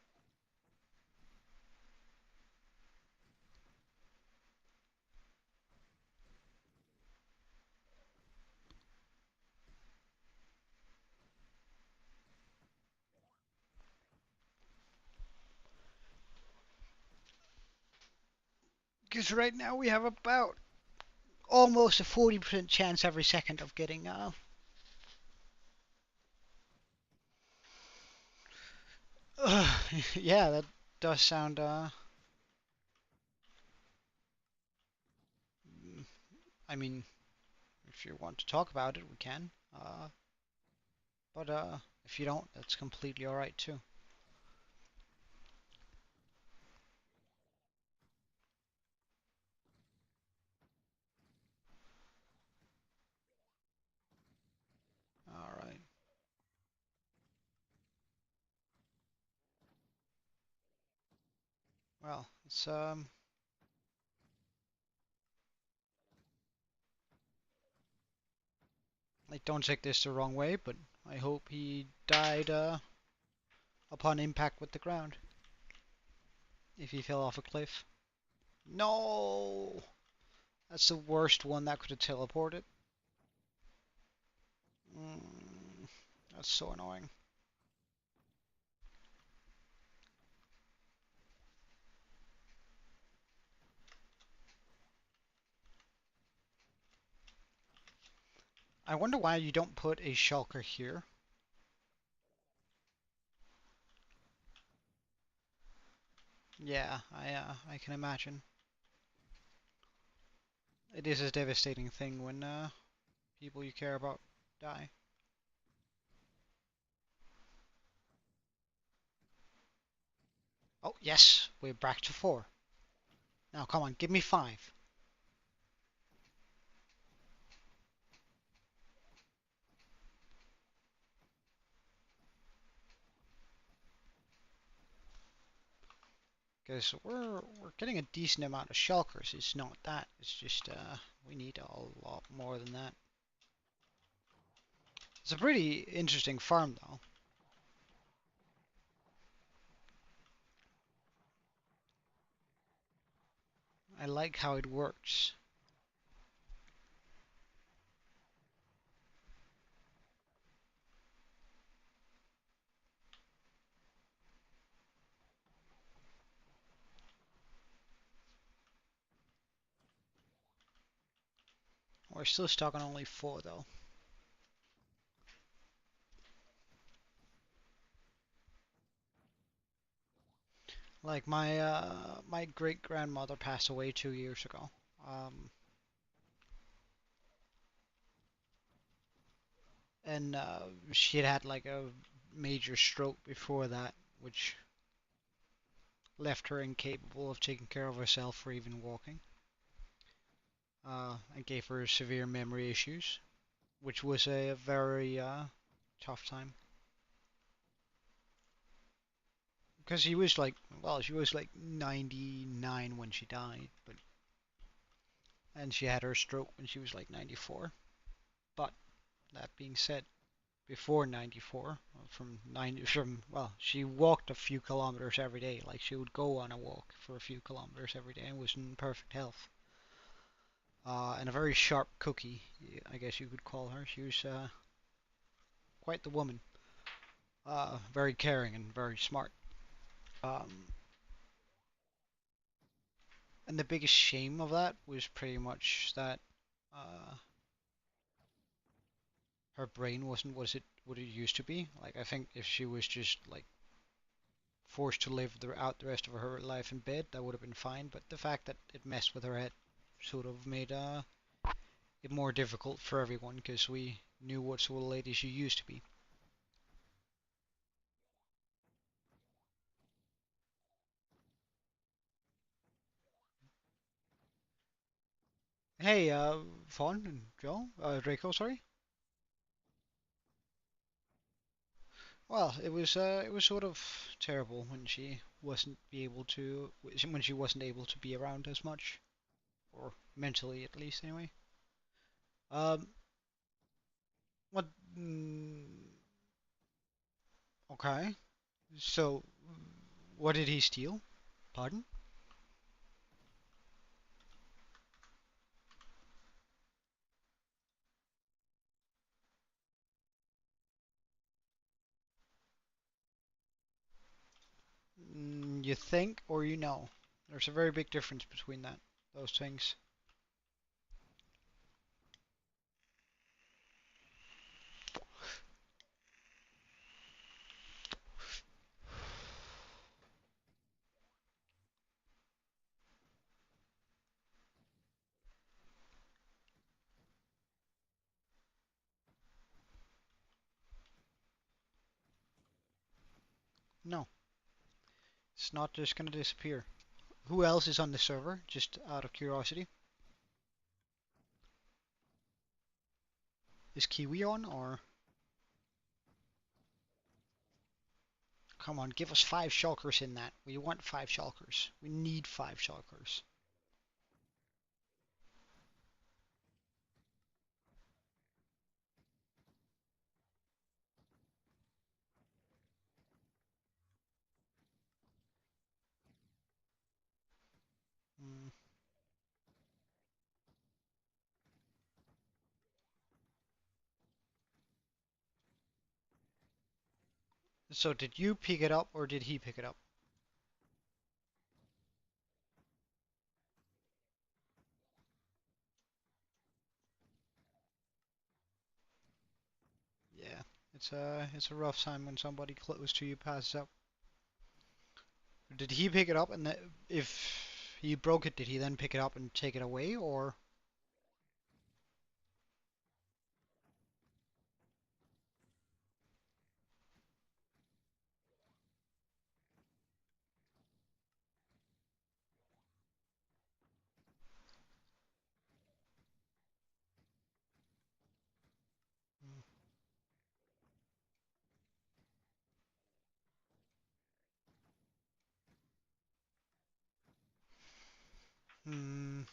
Because right now we have about almost a 40% chance every second of getting yeah, that does sound I mean, if you want to talk about it, we can. But if you don't, that's completely alright too. Alright. Well, it's like don't take this the wrong way, but I hope he died upon impact with the ground. If he fell off a cliff. No! That's the worst one that could have teleported. Mm, that's so annoying. I wonder why you don't put a shulker here. Yeah, I can imagine. It is a devastating thing when people you care about die. Oh, yes, we're back to 4. Now, come on, give me 5. Because we're getting a decent amount of shulkers. It's not that. It's just we need a lot more than that. It's a pretty interesting farm, though. I like how it works. We're still stuck on only 4, though. Like my great grandmother passed away 2 years ago. Um, and she had had like a major stroke before that, which left her incapable of taking care of herself or even walking. And gave her severe memory issues, which was a very tough time. Because she was like, well, she was like 99 when she died, but and she had her stroke when she was like 94. But that being said, before 94, well, she walked a few kilometers every day. Like she would go on a walk for a few kilometers every day and was in perfect health. And a very sharp cookie, I guess you could call her. She was quite the woman. Very caring and very smart. Um, and the biggest shame of that was pretty much that uh, her brain wasn't what it used to be. Like I think if she was just like forced to live out the rest of her life in bed, that would have been fine. But the fact that it messed with her head sort of made it more difficult for everyone because we knew what sort of lady she used to be. Hey, Fawn and Joe, Draco, sorry. Well, it was sort of terrible when she wasn't able to be around as much, or mentally at least anyway. Um, what? Okay. So, what did he steal? Pardon? You think or you know? There's a very big difference between those things. No, it's not just gonna disappear. Who else is on the server? Just out of curiosity. Is Kiwi on or? Come on, give us 5 shulkers in that. We want 5 shulkers. We need 5 shulkers. Mm. So did you pick it up or did he pick it up? Yeah, it's a rough time when somebody close to you passes out. Did he pick it up and if he broke it, did he then pick it up and take it away or? Hmm.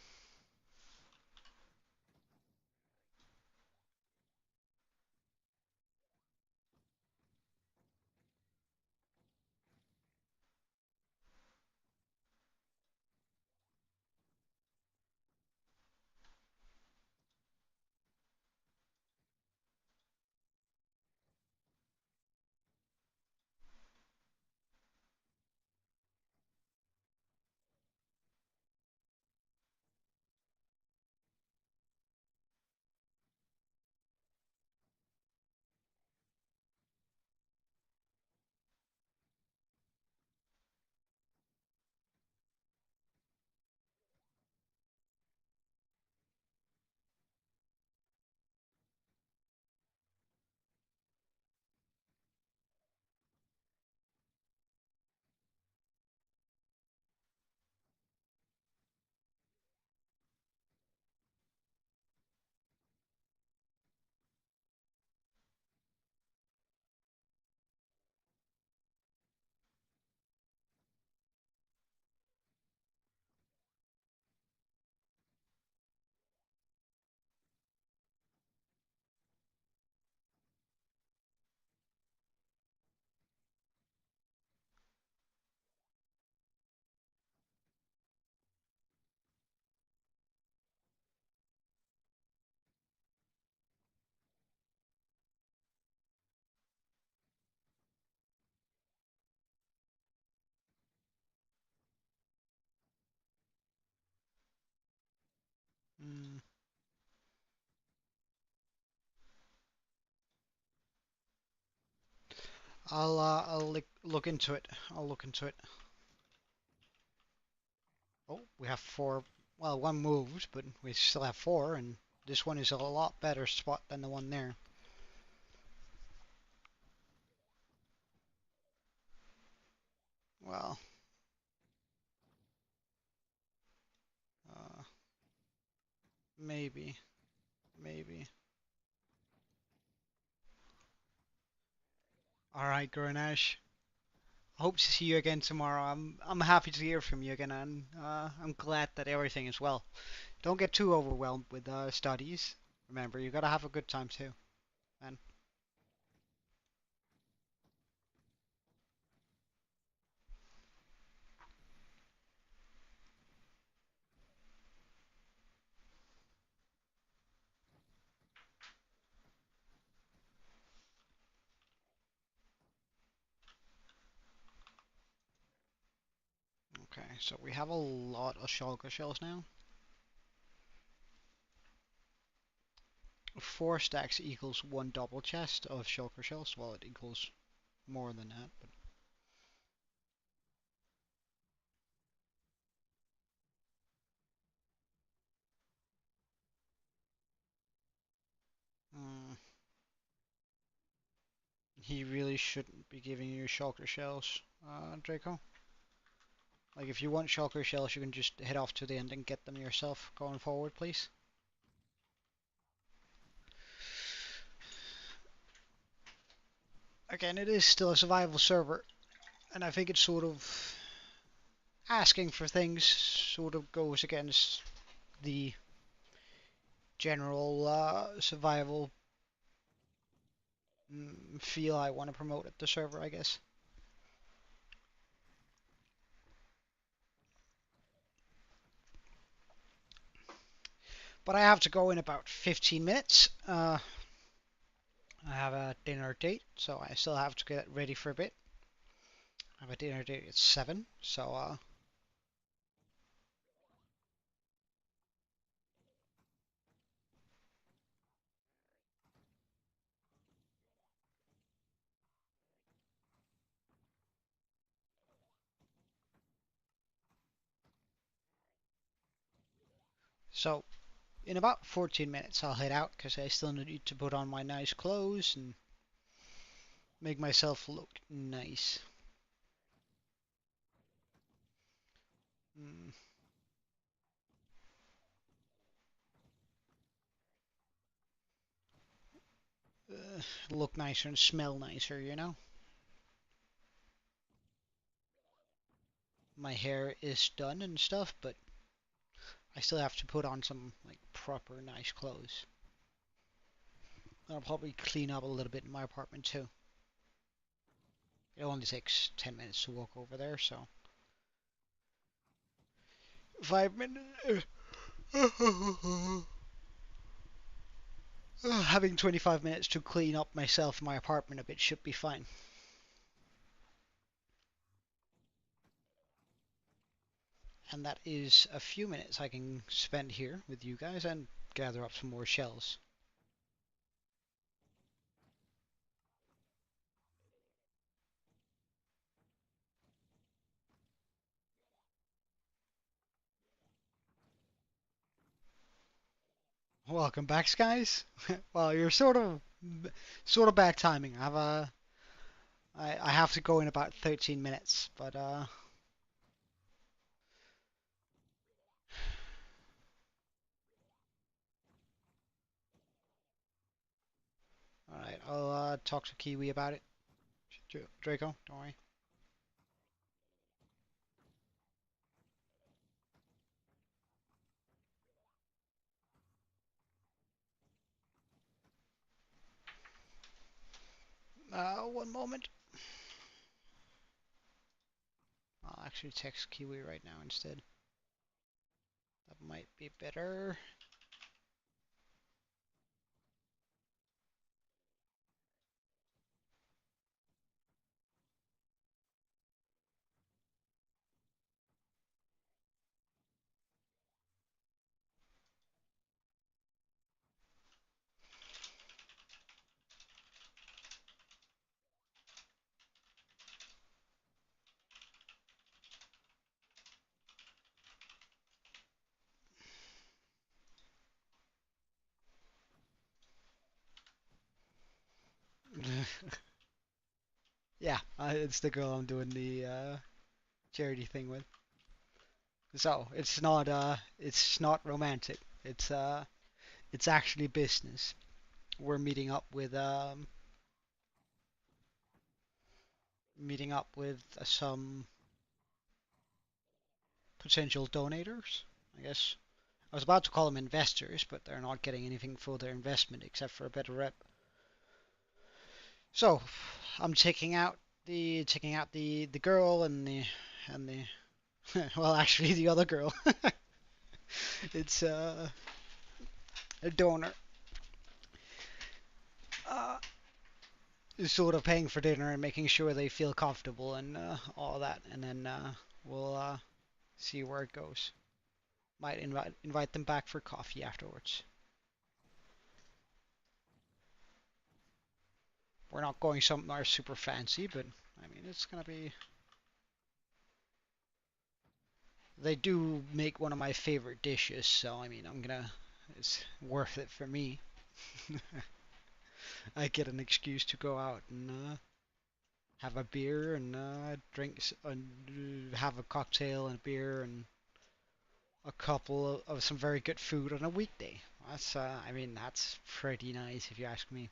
Mm, I'll look into it. I'll look into it. Oh, we have four. Well, one moved, but we still have four, and this one is a lot better spot than the one there. Well, uh, maybe, maybe. All right, Grenache. Hope to see you again tomorrow. I'm happy to hear from you again, and I'm glad that everything is well. Don't get too overwhelmed with studies. Remember, you gotta have a good time too. And okay, so we have a lot of shulker shells now. 4 stacks equals one double chest of shulker shells. Well, it equals more than that, but mm, he really shouldn't be giving you shulker shells, Draco. Like, if you want shulker shells, you can just head off to the end and get them yourself going forward, please. Again, it is still a survival server, and I think it's sort of asking for things sort of goes against the general survival feel I want to promote at the server, I guess. But I have to go in about 15 minutes. I have a dinner date, so I still have to get ready for a bit. I have a dinner date at 7, so in about 14 minutes I'll head out because I still need to put on my nice clothes and make myself look nice. Mm, look nicer and smell nicer, you know? My hair is done and stuff, but I still have to put on some like proper nice clothes. I'll probably clean up a little bit in my apartment too. It only takes 10 minutes to walk over there, so 5 minutes. Having 25 minutes to clean up myself and my apartment a bit should be fine. And that is a few minutes I can spend here with you guys and gather up some more shells. Welcome back, guys. Well, you're sort of bad timing. I have to go in about 13 minutes, but all right. I'll talk to Kiwi about it. Draco, don't worry. One moment. I'll actually text Kiwi right now instead. That might be better. It's the girl I'm doing the charity thing with. So it's not romantic. It's actually business. We're meeting up with some potential donators, I guess. I was about to call them investors, but they're not getting anything for their investment except for a better rep. So I'm checking out the girl and the well, actually the other girl. It's a donor. Uh, sort of paying for dinner and making sure they feel comfortable and all that, and then we'll see where it goes. Might invite them back for coffee afterwards. We're not going somewhere super fancy, but I mean it's gonna be. They do make one of my favorite dishes, so I mean it's worth it for me. I get an excuse to go out and have a beer and drinks and have a cocktail and a beer and a couple of some very good food on a weekday. I mean, that's pretty nice if you ask me.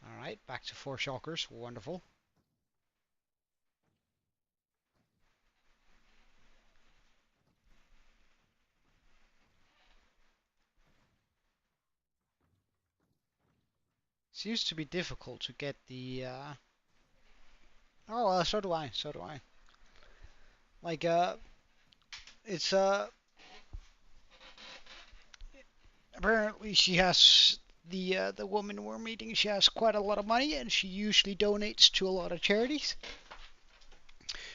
All right, back to four shulkers. Wonderful. Seems to be difficult to get the. Oh, so do I. So do I. Like, it's apparently she has the woman we're meeting. She has quite a lot of money, and she usually donates to a lot of charities.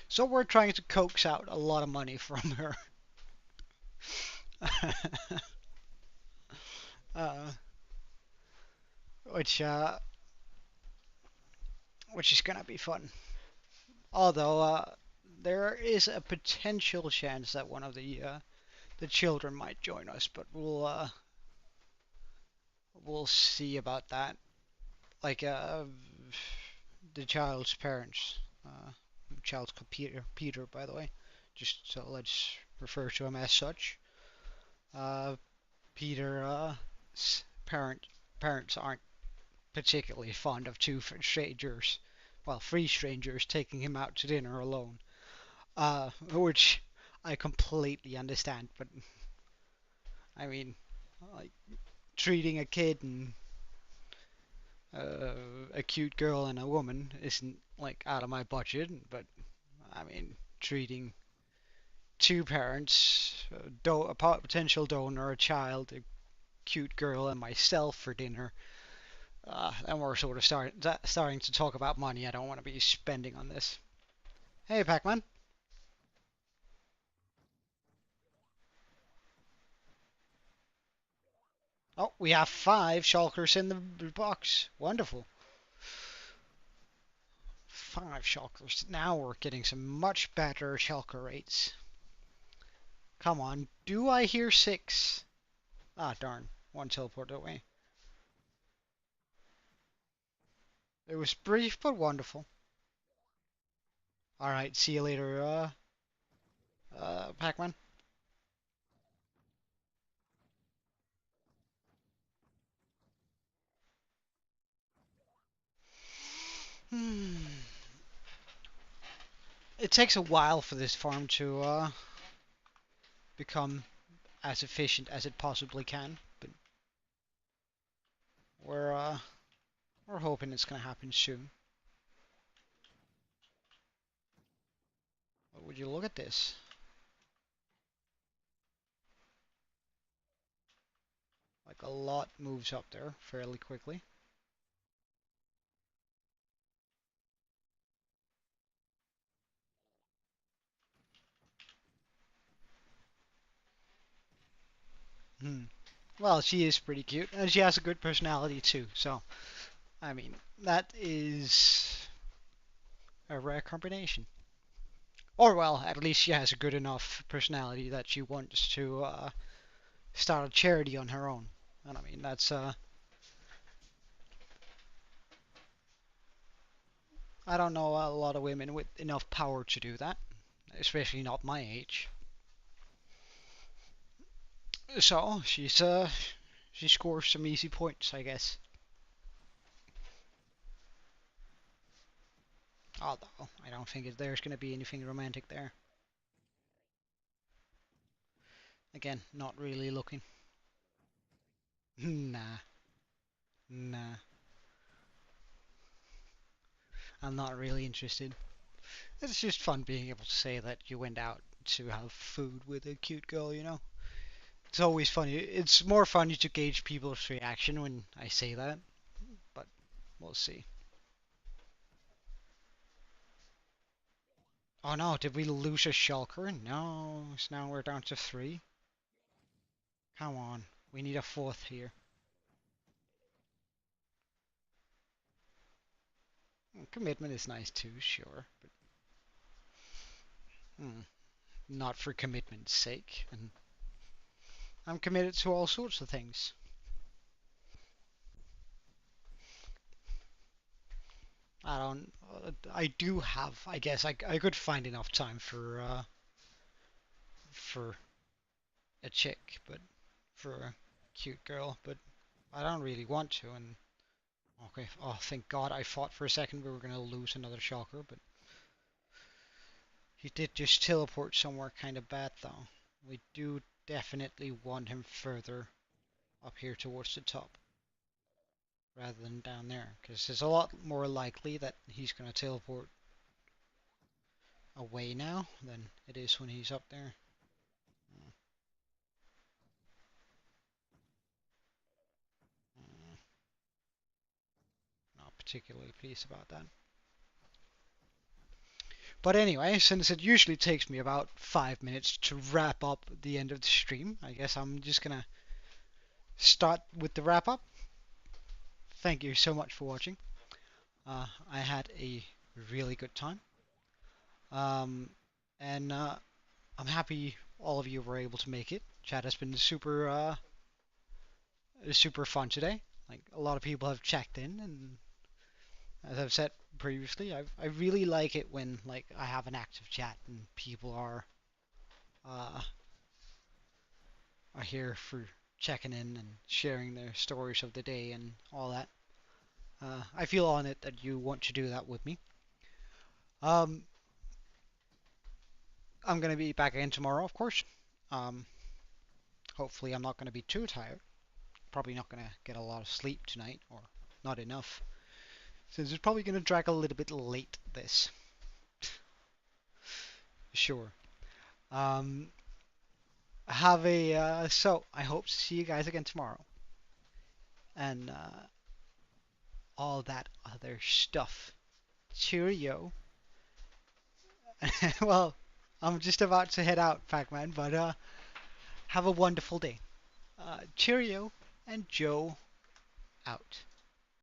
So we're trying to coax out a lot of money from her. uh, which which is gonna be fun. Although there is a potential chance that one of the children might join us, but we'll see about that. Like the child's parents. Child's called Peter, by the way. Just so let's refer to him as such. Uh, Peter, parents aren't particularly fond of two strangers, well, three strangers taking him out to dinner alone. Which I completely understand, but I mean, like treating a kid and a cute girl and a woman isn't like out of my budget, but I mean, treating two parents, a potential donor, a child, a cute girl, and myself for dinner. And we're sort of starting to talk about money I don't want to be spending on this. Hey, Pac-Man. Oh, we have five shulkers in the box. Wonderful. Five shulkers. Now we're getting some much better shulker rates. Come on, do I hear six? Ah, darn. One teleported away. It was brief but wonderful. Alright, see you later, Pac-Man. Hmm. It takes a while for this farm to become as efficient as it possibly can, but we're uh, we're hoping it's gonna happen soon. But would you look at this? Like a lot moves up there fairly quickly. Hmm. Well, she is pretty cute, and she has a good personality too. So, I mean, that is a rare combination. Or well, at least she has a good enough personality that she wants to start a charity on her own. And I mean, that's I don't know a lot of women with enough power to do that, especially not my age. So she scores some easy points, I guess. Although I don't think there's going to be anything romantic there. Again, not really looking. Nah, nah. I'm not really interested. It's just fun being able to say that you went out to have food with a cute girl, you know? It's always funny. It's more funny to gauge people's reaction when I say that, but we'll see. Oh no, did we lose a shulker? No, so now we're down to three. Come on, we need a fourth here. Commitment is nice too, sure, but not for commitment's sake. And I'm committed to all sorts of things. I don't. I do have. I guess I could find enough time for a chick, but for a cute girl, but I don't really want to. And okay, oh thank God, I thought for a second we were gonna lose another shocker, but he did just teleport somewhere kind of bad though. We do definitely want him further up here towards the top rather than down there, because it's a lot more likely that he's gonna teleport away now than it is when he's up there. Not particularly pleased about that. But anyway, since it usually takes me about 5 minutes to wrap up the end of the stream, I guess I'm just gonna start with the wrap up. Thank you so much for watching. I had a really good time. Um, and I'm happy all of you were able to make it. Chat has been super fun today. Like a lot of people have checked in, and as I've said previously, I really like it when like I have an active chat and people uh, are here for checking in and sharing their stories of the day and all that. I feel honored that you want to do that with me. Um, I'm gonna be back again tomorrow, of course. Um, hopefully, I'm not gonna be too tired. Probably not gonna get a lot of sleep tonight, or not enough, since it's probably gonna drag a little bit late. This, sure. Um, have a so I hope to see you guys again tomorrow, and all that other stuff. Cheerio. Well, I'm just about to head out, Pac-Man, but have a wonderful day. Cheerio, and Joe out.